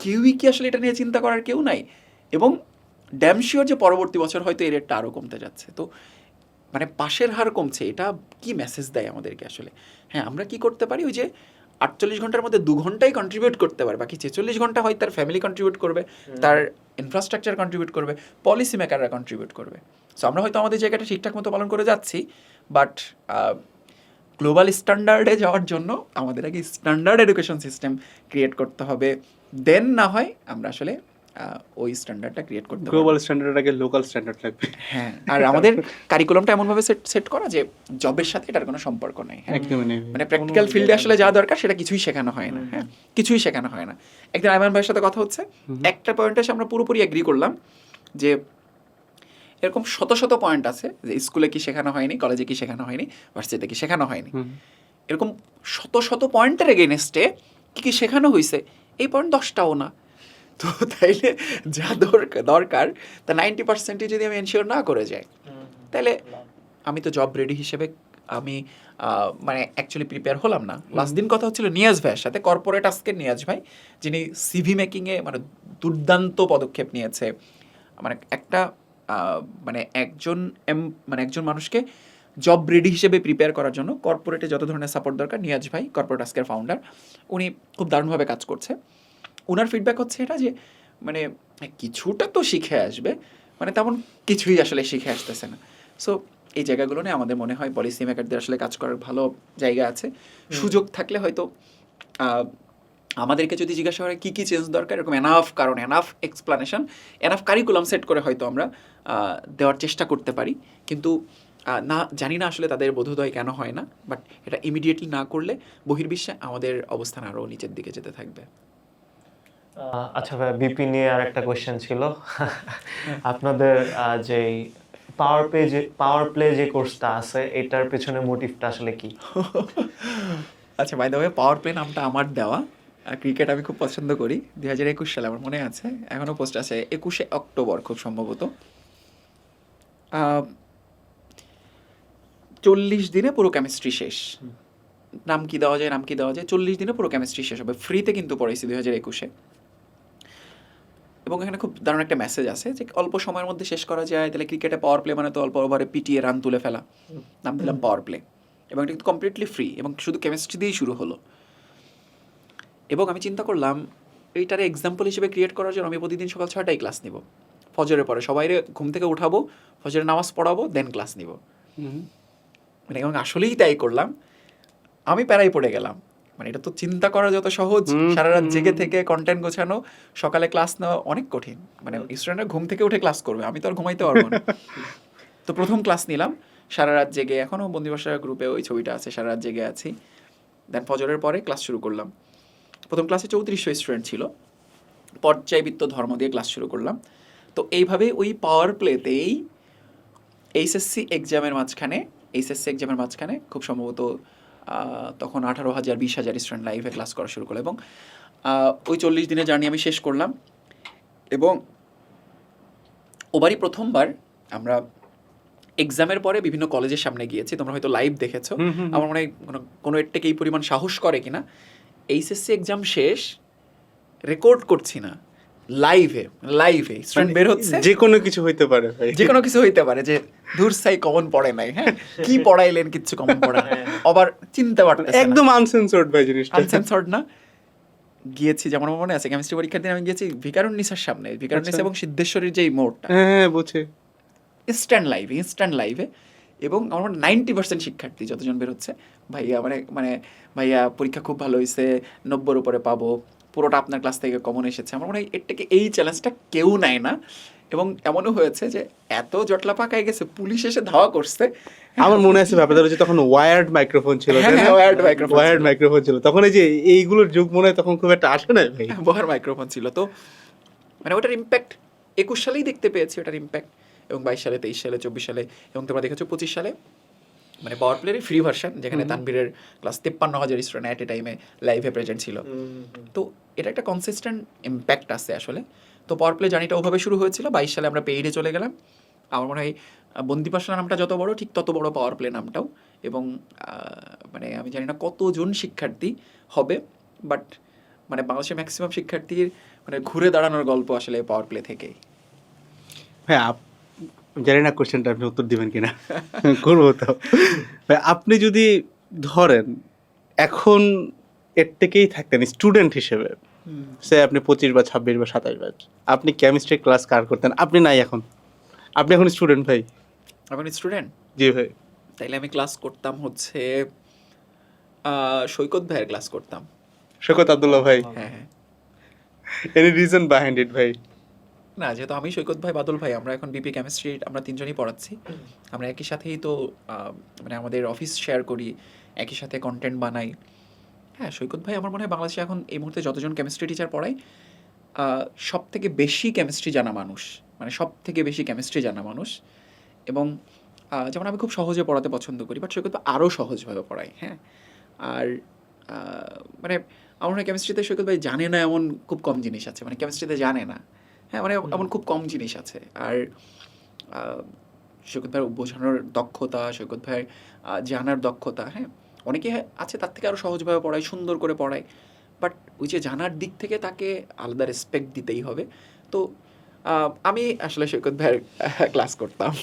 [SPEAKER 1] কেউই কি আসলে এটা নিয়ে চিন্তা করার কেউ নাই। এবং ড্যাম শিওর যে পরবর্তী বছর হয়তো এই রেটটা আরও কমতে যাচ্ছে। তো মানে পাশের হার কমছে, এটা কি মেসেজ দেয় আমাদেরকে আসলে? হ্যাঁ, আমরা কি করতে পারি, ওই যে 48 ঘন্টার মধ্যে 2 ঘন্টাই কন্ট্রিবিউট করতে পারে, বাকি 46 ঘন্টা হয় তার ফ্যামিলি কন্ট্রিবিউট করবে, তার ইনফ্রাস্ট্রাকচার কন্ট্রিবিউট করবে, পলিসি মেকাররা কন্ট্রিবিউট করবে। সো আমরা হয়তো আমাদের জায়গাটা ঠিকঠাক মতো পালন করে যাচ্ছি, বাট গ্লোবাল স্ট্যান্ডার্ডে যাওয়ার জন্য আমাদের আগে স্ট্যান্ডার্ড এডুকেশন সিস্টেম ক্রিয়েট করতে হবে, দেন না হয় আমরা আসলে ওই স্ট্যান্ডার্ডটা ক্রিয়েট করতে পারবো।
[SPEAKER 2] গ্লোবাল স্ট্যান্ডার্ড আগে লোকাল স্ট্যান্ডার্ড লাগবে।
[SPEAKER 1] হ্যাঁ, আর আমাদের কারিকুলামটা এমনভাবে সেট করা যে জবের সাথে এটার কোনো সম্পর্ক নেই। হ্যাঁ,
[SPEAKER 2] একদমই নেই।
[SPEAKER 1] মানে প্র্যাকটিক্যাল ফিল্ডে আসলে যা দরকার সেটা কিছুই শেখানো হয় না। হ্যাঁ, কিছুই শেখানো হয় না। একদিন আইমান ভাইয়ের সাথে কথা হচ্ছে, একটা পয়েন্টে এসে আমরা পুরোপুরি এগ্রি করলাম যে এরকম শত শত পয়েন্ট আছে যে স্কুলে কি শেখানো হয়নি, কলেজে কি শেখানো হয়নি, ভার্সিটিতে কি শেখানো হয়নি। এরকম শত শত পয়েন্টের এগেনস্টে কি কি শেখানো হয়েছে, এই পয়েন্ট 10টাও না। তো তাইলে যা দরকার তা 90% যদি আমি এনশিওর না করে যাই, তাহলে আমি তো জব রেডি হিসেবে আমি মানে অ্যাকচুয়ালি প্রিপেয়ার হলাম না। লাস্ট দিন কথা হচ্ছিল নিয়াজ ভাইয়ের সাথে, কর্পোরেট আজকের নিয়াজ ভাই, যিনি সিভি মেকিংয়ে মানে দুর্দান্ত পদক্ষেপ নিয়েছে। মানে একটা মানে একজন মানুষকে জব রেডি হিসেবে প্রিপেয়ার করার জন্য কর্পোরেটে যত ধরনের সাপোর্ট দরকার, নিয়াজ ভাই কর্পোরেট আজকের ফাউন্ডার, উনি খুব দারুণভাবে কাজ করছে। ওনার ফিডব্যাক হচ্ছে এটা যে মানে কিছুটা তো শিখে আসবে, মানে তেমন কিছুই আসলে শিখে আসতেছে না। সো এই জায়গাগুলো নিয়ে আমাদের মনে হয় পলিসি মেকারদের আসলে কাজ করার ভালো জায়গা আছে। সুযোগ থাকলে হয়তো আমাদেরকে যদি জিজ্ঞাসা করে কী কী চেঞ্জ দরকার, এরকম enough explanation, enough curriculum set করে হয়তো আমরা দেওয়ার চেষ্টা করতে পারি। কিন্তু না, জানি না আসলে তাদের বোধোদয় কেন হয় না, বাট এটা ইমিডিয়েটলি না করলে বহির্বিশ্বে আমাদের অবস্থান আরও নিচের দিকে যেতে থাকবে।
[SPEAKER 3] আচ্ছা ভাই, বিপি নিয়ে আর একটা কোয়েশ্চেন ছিল। আপনাদের যে পাওয়ার প্লে যে কোর্সটা আছে, এটার পেছনে মোটিভটা আসলে কি?
[SPEAKER 1] আচ্ছা, by the way, power play নামটা আমার দেওয়া। ক্রিকেট আমি খুব পছন্দ করি। 2021 সালে আমার মনে আছে, এখনও পোস্ট আছে, 21শে অক্টোবর খুব সম্ভবত। 40 দিনে পুরো কেমিস্ট্রি শেষ। নাম কি দেওয়া যায় 40 দিনে পুরো কেমিস্ট্রি শেষ হবে। ফ্রিতে কিন্তু পড়াইছি 2021-এ। এবং এখানে খুব দারুণ একটা মেসেজ আছে যে অল্প সময়ের মধ্যে শেষ করা যায়, তাহলে ক্রিকেটে পাওয়ার প্লে মানে তো অল্প ওভারে পিটিয়ে রান তুলে ফেলা। নাম দিলাম পাওয়ার প্লে, এবং এটা কিন্তু কমপ্লিটলি ফ্রি এবং শুধু কেমিস্ট্রি দিয়েই শুরু হলো। এবং আমি চিন্তা করলাম এইটারে এক্সাম্পল হিসেবে ক্রিয়েট করার জন্য আমি প্রতিদিন সকাল 6টায় ক্লাস নিব, ফজরের পরে সবাই ঘুম থেকে উঠাবো, ফজরের নামাজ পড়াবো, দেন ক্লাস নিব। মানে এবং আসলেই তাই করলাম। আমি প্যারাই পড়ে গেলাম। মানে এটা তো চিন্তা করা যত সহজ, সারা রাত জেগে থেকে কন্টেন্ট গোছানো, সকালে ক্লাস নেওয়া অনেক কঠিন। মানে স্টুডেন্টরা ঘুম থেকে উঠে ক্লাস করবে, আমি তো আর ঘুমাইতে পারবো না। তো প্রথম ক্লাস নিলাম সারা রাত জেগে, এখনও বন্ধুবাসার গ্রুপে ওই ছবিটা আছে, সারা রাত জেগে আছি। দেন ফজরের পরে ক্লাস শুরু করলাম। প্রথম ক্লাসে 3400 স্টুডেন্ট ছিল, পর্যায়বৃত্ত ধর্ম দিয়ে ক্লাস শুরু করলাম। তো এইভাবে ওই পাওয়ার প্লেতেই এইচএসসি এক্সামের মাঝখানে খুব সম্ভবত তখন 18,000 20,000 স্টুডেন্ট লাইভে ক্লাস করা শুরু করলো। এবং ওই 40 দিনের জার্নি আমি শেষ করলাম। এবং ওবারই প্রথমবার আমরা এক্সামের পরে বিভিন্ন কলেজের সামনে গিয়েছি, তোমরা হয়তো লাইভ দেখেছো। আমার মনে হয় কোনো এর থেকে এই পরিমাণ সাহস করে কিনা, এইচএসসি এক্সাম শেষ, রেকর্ড করছি না, লাইভে স্টুডেন্ট বের হচ্ছে,
[SPEAKER 2] যে কোনো কিছু হইতে পারে ভাই,
[SPEAKER 1] যে কোনো কিছু হইতে পারে, যে দূর সাই কমন পড়ে নাই, হ্যাঁ কি পড়াইলেন, কিচ্ছু কমন পড়ে না, আবার চিনতে পারতেছে
[SPEAKER 2] একদম আনসেন্সর্ড ভাই জিনিসটা,
[SPEAKER 1] আনসেন্সর্ড না। গিয়েছি, যেমন আমার মনে আছে কেমিস্ট্রি পরীক্ষার দিন আমি গিয়েছি ভিকারুন্নিসার সামনে, ভিকারুন্নিসা এবং সিদ্ধেশ্বরীর যেই মোড়টা,
[SPEAKER 2] হ্যাঁ বুঝে,
[SPEAKER 1] ইনস্ট্যান্ট লাইভে। এবং আমার 90% শিক্ষার্থী যতজন বের হচ্ছে, ভাইয়া মানে ভাইয়া পরীক্ষা খুব ভালো হয়েছে, 90-র উপরে পাবো, পুরোটা আপনার ক্লাস থেকে কমন এসেছে। আমার মনে হয় এর থেকে এই চ্যালেঞ্জটা কেউ নেয় না। এবং এমনও হয়েছে যে এত জটলা পাকায় গেছে, পুলিশ এসে ধাওয়া করছে।
[SPEAKER 2] আমার মনে আছে ব্যাপারটা হচ্ছে তখন ওয়্যার্ড মাইক্রোফোন ছিল,
[SPEAKER 1] ওয়্যার্ড
[SPEAKER 2] মাইক্রোফোন ছিল তখন, এই যে এইগুলোর যুগ মনে হয় তখন খুব একটা আসে না ভাই,
[SPEAKER 1] বহার মাইক্রোফোন ছিল। তো মানে ওটার ইম্প্যাক্ট 21 সালেই দেখতে পেয়েছি, ওটার ইম্প্যাক্ট। এবং 22 সালে, 23 সালে, 24 সালে, এবং তোমরা দেখেছো 25 সালে মানে পাওয়ার প্লের ফ্রি ভার্সন, যেখানে তানভীরের ক্লাস 53,000 স্টুডেন্ট অ্যাট এ টাইমে লাইভে প্রেজেন্ট ছিল। তো এটা একটা কনসিস্টেন্ট ইম্প্যাক্ট আছে আসলে। তো পাওয়ার প্লে জার্নিটা ওভাবে শুরু হয়েছিল। 22 সালে আমরা পেইডে চলে গেলাম। আমার মনে হয় বন্দিপাশা নামটা যত বড়, ঠিক তত বড় পাওয়ার প্লে নামটাও। এবং মানে আমি জানি না কতজন শিক্ষার্থী হবে, বাট মানে বাংলাদেশের ম্যাক্সিমাম শিক্ষার্থীর মানে ঘুরে দাঁড়ানোর গল্প আসলে পাওয়ার প্লে থেকেই।
[SPEAKER 2] হ্যাঁ, জানি না কোশ্চেনটা আপনি উত্তর দিবেন কিনা, করবো তো ভাই। আপনি যদি ধরেন এখন এর থেকেই থাকতেন স্টুডেন্ট হিসেবে, সে আপনি 25 বা 26 বা 27 ব্যাচ, আপনি কেমিস্ট্রি ক্লাস কার করতেন? আপনি নাই এখন, আপনি এখন স্টুডেন্ট ভাই।
[SPEAKER 1] এখন স্টুডেন্ট?
[SPEAKER 2] জি ভাই।
[SPEAKER 1] তাইলে আমি ক্লাস করতাম হচ্ছে সৈকত ভাইয়ের ক্লাস করতাম।
[SPEAKER 2] শওকত আব্দুল্লাহ ভাই?
[SPEAKER 1] হ্যাঁ।
[SPEAKER 2] এনি রিজন বিহাইন্ড ইট ভাই?
[SPEAKER 1] না, যেহেতু আমি, সৈকত ভাই, বাদল ভাই, আমরা এখন বিপি কেমিস্ট্রি আমরা তিনজনই পড়াচ্ছি। আমরা একই সাথেই তো মানে আমাদের অফিস শেয়ার করি, একই সাথে কন্টেন্ট বানাই। হ্যাঁ, সৈকত ভাই আমার মনে হয় বাংলাদেশে এখন এই মুহূর্তে যতজন কেমিস্ট্রি টিচার পড়ায় সব থেকে বেশি কেমিস্ট্রি জানা মানুষ, মানে সব থেকে বেশি কেমিস্ট্রি জানা মানুষ। এবং যেমন আমি খুব সহজে পড়াতে পছন্দ করি, বাট সৈকত আরও সহজভাবে পড়ায়। হ্যাঁ, আর মানে আমার মনে হয় কেমিস্ট্রিতে সৈকত ভাই জানে না এমন খুব কম জিনিস আছে, মানে কেমিস্ট্রিতে জানে না, হ্যাঁ, মানে এমন খুব কম জিনিস আছে। আর সৈকত ভাইয়ের বোঝানোর দক্ষতা, সৈকত ভাইয়ের জানার দক্ষতা, হ্যাঁ, অনেকে আছে তার থেকে আরও সহজভাবে পড়ায়, সুন্দর করে পড়ায়, বাট ওই যে জানার দিক থেকে তাকে আলাদা রেসপেক্ট দিতেই হবে। তো আমি আসলে সৈকত ভাইয়ের ক্লাস করতাম।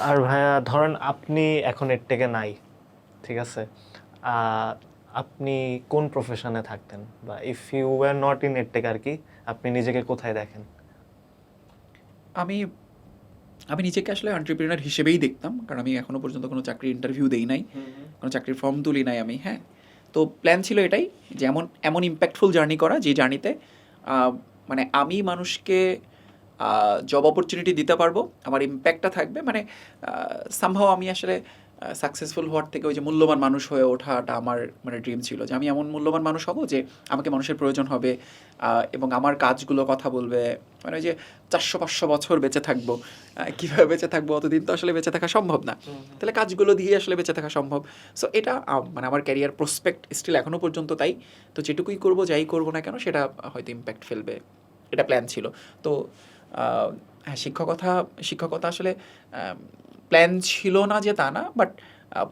[SPEAKER 3] আর ভাইয়া ধরেন আপনি এখন এডটেকে নাই, ঠিক আছে, আপনি কোন প্রফেশনে থাকতেন, বা if you were not in edtech আর কি, আপনি নিজেকে কোথায় দেখেন?
[SPEAKER 1] আমি আমি নিজেকে আসলে এন্টারপ্রেনার হিসেবেই দেখতাম, কারণ আমি এখনও পর্যন্ত কোনো চাকরির ইন্টারভিউ দেই নাই, কোনো চাকরির ফর্ম তুলি নাই আমি। হ্যাঁ, তো প্ল্যান ছিল এটাই যে এমন ইম্প্যাক্টফুল জার্নি করা, যে জার্নিতে মানে আমি মানুষকে জব অপরচুনিটি দিতে পারবো, আমার ইম্প্যাক্টটা থাকবে, মানে সামহাও আমি আসলে সাকসেসফুল হওয়ার থেকে ওই যে মূল্যবান মানুষ হয়ে ওঠাটা আমার মানে ড্রিম ছিল, যে আমি এমন মূল্যবান মানুষ হব যে আমাকে মানুষের প্রয়োজন হবে, এবং আমার কাজগুলো কথা বলবে, মানে ওই যে 400-500 বছর বেঁচে থাকবো, কীভাবে বেঁচে থাকবো, অতদিন তো আসলে বেঁচে থাকা সম্ভব না, তাহলে কাজগুলো দিয়ে আসলে বেঁচে থাকা সম্ভব। সো এটা মানে আমার ক্যারিয়ার প্রসপেক্ট স্টিল এখনও পর্যন্ত তাই। তো যেটুকুই করবো, যাই করবো না কেন, সেটা হয়তো ইম্প্যাক্ট ফেলবে, এটা প্ল্যান ছিল। তো হ্যাঁ, শিক্ষকতা আসলে প্ল্যান ছিল না যে তা না, বাট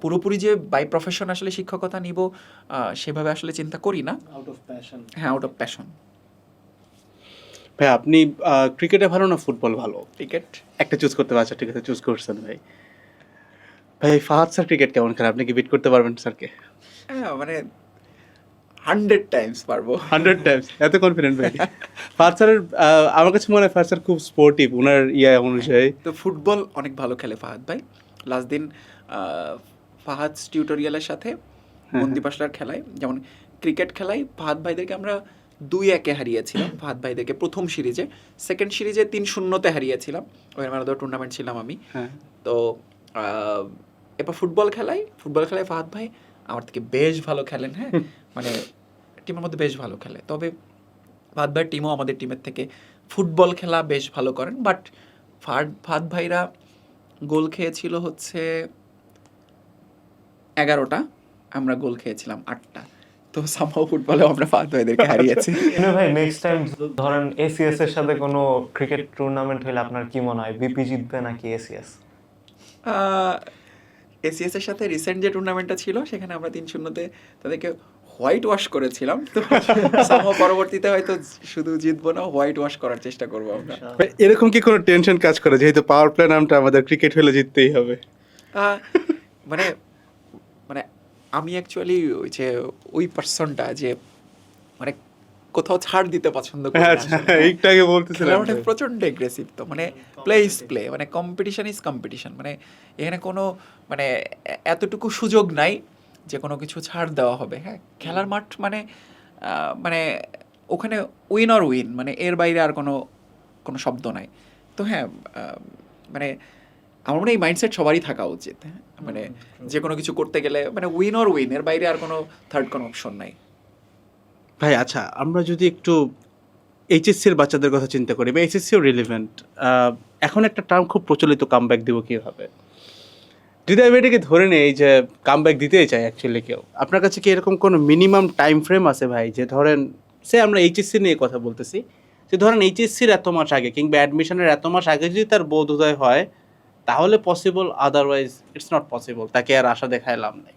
[SPEAKER 1] পুরোপুরি যে বাই প্রফেশন আসলে শিক্ষকতা নিব সেভাবে আসলে চিন্তা করি না।
[SPEAKER 2] Out of passion.
[SPEAKER 1] হ্যাঁ, আউট অফ প্যাশন।
[SPEAKER 2] ভাই আপনি ক্রিকেটে ভালো না ফুটবল ভালো?
[SPEAKER 1] ক্রিকেট।
[SPEAKER 2] একটা চুজ করতে পারছেন, ঠিক আছে, চুজ করছেন ভাই। ভাই ফাহাদ স্যার ক্রিকেট কেমন খেলে, আপনি কি বিট করতে পারবেন স্যারকে?
[SPEAKER 1] হ্যাঁ, মানে 100 টাইমস পারবো।
[SPEAKER 2] 100 টাইমস? এত কনফিডেন্ট ভাই? ফাহাদ স্যারের আমার কাছে মনে হয় ফাহাদ স্যার খুব স্পোর্টিভ উনার অনুযায়ী।
[SPEAKER 1] তো ফুটবল অনেক ভালো খেলে ফাহাদ ভাই। লাস্ট দিন ফাহাদ টিউটোরিয়ালের সাথে মন্দির পাশলার খেলায়, যেমন ক্রিকেট খেলায় ফাহাদ ভাইদেরকে আমরা 2-1 হারিয়েছিলাম ফাহাদ ভাইদেরকে প্রথম সিরিজে। সেকেন্ড সিরিজে 3-0 হারিয়েছিলাম, ওই ম্যান অফ দ্য টুর্নামেন্ট ছিলাম আমি। তো এবার ফুটবল খেলায় ফাহাদ ভাই আমার থেকে বেশ ভালো খেলেন। হ্যাঁ, মানে টিমের মধ্যে বেশ ভালো খেলে। তবে ফাহাদ ভাইয়ের টিমও আমাদের টিমের থেকে ফুটবল খেলা বেশ ভালো করেন, বাট ফাহাদ ভাইরা গোল খেয়েছিল হচ্ছে 11টা, আমরা গোল খেয়েছিলাম 8টা। তো সামহাও ফুটবলে আমরা ফাহাদ ভাইদেরকে হারিয়েছি।
[SPEAKER 3] ভাই নেক্সট টাইম ধরেন এসিএস এর সাথে কোনো ক্রিকেট টুর্নামেন্ট হলে আপনার কি মনে হয়, বিপি জিতবে নাকি এসিএস?
[SPEAKER 1] এসিএস এর সাথে রিসেন্ট যে টুর্নামেন্টটা ছিল সেখানে আমরা 3-0 তাদেরকে হোয়াইট ওয়াশ করেছিলাম। তো সামহাও পরবর্তীতে হয়তো শুধু জিতবো না, হোয়াইট ওয়াশ করার চেষ্টা করবো আমরা।
[SPEAKER 2] এরকম কি কোনো টেনশন কাজ করে যেহেতু পাওয়ার প্লে নামটা আমাদের ক্রিকেট হলে জিততেই হবে?
[SPEAKER 1] মানে মানে আমি অ্যাকচুয়ালি ওই যে ওই পার্সনটা যে মানে কোথাও ছাড় দিতে পছন্দ করি না।
[SPEAKER 2] আচ্ছা, এইটা আগে বলতেছিলাম।
[SPEAKER 1] খেলার মাঠে প্রচন্ড এগ্রেসিভ, তো মানে প্লে ইজ প্লে, মানে কম্পিটিশন ইজ কম্পিটিশন, মানে এখানে কোনো মানে এতটুকু সুযোগ নাই যে কোনো কিছু ছাড় দেওয়া হবে। হ্যাঁ, খেলার মাঠ মানে মানে ওখানে উইন অর উইন, মানে এর বাইরে আর কোনো শব্দ নাই। তো হ্যাঁ, মানে আমার মনে হয় এই মাইন্ডসেট সবারই থাকা উচিত। হ্যাঁ, মানে যে কোনো কিছু করতে গেলে মানে উইন অর উইন, এর বাইরে আর কোনো থার্ড কোনো অপশন নাই।
[SPEAKER 2] ভাই আচ্ছা, আমরা যদি একটু এইচএসসির বাচ্চাদের কথা চিন্তা করি, বা এইচএসসিও রিলিভেন্ট, এখন একটা টার্ম খুব প্রচলিত, কামব্যাক দিব কীভাবে। যদি আমি এটাকে ধরে নেই যে কামব্যাক দিতেই চাই অ্যাকচুয়ালি কেউ, আপনার কাছে কি এরকম কোনো মিনিমাম টাইম ফ্রেম আছে ভাই, যে ধরেন সে আমরা এইচএসসি নিয়ে কথা বলতেছি, যে ধরেন এইচএসসির এত মাস আগে কিংবা অ্যাডমিশনের এত মাস আগে যদি তার বোধোদয় হয় তাহলে possible, otherwise it's not possible, তাকে আর আশা দেখায় লাভ নেই।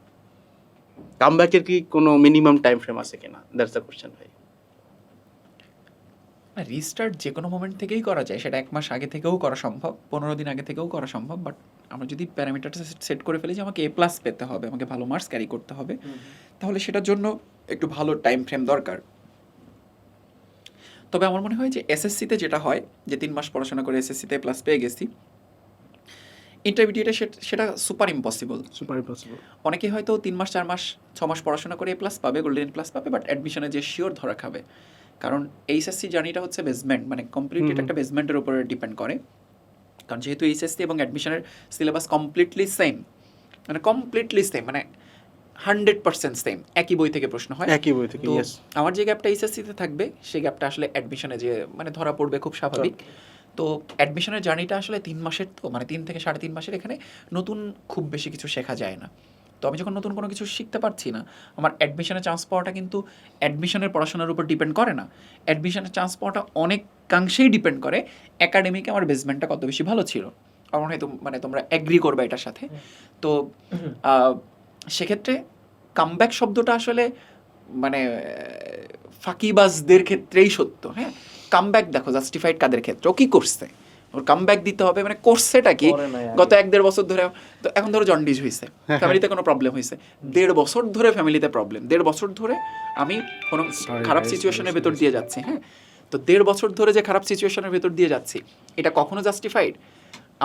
[SPEAKER 2] কামব্যাকের কি কোনো মিনিমাম টাইম ফ্রেম আছে কিনা, দ্যাটস দ্য কোশ্চেন ভাই।
[SPEAKER 1] রিস্টার্ট যে কোনো মোমেন্ট থেকেই করা যায়, সেটা 1 মাস আগে থেকেও করা সম্ভব, 15 দিন আগে থেকেও করা সম্ভব, বাট আমরা যদি প্যারামিটারটা সেট করে ফেলি যে আমাকে A+ পেতে হবে, আমাকে ভালো মার্কস ক্যারি করতে হবে, তাহলে সেটার জন্য একটু ভালো টাইম ফ্রেম দরকার। তবে আমার মনে হয় যে এসএসসিতে যেটা হয় যে 3 মাস পড়াশোনা করে এসএসসিতে A+ পেয়ে গেছি, ইন্টারমিডিয়েটে সেটা সুপার ইম্পসিবল। অনেকেই হয়তো 3 মাস 4 মাস 6 মাস পড়াশোনা করে A+ পাবে, গোল্ডেন A+ পাবে, বাট অ্যাডমিশনে যে শিওর ধরা খাবে। কারণ এইচএসসি জার্নিটা হচ্ছে বেসমেন্ট, মানে কমপ্লিট এটা একটা বেসমেন্টের উপরে ডিপেন্ড করে। কারণ যেহেতু এইচএসসি এবং অ্যাডমিশনের সিলেবাস কমপ্লিটলি সেম, মানে 100% সেম, একই বই থেকে প্রশ্ন হয়।
[SPEAKER 2] একই বই থেকে,
[SPEAKER 1] তো
[SPEAKER 2] ইয়েস।
[SPEAKER 1] আমার যে গ্যাপটা এইচএসসিতে থাকবে সেই গ্যাপটা আসলে অ্যাডমিশনে যে মানে ধরা পড়বে, খুব স্বাভাবিক। তো অ্যাডমিশনের জার্নিটা আসলে 3 মাসের, তো মানে 3 থেকে 3.5 মাসের, এখানে নতুন খুব বেশি কিছু শেখা যায় না। তো আমি যখন নতুন কোনো কিছু শিখতে পারছি না, আমার অ্যাডমিশনে চান্স পাওয়াটা কিন্তু অ্যাডমিশনের পড়াশোনার উপর ডিপেন্ড করে না, অ্যাডমিশনের চান্স পাওয়াটা অনেকাংশেই ডিপেন্ড করে একাডেমিকে আমার বেসমেন্টটা কত বেশি ভালো ছিল। আমার হয়তো মানে তোমরা অ্যাগ্রি করবে এটার সাথে। তো সেক্ষেত্রে কামব্যাক শব্দটা আসলে মানে ফাঁকিবাজদের ক্ষেত্রেই সত্য। হ্যাঁ, কামব্যাক দেখো জাস্টিফাইড কাদের ক্ষেত্রে, ও কি করছে, ওর কামব্যাক দিতে হবে, মানে করছেটা কি, গত 1-1.5 বছর ধরে, তো এখন ধরো জন্ডিস হয়েছে, ফ্যামিলিতে কোনো প্রবলেম হয়েছে, 1.5 বছর ধরে ফ্যামিলিতে প্রবলেম, 1.5 বছর ধরে আমি কোনো খারাপ সিচুয়েশনের ভেতর দিয়ে যাচ্ছি। হ্যাঁ, তো 1.5 বছর ধরে যে খারাপ সিচুয়েশনের ভেতর দিয়ে যাচ্ছি, এটা কখনো জাস্টিফাইড?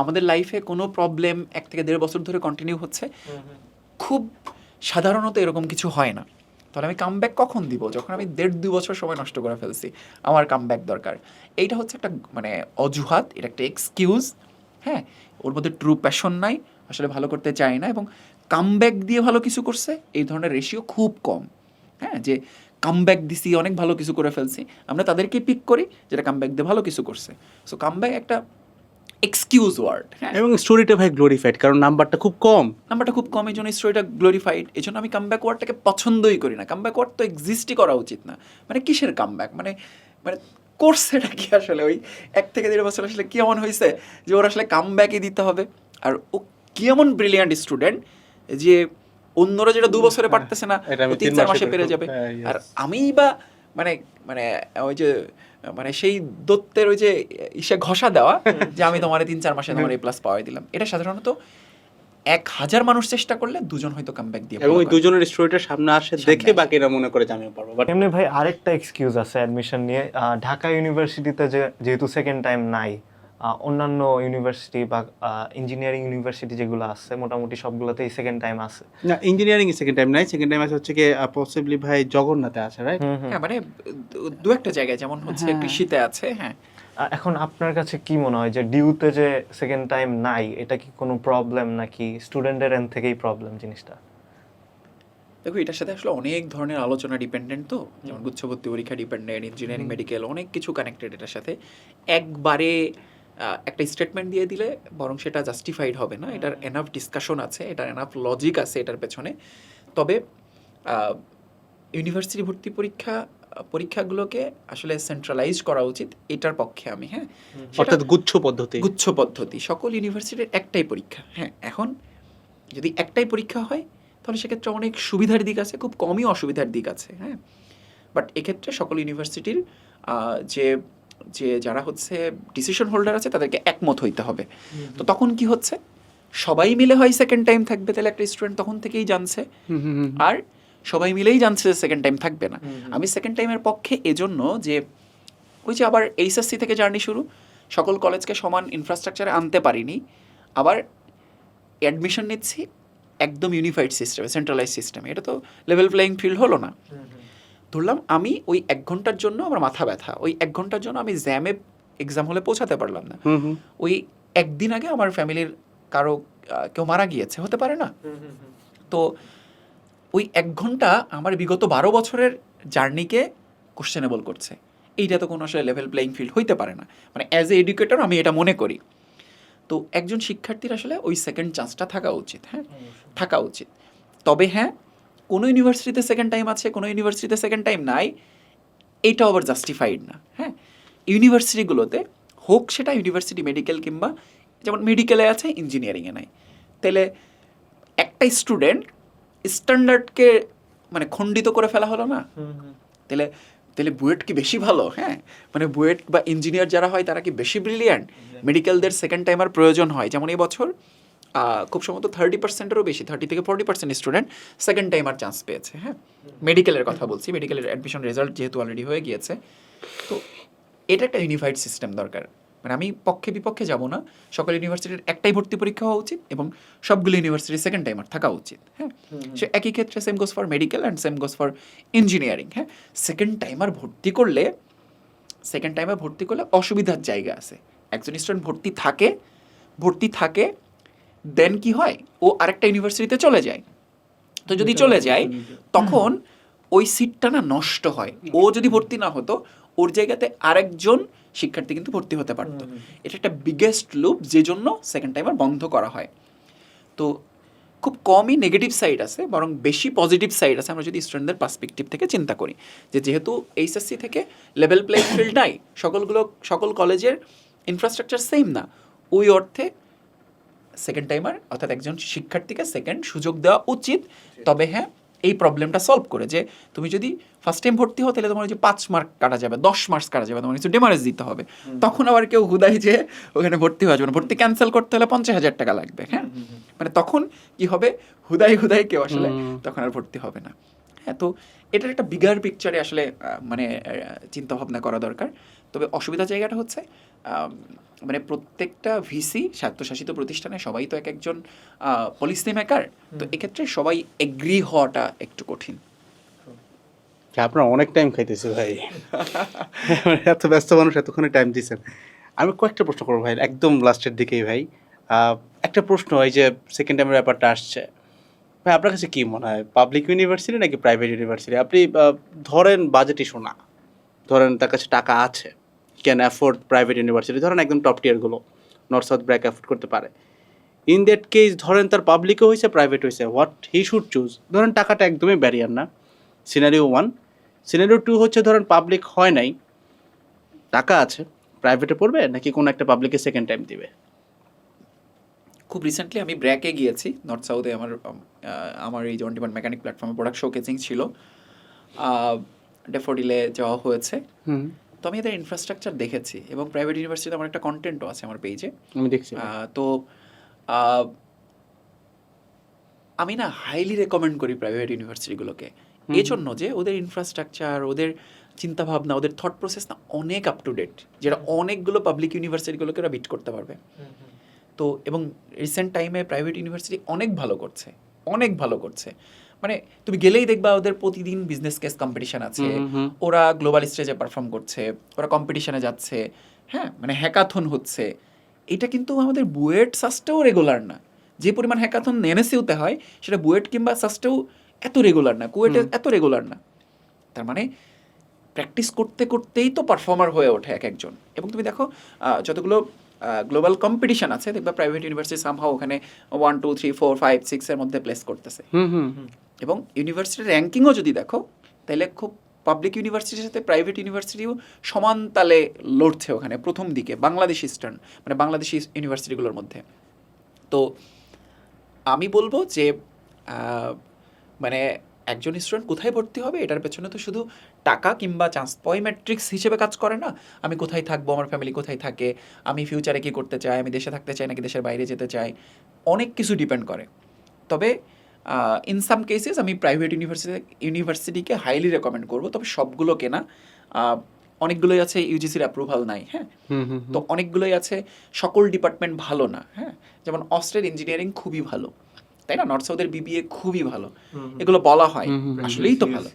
[SPEAKER 1] আমাদের লাইফে কোনো প্রবলেম 1 থেকে 1.5 বছর ধরে কন্টিনিউ হচ্ছে, খুব সাধারণত এরকম কিছু হয় না। তাহলে আমি কামব্যাক কখন দিব? যখন আমি 1.5-2 বছর সময় নষ্ট করে ফেলছি, আমার কামব্যাক দরকার। এইটা হচ্ছে একটা মানে অজুহাত, এটা একটা এক্সকিউজ। হ্যাঁ, ওর মধ্যে ট্রু প্যাশন নাই, আসলে ভালো করতে চায় না, এবং কামব্যাক দিয়ে ভালো কিছু করছে এই ধরনের রেশিও খুব কম। হ্যাঁ, যে কামব্যাক দিছি, অনেক ভালো কিছু করে ফেলছি, আমরা তাদেরকে পিক করি যেটা কামব্যাক দিয়ে ভালো কিছু করছে। সো কামব্যাক একটা এক্সকিউজ ওয়ার্ড। হ্যাঁ,
[SPEAKER 2] এবং স্টোরিটা ভাই গ্লোরিফাইড, কারণ নাম্বারটা খুব কম।
[SPEAKER 1] নাম্বারটা খুব কম, এই জন্য স্টোরিটা গ্লোরিফাইড। এই জন্য আমি কামব্যাক ওয়ার্ডটাকে পছন্দই করি না। কামব্যাক ওয়ার্ড তো এক্সিস্টই করা উচিত না। মানে কিসের কামব্যাক, মানে মানে কোর্সেটা কি আসলে? ওই 1 থেকে 1.5 বছর আসলে কি এমন হয়েছে যে ওর আসলে কামব্যাকই দিতে হবে? আর ও কি এমন ব্রিলিয়ান্ট স্টুডেন্ট যে অন্যরা যেটা 2 বছরে পারতেছে না,
[SPEAKER 2] এটা আমি
[SPEAKER 1] ও
[SPEAKER 2] 3
[SPEAKER 1] 3-4
[SPEAKER 2] মাসে
[SPEAKER 1] মাসে পেরে যাবে।
[SPEAKER 2] হ্যাঁ, yes.
[SPEAKER 1] আর আমিই বা মানে মানে ওই যে মানে সেই দত্তের ওই যে ইসে ঘষা দেওয়া যে আমি তোমার 3-4 মাসে তোমার A+ পাওয়াই দিলাম, এটা সাধারণত 1000 মানুষ চেষ্টা করলে 2 জন হয়তো কামব্যাক দিয়ে
[SPEAKER 2] এবং
[SPEAKER 1] ভালো
[SPEAKER 2] ওই
[SPEAKER 1] করে।
[SPEAKER 2] দুজনের স্টোরিটা সামনে আসে দেখে
[SPEAKER 1] আসে।
[SPEAKER 2] বাকিরা মনে করে যে আমিও পারবো। বাট
[SPEAKER 3] এমনি ভাই আরেকটা এক্সকিউজ আছে অ্যাডমিশন নিয়ে। ঢাকা ইউনিভার্সিটিতে যেহেতু সেকেন্ড টাইম নাই, অন্যান্য ইউনিভার্সিটি বা ইঞ্জিনিয়ারিং ইউনিভার্সিটি যেগুলো আছে মোটামুটি সবগুলোতেই সেকেন্ড টাইম আছে।
[SPEAKER 2] না, ইঞ্জিনিয়ারিং এ সেকেন্ড টাইম নাই, সেকেন্ড টাইম আছে হচ্ছে কি পসিবলি ভাই জগন্নাথে আছে, রাইট?
[SPEAKER 1] হ্যাঁ, মানে 2 একটা জায়গায়, যেমন হচ্ছে কৃষিতে আছে। হ্যাঁ,
[SPEAKER 3] এখন আপনার কাছে কি মনে হয় যে ডিউতে যে সেকেন্ড টাইম নাই, এটা কি কোনো প্রবলেম নাকি স্টুডেন্টের এন্ড থেকেই প্রবলেম জিনিসটা?
[SPEAKER 1] দেখো এটার সাথে আসলে অনেক ধরনের আলোচনা ডিপেন্ডেন্ট। তো যেমন গুচ্ছভর্তি পরীক্ষা ডিপেন্ডেন্ট, ইঞ্জিনিয়ারিং, মেডিকেল, অনেক কিছু কানেক্টেড এটার সাথে। একবারে একটা স্টেটমেন্ট দিয়ে দিলে বরং সেটা জাস্টিফাইড হবে না। এটার এনাফ ডিসকাশন আছে, এটার এনাফ লজিক আছে এটার পেছনে। তবে ইউনিভার্সিটি ভর্তি পরীক্ষাগুলোকে আসলে সেন্ট্রালাইজ করা উচিত, এটার পক্ষে আমি। হ্যাঁ,
[SPEAKER 2] অর্থাৎ গুচ্ছ পদ্ধতি।
[SPEAKER 1] গুচ্ছ পদ্ধতি, সকল ইউনিভার্সিটির একটাই পরীক্ষা। হ্যাঁ, এখন যদি একটাই পরীক্ষা হয় তাহলে সেক্ষেত্রে অনেক সুবিধার দিক আছে, খুব কমই অসুবিধার দিক আছে। হ্যাঁ, বাট এক্ষেত্রে সকল ইউনিভার্সিটির যে যে যারা হচ্ছে ডিসিশন হোল্ডার আছে তাদেরকে একমত হইতে হবে। তো তখন কি হচ্ছে, সবাই মিলে হয় সেকেন্ড টাইম থাকবে, তাহলে একটা স্টুডেন্ট তখন থেকেই জানছে। আর সবাই মিলেই জানছে যে সেকেন্ড টাইম থাকবে না। আমি সেকেন্ড টাইমের পক্ষে এজন্য যে ওই যে আবার এইচএসসি থেকে জার্নি শুরু, সকল কলেজকে সমান ইনফ্রাস্ট্রাকচারে আনতে পারিনি, আবার অ্যাডমিশন নিচ্ছি একদম ইউনিফাইড সিস্টেমে, সেন্ট্রালাইজ সিস্টেমে, এটা তো লেভেল প্লেয়িং ফিল্ড হলো না। ধরলাম আমি ওই 1 ঘন্টার জন্য আমার মাথা ব্যথা, ওই 1 ঘন্টার জন্য আমি জ্যামে এক্সাম হলে পৌঁছাতে পারলাম না, ওই একদিন আগে আমার ফ্যামিলির কারো কেউ মারা গিয়েছে, হতে পারে না? তো ওই 1 ঘন্টা আমার বিগত 12 বছরের জার্নিকে কোশ্চেনেবল করছে। এইটা তো কোনো আসলে লেভেল প্লেয়িং ফিল্ড হইতে পারে না, মানে অ্যাজ এ এডুকেটর আমি এটা মনে করি। তো একজন শিক্ষার্থীর আসলে ওই সেকেন্ড চান্সটা থাকা উচিত। হ্যাঁ, থাকা উচিত। তবে হ্যাঁ, কোনো ইউনিভার্সিটিতে সেকেন্ড টাইম আছে, কোনো ইউনিভার্সিটিতে সেকেন্ড টাইম নাই, এইটাও আবার জাস্টিফাইড না। হ্যাঁ, ইউনিভার্সিটিগুলোতে হোক সেটা ইউনিভার্সিটি মেডিকেল, কিংবা যেমন মেডিকেলে আছে ইঞ্জিনিয়ারিংয়ে নাই, তাহলে একটা স্টুডেন্ট স্ট্যান্ডার্ডকে মানে খণ্ডিত করে ফেলা হলো না? তাহলে তাহলে বুয়েট কি বেশি ভালো? হ্যাঁ, মানে বুয়েট বা ইঞ্জিনিয়ার যারা হয় তারা কি বেশি ব্রিলিয়ান্ট? মেডিকেলদের সেকেন্ড টাইমার প্রয়োজন হয়, যেমন এই বছর খুব সম্ভবত 30%-এরও বেশি, 30 থেকে 40% স্টুডেন্ট সেকেন্ড টাইমার চান্স পেয়েছে। হ্যাঁ, মেডিকেলের কথা বলছি, মেডিকেলের অ্যাডমিশন রেজাল্ট যেহেতু অলরেডি হয়ে গিয়েছে। তো এটা একটা ইউনিফাইড সিস্টেম দরকার, মানে আমি পক্ষে বিপক্ষে যাব না, সকল ইউনিভার্সিটির একটাই ভর্তি পরীক্ষা হওয়া উচিত এবং সবগুলো ইউনিভার্সিটির সেকেন্ড টাইমার থাকা উচিত। হ্যাঁ, সে একই ক্ষেত্রে same goes for medical and same goes for engineering. হ্যাঁ, সেকেন্ড টাইমার ভর্তি করলে অসুবিধার জায়গা আছে। একজন স্টুডেন্ট ভর্তি থাকে দেন কি হয়, ও আরেকটা ইউনিভার্সিটিতে চলে যায়। তো যদি চলে যায় তখন ওই সিটটা না নষ্ট হয়। ও যদি ভর্তি না হতো, ওর জায়গাতে আরেকজন শিক্ষার্থী কিন্তু ভর্তি হতে পারতো। এটা একটা বিগেস্ট লুপ, যে জন্য সেকেন্ড টাইমার বন্ধ করা হয়। তো খুব কমই নেগেটিভ সাইড আছে, বরং বেশি পজিটিভ সাইড আছে আমরা যদি স্টুডেন্টদের পার্সপেক্টিভ থেকে চিন্তা করি। যেহেতু এইচএসসি থেকে লেভেল প্লেইং ফিল্ড নাই, সকল কলেজের ইনফ্রাস্ট্রাকচার সেম না, ওই অর্থে সেকেন্ড টাইমার অর্থাৎ একজন শিক্ষার্থীকে সেকেন্ড সুযোগ দেওয়া উচিত। তবে হ্যাঁ, এই প্রবলেমটা সলভ করে যে তুমি যদি ফার্স্ট টাইম ভর্তি হও তাহলে তোমার যে 5 মার্ক কাটা যাবে, 10 মার্কস কাটা যাবে, তোমার কিছু ডেমারেজ দিতে হবে। তখন আবার কেউ হুদাই যে ওখানে ভর্তি হয়ে যাবে না, ভর্তি ক্যান্সেল করতে হলে 50,000 টাকা লাগবে। হ্যাঁ, মানে তখন কি হবে, হুদাই কেউ আসলে তখন আর ভর্তি হবে না। হ্যাঁ, তো এটার একটা বিগার পিকচারে আসলে মানে চিন্তা ভাবনা করা দরকার। তবে অসুবিধার জায়গাটা হচ্ছে মানে প্রত্যেকটা ভিসি স্বায়ত্তশাসিত প্রতিষ্ঠানে সবাই তো একজন পলিসি মেকার, তো এক্ষেত্রে সবাই এগ্রি হওয়াটা একটু কঠিন।
[SPEAKER 2] আপনার অনেক টাইম খাইতেছে ভাই, এত ব্যস্ত মানুষ এতক্ষণে টাইম দিচ্ছেন। আমি কয়েকটা প্রশ্ন করবো ভাই, একদম লাস্টের দিকেই ভাই। একটা প্রশ্ন, এই যে সেকেন্ড টাইমের ব্যাপারটা আসছে ভাই, আপনার কাছে কি মনে হয় পাবলিক ইউনিভার্সিটি নাকি প্রাইভেট ইউনিভার্সিটি? আপনি ধরেন বাজেট ইস্যু না, ধরেন তার কাছে টাকা আছে, ক্যান অ্যাফোর্ড প্রাইভেট ইউনিভার্সিটি, ধরেন একদম টপ টিয়ারগুলো নর্থ সাউথ ব্র্যাক অ্যাফোর্ড করতে পারে। ইন দ্যাট কেস ধরেন তার পাবলিকও হয়েছে প্রাইভেট হয়েছে, হোয়াট হি শুড চুজ? ধরেন টাকাটা একদমই ব্যারিয়ার না, সিনারিও 1। সিনারিও 2 হচ্ছে ধরেন পাবলিক হয় নাই, টাকা আছে, প্রাইভেটে পড়বে নাকি কোনো একটা পাবলিকে সেকেন্ড টাইম দিবে?
[SPEAKER 1] খুব রিসেন্টলি আমি ব্র্যাকে গিয়েছি, নর্থ সাউথে আমার এই জন ডিমান্ড মেকানিক প্ল্যাটফর্মে প্রোডাক্ট শোকেসিং ছিল, ডেফোডিলে যাওয়া হয়েছে। তো আমি এদের ইনফ্রাস্ট্রাকচার দেখেছি এবং প্রাইভেট ইউনিভার্সিটিতে আমার একটা কন্টেন্টও আছে আমার পেজে,
[SPEAKER 2] আমি দেখছি।
[SPEAKER 1] তো আমি না হাইলি রেকমেন্ড করি প্রাইভেট ইউনিভার্সিটিগুলোকে, এই জন্য যে ওদের ইনফ্রাস্ট্রাকচার, ওদের চিন্তাভাবনা, ওদের থট প্রসেস না অনেক আপ টু ডেট, যেটা অনেকগুলো পাবলিক ইউনিভার্সিটিগুলোকে ওরা বিট করতে পারবে। তো এবং রিসেন্ট টাইমে প্রাইভেট ইউনিভার্সিটি অনেক ভালো করছে। মানে তুমি গেলেই দেখবা ওদের প্রতিদিন বিজনেস কেস কম্পিটিশন আছে, ওরা গ্লোবাল স্টেজে পারফর্ম করছে, ওরা কম্পিটিশনে যাচ্ছে। হ্যাঁ, মানে হ্যাকাথন হচ্ছে। এটা কিন্তু আমাদের বুয়েট সাস্টেও রেগুলার না, যে পরিমাণ হ্যাকাথন এনএসইউতে হয় সেটা বুয়েট কিংবা সাস্টেও এত রেগুলার না, কুয়েটে এত রেগুলার না। তার মানে প্র্যাকটিস করতেই তো পারফর্মার হয়ে ওঠে এক একজন। এবং তুমি দেখো যতগুলো গ্লোবাল কম্পিটিশন আছে, দেখবা প্রাইভেট ইউনিভার্সিটি সামহাও ওখানে 1 2 3 4 5 6 এর মধ্যে প্লেস করতেছে। এবং ইউনিভার্সিটির র্যাঙ্কিংও যদি দেখো তাহলে খুব পাবলিক ইউনিভার্সিটির সাথে প্রাইভেট ইউনিভার্সিটিও সমান তালে লড়ছে ওখানে প্রথম দিকে, বাংলাদেশ ইস্টার্ন মানে বাংলাদেশি ইউনিভার্সিটিগুলোর মধ্যে। তো আমি বলবো যে মানে একজন স্টুডেন্ট কোথায় ভর্তি হবে এটার পেছনে তো শুধু টাকা কিংবা চান্স পয় ম্যাট্রিক্স হিসেবে কাজ করে না। আমি কোথায় থাকবো, আমার ফ্যামিলি কোথায় থাকে, আমি ফিউচারে কী করতে চাই, আমি দেশে থাকতে চাই নাকি দেশের বাইরে যেতে চাই, অনেক কিছু ডিপেন্ড করে। তবে ইন সাম কেসেস আমি প্রাইভেট ইউনিভার্সিটিকে হাইলি রেকমেন্ড করবো, তবে সবগুলোকে না। অনেকগুলোই আছে ইউজিসির অ্যাপ্রুভাল নাই। হ্যাঁ, তো অনেকগুলোই আছে সকল ডিপার্টমেন্ট ভালো না। হ্যাঁ, যেমন অস্ট্রেল ইঞ্জিনিয়ারিং খুবই ভালো, তাই না? নর্থ সাউথের বিবিএ খুবই ভালো, এগুলো বলা হয়, আসলেই তো ভালো।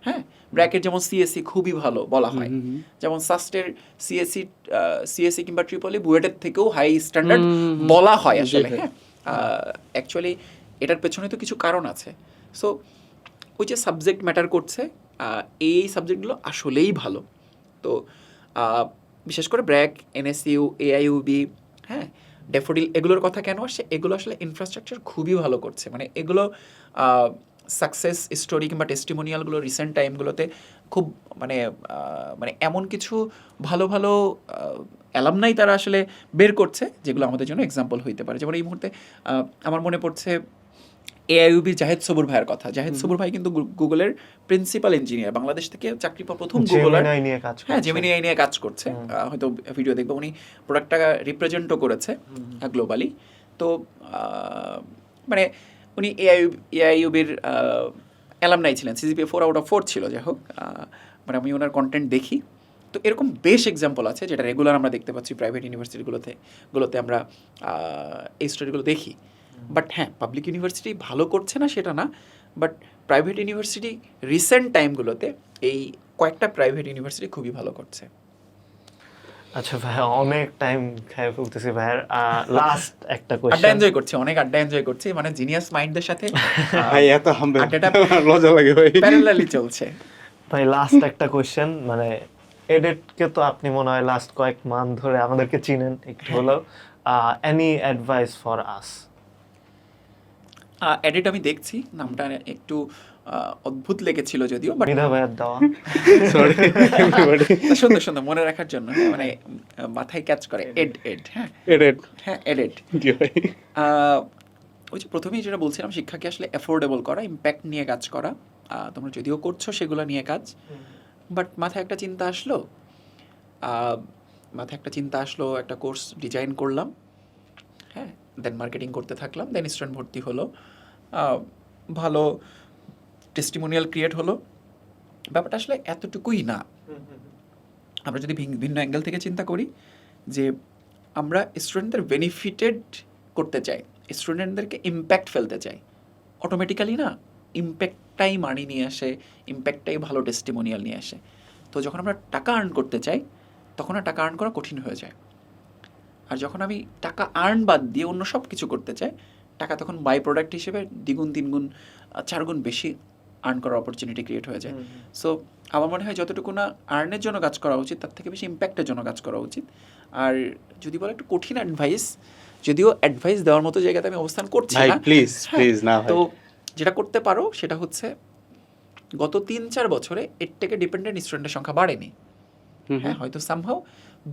[SPEAKER 1] হ্যাঁ, ব্র্যাকের যেমন সিএসসি খুবই ভালো বলা হয়, যেমন সাস্টের সিএসসি কিংবা ট্রিপলি বুয়েটের থেকেও হাই স্ট্যান্ডার্ড বলা হয় আসলে। হ্যাঁ, অ্যাকচুয়ালি এটার পেছনে তো কিছু কারণ আছে। সো ওই যে সাবজেক্ট ম্যাটার করছে, এই সাবজেক্টগুলো আসলেই ভালো। তো বিশেষ করে ব্র্যাক, এনএসইউ, এআইইউবি, হ্যাঁ, ডেফোডিল, এগুলোর কথা কেন আসছে? এগুলো আসলে ইনফ্রাস্ট্রাকচার খুবই ভালো করছে। মানে এগুলো সাকসেস স্টোরি কিংবা টেস্টিমোনিয়ালগুলো রিসেন্ট টাইমগুলোতে খুব মানে এমন কিছু ভালো অ্যালামনাই তারা আসলে বের করছে যেগুলো আমাদের জন্য এক্সাম্পল হইতে পারে। যেমন এই মুহূর্তে আমার মনে পড়ছে এআইইউবি জাহেদ সবুর ভাইয়ের কথা। জাহেদ সবুর ভাই কিন্তু গুগলের প্রিন্সিপাল ইঞ্জিনিয়ার, বাংলাদেশ থেকে চাকরি পাওয়া প্রথম গুগলার। হ্যাঁ, জেমিনি নিয়ে কাজ করছে, হয়তো ভিডিও দেখবো। উনি প্রোডাক্টটা রিপ্রেজেন্টও করেছে গ্লোবালি। তো মানে উনি এআইইউবির অ্যালামনাই ছিলেন, সিজিপিএ 4 আউট অফ 4 ছিল। যাই হোক, মানে আমি ওনার কন্টেন্ট দেখি, তো এরকম বেশ এক্সাম্পল আছে যেটা রেগুলার আমরা দেখতে পাচ্ছি প্রাইভেট ইউনিভার্সিটিগুলোতে আমরা এই স্টোরিগুলো দেখি। বাট হ্যাঁ, পাবলিক ইউনিভার্সিটি ভালো করছে না সেটা না, বাট প্রাইভেট ইউনিভার্সিটি রিসেন্ট টাইমগুলোতে এই কয়েকটা প্রাইভেট ইউনিভার্সিটি খুবই ভালো করছে।
[SPEAKER 3] আচ্ছা ভাইয়া, অনেক টাইম খেয়ে ফেলতেছি ভাইয়ার। লাস্ট একটা
[SPEAKER 1] আড্ডা
[SPEAKER 3] কোয়েশ্চেন।
[SPEAKER 1] এনজয় করছি, অনেক আড্ডা এনজয় করছি, মানে জিনিয়াস মাইন্ডদের সাথে
[SPEAKER 2] ভাই এত হামবে
[SPEAKER 1] আড্ডাটা
[SPEAKER 2] লজ্জা লাগে ভাই।
[SPEAKER 1] প্যারালালি চলছে।
[SPEAKER 3] ভাই লাস্ট একটা কোয়েশ্চেন, মানে এডিটকে তো আপনি মনে হয় লাস্ট কয়েক মান্থ ধরে আমাদেরকে চিনেন একটু হলেও, any advice for us?
[SPEAKER 1] Edit আমি দেখছি, নামটা একটু অদ্ভুত লেগেছিল যদিও, বাট
[SPEAKER 3] বিধা ভাইয়ার দেওয়া।
[SPEAKER 2] Sorry everybody.
[SPEAKER 1] সুন্দর সুন্দর মনে রাখার জন্য, মানে মাথায় ক্যাচ করে হ্যাঁ
[SPEAKER 2] এডিট
[SPEAKER 1] হ্যাঁ এডিট।
[SPEAKER 2] জি ভাই।
[SPEAKER 1] ওই যে প্রথমেই যেটা বলছিলাম, শিক্ষাকে আসলে অ্যাফোর্ডেবল করা, ইম্প্যাক্ট নিয়ে কাজ করা। তোমরা যদিও করছো সেগুলো নিয়ে কাজ, বাট মাথায় একটা চিন্তা আসলো, একটা কোর্স ডিজাইন করলাম, হ্যাঁ, দেন মার্কেটিং করতে থাকলাম, দেন স্টুডেন্ট ভর্তি হলো, ভালো টেস্টিমোনিয়াল ক্রিয়েট হলো। ব্যাপারটা আসলে এতটুকুই না। আমরা যদি ভিন্ন অ্যাঙ্গেল থেকে চিন্তা করি যে আমরা স্টুডেন্টদের বেনিফিটেড করতে চাই, স্টুডেন্টদেরকে ইম্প্যাক্ট ফেলতে চাই, অটোমেটিক্যালি না ইম্প্যাক্টটাই মানি নিয়ে আসে, ইম্প্যাক্টটাই ভালো টেস্টিমোনিয়াল নিয়ে আসে। তো যখন আমরা টাকা আর্ন করতে চাই, তখন আর টাকা আর্ন করা কঠিন হয়ে যায়। আর যখন আমি টাকা আর্ন বাদ দিয়ে অন্য সব কিছু করতে চাই, টাকা তখন বাই প্রোডাক্ট হিসেবে দ্বিগুণ, তিনগুণ, 4 গুণ বেশি আর্ন করার অপরচুনিটি ক্রিয়েট হয়ে যায়। সো আমার মনে হয় যতটুকু না আর্নের জন্য কাজ করা উচিত, তার থেকে বেশি ইম্প্যাক্টের জন্য কাজ করা উচিত। আর যদি বলে একটু কঠিন অ্যাডভাইস, যদিও অ্যাডভাইস দেওয়ার মতো জায়গাতে আমি অবস্থান করছি
[SPEAKER 2] ভাই
[SPEAKER 1] না,
[SPEAKER 2] প্লিজ
[SPEAKER 1] হ্যাঁ,
[SPEAKER 2] প্লিজ না ভাই।
[SPEAKER 1] তো যেটা করতে পারো সেটা হচ্ছে গত 3-4 বছরে এর থেকে ডিপেন্ডেন্ট স্টুডেন্টের সংখ্যা বাড়েনি। হ্যাঁ, হয়তো সামহাও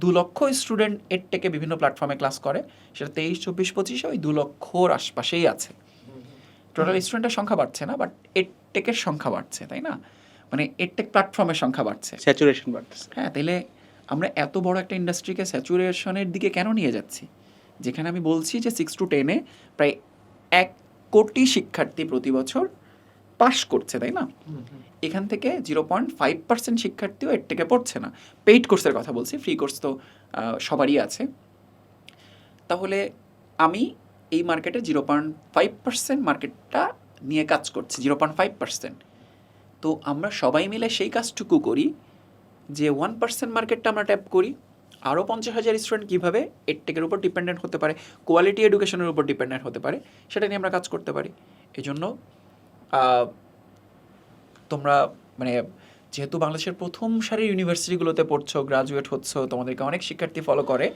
[SPEAKER 1] 2 লক্ষ স্টুডেন্ট এর থেকে বিভিন্ন প্ল্যাটফর্মে ক্লাস করে, সেটা 23, 24, 25-এ ওই 2 লক্ষর আশপাশেই আছে। টোটাল স্টুডেন্টের সংখ্যা বাড়ছে না, বাট এডটেকের সংখ্যা বাড়ছে, তাই না? মানে এডটেক প্ল্যাটফর্মের সংখ্যা বাড়ছে।
[SPEAKER 2] স্যাচুরেশন বাড়তেছে।
[SPEAKER 1] হ্যাঁ, তাইলে আমরা এত বড় একটা ইন্ডাস্ট্রিকে স্যাচুরেশনের দিকে কেন নিয়ে যাচ্ছি? যেখানে আমি বলছি যে 6 to 10-এ প্রায় 1 কোটি শিক্ষার্থী প্রতি বছর পাস করছে, তাই না? এখান থেকে 0.5% শিক্ষার্থীও এর থেকে পড়ছে না। পেইড কোর্সের কথা বলছি, ফ্রি কোর্স তো সবারই আছে। তাহলে আমি এই মার্কেটে 0.5% মার্কেটটা নিয়ে কাজ করছি, 0.5%। তো আমরা সবাই মিলে সেই কাজটুকু করি যে 1% মার্কেটটা আমরা ট্যাপ করি। আরও 50,000 স্টুডেন্ট কীভাবে এডটেকের উপর ডিপেন্ডেন্ট হতে পারে, কোয়ালিটি এডুকেশনের উপর ডিপেন্ডেন্ট হতে পারে, সেটা নিয়ে আমরা কাজ করতে পারি। এই জন্য তোমরা মানে যেহেতু বাংলাদেশের প্রথম সারির ইউনিভার্সিটিগুলোতে পড়ছো, গ্রাজুয়েট হচ্ছ, তোমাদেরকে অনেক শিক্ষার্থী ফলো করে,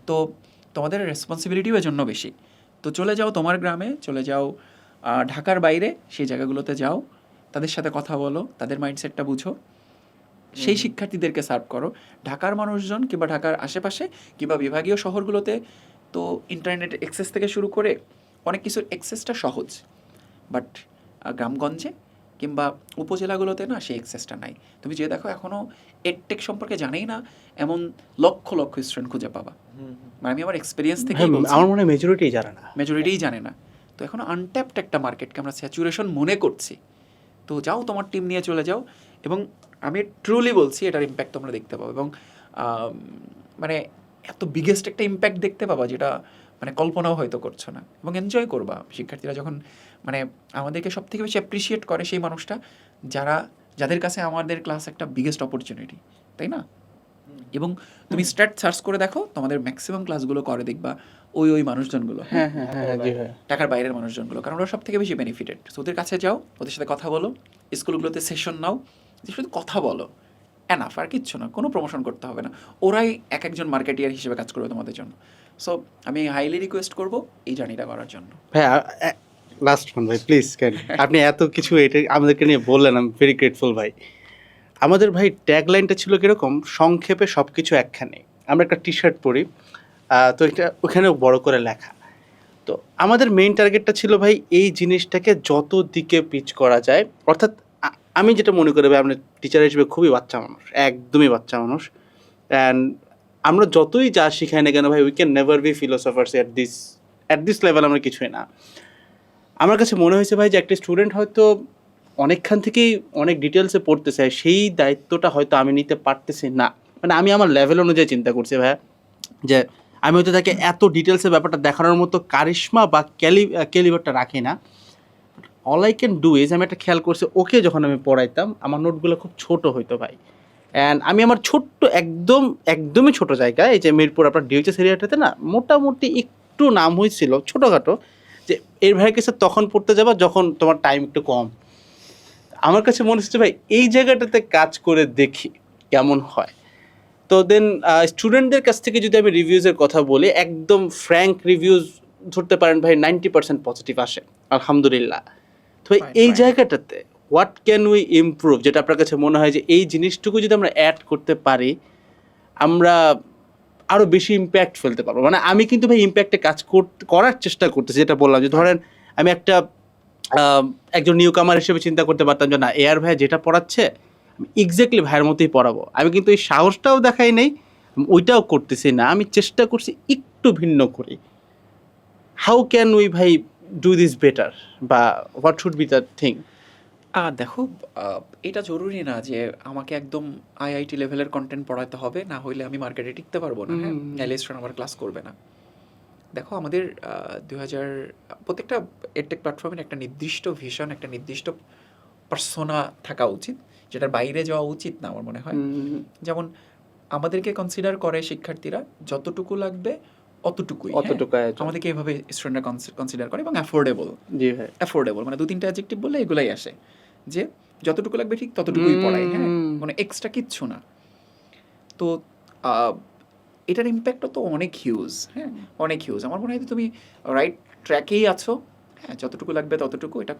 [SPEAKER 1] তো তোমাদের রেসপন্সিবিলিটিও এজন্য বেশি। তো চলে যাও তোমার গ্রামে, চলে যাও ঢাকার বাইরে, সেই জায়গাগুলোতে যাও, তাদের সাথে কথা বলো, তাদের মাইন্ডসেটটা বুঝো, সেই শিক্ষার্থীদেরকে সার্ভ করো। ঢাকার মানুষজন কিংবা ঢাকার আশেপাশে কিংবা বিভাগীয় শহরগুলোতে তো ইন্টারনেট অ্যাক্সেস থেকে শুরু করে অনেক কিছুর অ্যাক্সেসটা সহজ, বাট গ্রামগঞ্জে কিংবা উপজেলাগুলোতে না সেই অ্যাক্সেসটা নাই। তুমি যে দেখো এখনও এডটেক সম্পর্কে জানেই না এমন লক্ষ লক্ষ স্টুডেন্ট খুঁজে পাবা। মানে আমি আমার এক্সপিরিয়েন্স থেকেই বলছি,
[SPEAKER 2] আমার মনে হয় মেজরিটিই জানে না,
[SPEAKER 1] মেজরিটিই জানে না। তো এখন আনট্যাপড একটা মার্কেটকে আমরা স্যাচুরেশন মনে করছি। তো যাও, তোমার টিম নিয়ে চলে যাও, এবং আমি ট্রুলি বলছি এটার ইম্প্যাক্ট তোমরা দেখতে পাবো, এবং মানে এত বিগেস্ট একটা ইম্প্যাক্ট দেখতে পাবা যেটা মানে কল্পনাও হয়তো করছো না, এবং এনজয় করবা। শিক্ষার্থীরা যখন মানে আমাদেরকে সব থেকে বেশি অ্যাপ্রিসিয়েট করে সেই মানুষটা যাদের কাছে আমাদের ক্লাস একটা বিগেস্ট অপরচুনিটি, তাই না? এবং তুমি স্ট্যাট সার্চ করে দেখো, তোমাদের ম্যাক্সিমাম ক্লাসগুলো করে দেখবা ওই মানুষজনগুলো,
[SPEAKER 2] হ্যাঁ হ্যাঁ হ্যাঁ জি ভাই,
[SPEAKER 1] টাকার বাইরের মানুষজনগুলো, কারণ ওরা সব থেকে বেশি বেনিফিটেড। সো ওদের কাছে যাও, ওদের সাথে কথা বলো, স্কুলগুলোতে সেশন নাও, শুধু কথা বলো, এনাফ, আর কিচ্ছু না, কোনো প্রমোশন করতে হবে না, ওরাই একজন মার্কেটিয়ার হিসেবে কাজ করবে তোমাদের জন্য। সো আমি হাইলি রিকোয়েস্ট করবো এই জার্নিটা করার জন্য।
[SPEAKER 2] ভাই লাস্ট ওয়ান ভাই প্লিজ, কেন আপনি এত কিছু এটা আমাদেরকে নিয়ে বললেন, আমি ভেরি গ্রেটফুল ভাই। আমাদের ভাই ট্যাগলাইনটা ছিল কীরকম, সংক্ষেপে সব কিছু একখানে। আমরা একটা টি শার্ট পরি, তো এটা ওখানে বড় করে লেখা। তো আমাদের মেইন টার্গেটটা ছিল ভাই এই জিনিসটাকে যত দিকে পিচ করা যায়, অর্থাৎ আমি যেটা মনে করি ভাই, আমরা টিচার হিসেবে খুবই বাচ্চা মানুষ, একদমই বাচ্চা মানুষ। অ্যান্ড আমরা যতই যা শিখাই না কেন ভাই, we can never be philosophers at this level, আমরা কিছুই না। আমার কাছে মনে হয়েছে ভাই যে একটা স্টুডেন্ট হয়তো অনেকখান থেকেই অনেক ডিটেলসে পড়তে চায়, সেই দায়িত্বটা হয়তো আমি নিতে পারতেছি না, মানে আমি আমার লেভেল অনুযায়ী চিন্তা করছি ভাইয়া, যে আমি হয়তো তাকে এত ডিটেলসে ব্যাপারটা দেখানোর মতো কারিশমা বা ক্যালিবারটা রাখি না। All I can do is, আমি একটা খেয়াল করছি, ওকে যখন আমি পড়াইতাম আমার নোটগুলো খুব ছোট হইতো ভাই। অ্যান্ড আমি আমার ছোট্ট একদমই ছোট জায়গায়, এই যে মিরপুর আপনার ডিএইচএস এরিয়াটাতে না মোটামুটি একটু নাম হয়েছিল ছোটোখাটো, যে এর ভাইয়ের কাছে তখন পড়তে যাবা যখন তোমার টাইম একটু কম। আমার কাছে মনে হচ্ছে ভাই এই জায়গাটাতে কাজ করে দেখি কেমন হয়। তো দেন স্টুডেন্টদের কাছ থেকে যদি আমি রিভিউজের কথা বলি, একদম ফ্র্যাঙ্ক রিভিউজ ধরতে পারেন ভাই 90% পজিটিভ আসে আলহামদুলিল্লাহ। তো এই
[SPEAKER 1] Fine.
[SPEAKER 2] জায়গাটাতে হোয়াট ক্যান উই ইমপ্রুভ, যেটা আপনার কাছে মনে হয় যে এই জিনিসটুকু যদি আমরা অ্যাড করতে পারি আমরা আরও বেশি ইম্প্যাক্ট ফেলতে পারবো। মানে আমি কিন্তু ভাই ইম্প্যাক্টে কাজ করার চেষ্টা করতেছি, যেটা বললাম যে ধরেন আমি একজন নিউ কামার হিসেবে চিন্তা করতে পারতাম যে না এআর ভাই যেটা পড়াচ্ছে আমি এক্স্যাক্টলি ভাইয়ের মতোই পড়াবো। আমি কিন্তু এই সাহসটাও দেখাই নেই, ওইটাও করতেছি না, আমি চেষ্টা করছি একটু ভিন্ন করি। হাউ ক্যান উই ভাই ডু দিস বেটার, বা what should be the thing?
[SPEAKER 1] দেখো, এটা জরুরি না যে আমাকে একদম আইআইটি লেভেলের কন্টেন্ট পড়াতে হবে, না হইলে আমি মার্কেটে টিকতে পারবো না। হ্যাঁ, নাইলে স্টুডেন্ট আমার ক্লাস করবে না। দেখো আমাদের 2000 প্রত্যেকটা এডটেক প্ল্যাটফর্মের একটা নির্দিষ্ট ভিশন, একটা নির্দিষ্ট পার্সোনা থাকা উচিত, যেটার বাইরে যাওয়া উচিত না আমার মনে হয়। যেমন আমাদেরকে কনসিডার করে শিক্ষার্থীরা যতটুকু লাগবে অতটুকুই,
[SPEAKER 2] অতটুকু আয়োজন।
[SPEAKER 1] আমাদেরকে এভাবে স্টুডেন্টরা কনসিডার করে, এবং অ্যাফোর্ডেবল।
[SPEAKER 2] জি ভাই,
[SPEAKER 1] অ্যাফোর্ডেবল মানে 2-3টা অ্যাডজেক্টিভ বললে এগুলাই আসে, যে যতটুকু লাগবে ঠিক ততটুকুই পড়াই, হ্যাঁ, মানে এক্সট্রা কিচ্ছু না। তো এটার ইম্প্যাক্টও তো অনেক হিউজ, হ্যাঁ, অনেক হিউজ। আমার মনে হয় যে তুমি রাইট ট্র্যাকেই আছো। হ্যাঁ, যতটুকু লাগবে ততটুকু, এটা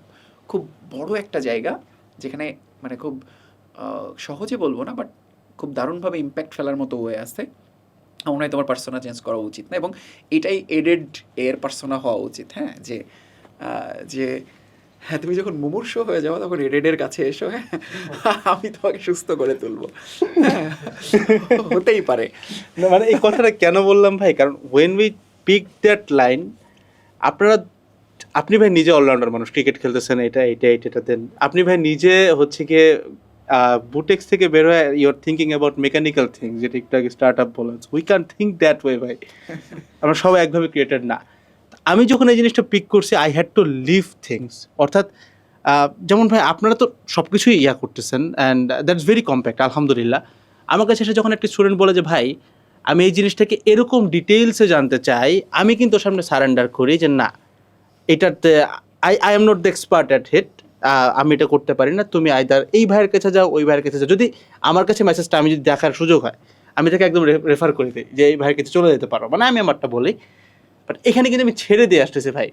[SPEAKER 1] খুব বড় একটা জায়গা যেখানে মানে খুব সহজে বলবো না, বাট খুব দারুণভাবে ইম্প্যাক্ট ফেলার মতো হয়ে আসছে। আমার মনে হয় তোমার পার্সোনা চেঞ্জ করা উচিত না, এবং এটাই এডেড এর পার্সোনা হওয়া উচিত। হ্যাঁ, যে হ্যাঁ তুমি যখন মুমূর্ষু হয়ে যাও তখন এডেডের কাছে এসো, হ্যাঁ আমি তোমাকে সুস্থ করে তুলবো। হ্যাঁ, হতেই পারে।
[SPEAKER 2] না মানে এই কথাটা কেন বললাম ভাই, কারণ when we pick that line, আপনি ভাই নিজে অলরাউন্ডার মানুষ, ক্রিকেট খেলতেছেন, এটা দেন আপনি ভাই নিজে হচ্ছে গিয়ে বুটেক্স থেকে বের হয়ে your thinking about mechanical things, যেটা একটু আগে স্টার্ট আপ বলেন, we can think that way ভাই। আমরা সবাই একভাবে ক্রিয়েটেড না। আমি যখন এই জিনিসটা পিক করছি I had to leave things, অর্থাৎ যেমন ভাই আপনারা তো সব কিছুই করতেছেন অ্যান্ড দ্যাটস ভেরি কম্প্যাক্ট আলহামদুলিল্লাহ। আমার কাছে এসে যখন একটা স্টুডেন্ট বলে যে ভাই আমি এই জিনিসটাকে এরকম ডিটেইলসে জানতে চাই, আমি কিন্তু সামনে সারেন্ডার করি যে না এটাতে I am not the expert at it, আমি এটা করতে পারি না, তুমি আইদার এই ভাইয়ের কাছে যাও ওই ভাইয়ের কাছে যাও। যদি আমার কাছে মেসেজটা আমি যদি দেখার সুযোগ হয় আমি তাকে একদম রেফার করে দিই যে এই ভাইয়ের কাছে চলে যেতে পারো, মানে আমি আমারটা বলি। বাট এখানে কিন্তু আমি ছেড়ে দিয়ে আসতেছি ভাই।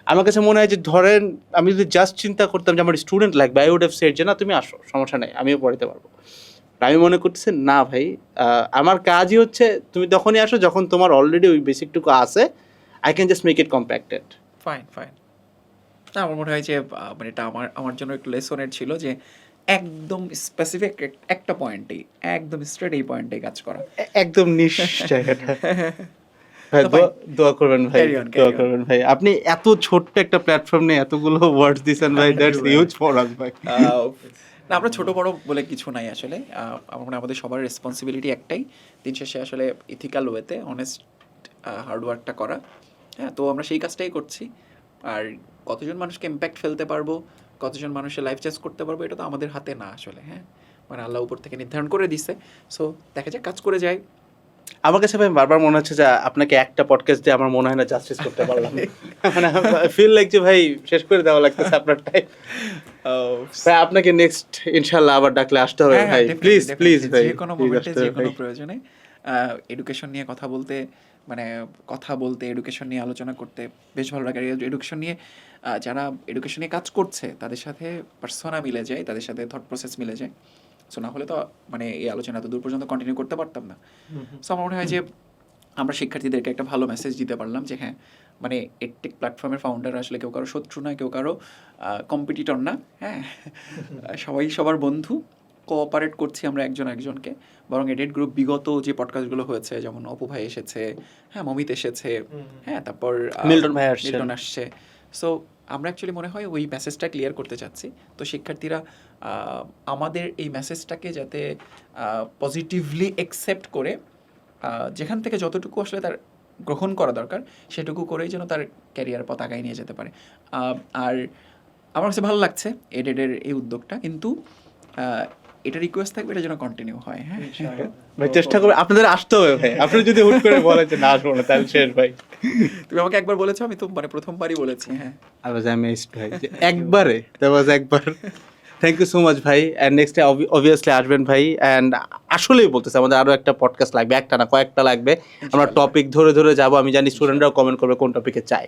[SPEAKER 2] আমার কাছে মনে হয় যে ধরেন আমি যদি জাস্ট চিন্তা করতাম যে আমার স্টুডেন্ট লাগবে, আই উড হ্যাভ সেড যে না তুমি আসো, সমস্যা নেই, আমিও পড়াতে পারবো। আমি মনে করতেছি না ভাই, আমার কাজই হচ্ছে তুমি তখনই আসো যখন তোমার অলরেডি ওই বেসিকটুকু আছে, I can just make it compacted.
[SPEAKER 1] Fine. না আমার মনে হয় যে মানে এটা আমার জন্য একটু লেসনের ছিল, যে একদম স্পেসিফিক একটা পয়েন্টেই, একদম স্ট্রেট এই পয়েন্টেই কাজ করা।
[SPEAKER 2] একদম নিশ জায়গাটা। ভাই
[SPEAKER 1] তো fine.
[SPEAKER 2] দোয়া করবেন ভাই,
[SPEAKER 1] Carry on.
[SPEAKER 2] দোয়া করবেন ভাই। আপনি এত ছোট্ট একটা প্ল্যাটফর্ম নিয়ে এতগুলো ওয়ার্ডস দিয়েছেন ভাই, দ্যাটস হিউজ ফর আস ভাই।
[SPEAKER 1] না আমরা ছোট বড় বলে কিছু নাই আসলে। আমার মনে হয় আমাদের সবার রেসপন্সিবিলিটি একটাই, দিন শেষে আসলে ইথিক্যাল ওয়েতে অনেস্ট হার্ডওয়ার্কটা করা। হ্যাঁ, তো আমরা সেই কাজটাই করছি। আর কতজন মানুষকে ইম্প্যাক্ট ফেলতে পারবো, কতজন মানুষের লাইফ চেঞ্জ করতে পারবো, এটা তো আমাদের হাতে না আসলে। হ্যাঁ, মানে আল্লাহ উপর থেকে নির্ধারণ করে দিছে। সো দেখা যাক, কাজ করে যায়।
[SPEAKER 2] আমার কাছে ভাই বারবার মনে হচ্ছে যে আপনাকে একটা পডকাস্ট দিয়ে আমার মনে হয় না জাস্টিস করতে পারলাম। মানে ফিল লাইক যে ভাই শেষ করে দেওয়া লাগতেছে আপনার টাইম। ভাই আপনাকে নেক্সট ইনশাআল্লাহ আবার ডাকলে আসতে হবে ভাই, প্লিজ প্লিজ ভাই,
[SPEAKER 1] যে কোনো মোমেন্টে যে কোনো প্রয়োজনে এডুকেশন নিয়ে কথা বলতে, মানে কথা বলতে, এডুকেশন নিয়ে আলোচনা করতে বেশ ভালো লাগে। এডুকেশন নিয়ে যারা এডুকেশন নিয়ে কাজ করছে তাদের সাথে পার্সোনা মিলে যায়, তাদের সাথে থট প্রসেস মিলে যায়। সো না হলে তো মানে এই আলোচনা এত দূর পর্যন্ত কন্টিনিউ করতে পারতাম না। সো আমার মনে হয় যে আমরা শিক্ষার্থীদেরকে একটা ভালো মেসেজ দিতে পারলাম যে হ্যাঁ, মানে এডটেক প্ল্যাটফর্মের ফাউন্ডার আসলে কেউ কারো শত্রু না, কেউ কারো কম্পিটিটর না। হ্যাঁ, সবাই সবার বন্ধু, কোঅপারেট করছি আমরা একজন একজনকে। বরং এডেড গ্রুপ বিগত যে পডকাস্টগুলো হয়েছে, যেমন অপু ভাই এসেছে, হ্যাঁ মমিত এসেছে, হ্যাঁ তারপর
[SPEAKER 2] মিল্টন
[SPEAKER 1] আসছে। সো আমরা অ্যাকচুয়ালি মনে হয় ওই মেসেজটা ক্লিয়ার করতে চাচ্ছি। তো শিক্ষার্থীরা আমাদের এই মেসেজটাকে যাতে পজিটিভলি অ্যাকসেপ্ট করে যেখান থেকে যতটুকু আসলে তার গ্রহণ করা দরকার সেটুকু করেই যেন তার ক্যারিয়ার পথ আগায় নিয়ে যেতে পারে। আর আমার কাছে ভালো লাগছে এডেডের এই উদ্যোগটা, কিন্তু এটা রিকোয়েস্ট থাকবে এটা যেন কন্টিনিউ হয়। হ্যাঁ,
[SPEAKER 2] ভাই চেষ্টা করে আপনাদের আসতে হবে ভাই, আপনি যদি হুট করে বলেন যে না আসবো না তাহলে শেষ ভাই।
[SPEAKER 1] তুমি আমাকে একবার বলেছো, আমি তো মানে প্রথমবারই বলেছি। হ্যাঁ,
[SPEAKER 2] I was amazed ভাই, যে একবারে that was একবার। থ্যাংক ইউ সো মাচ ভাই, অ্যান্ড নেক্সট ডে অবভিয়াসলি আসবেন ভাই। অ্যান্ড আসলেই বলতেছে আমাদের আরও একটা পডকাস্ট লাগবে, একটা না কয়েকটা লাগবে। আমরা টপিক ধরে ধরে যাবো, আমি জানি স্টুডেন্টরাও কমেন্ট করবে কোন টপিকে চাই।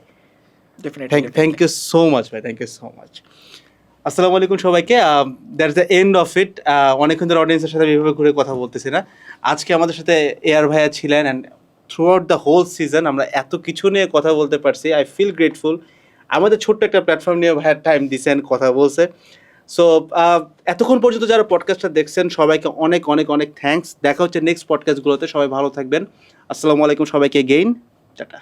[SPEAKER 2] থ্যাংক ইউ সো মাচ ভাই, থ্যাংক ইউ সো মাচ। আসসালামু আলাইকুম সবাইকে। That's the end of it. অনেকক্ষণ ধরে অডিয়েন্সের সাথে এইভাবে ঘুরে কথা বলতেছি না। আজকে আমাদের সাথে এয়ার ভাইয়া ছিলেন, and throughout the whole season আমরা এত কিছু নিয়ে কথা বলতে পারছি। I feel grateful. আমাদের ছোট্ট একটা প্ল্যাটফর্ম নিয়ে ভাইয়ার টাইম দিয়েছেন, কথা বলছে। সো এতক্ষণ পর্যন্ত যারা পডকাস্টটা দেখছেন সবাইকে অনেক অনেক অনেক থ্যাঙ্কস। দেখা হচ্ছে নেক্সট পডকাস্টগুলোতে। সবাই ভালো থাকবেন। আসসালামু আলাইকুম সবাইকে, গেইন টাটা।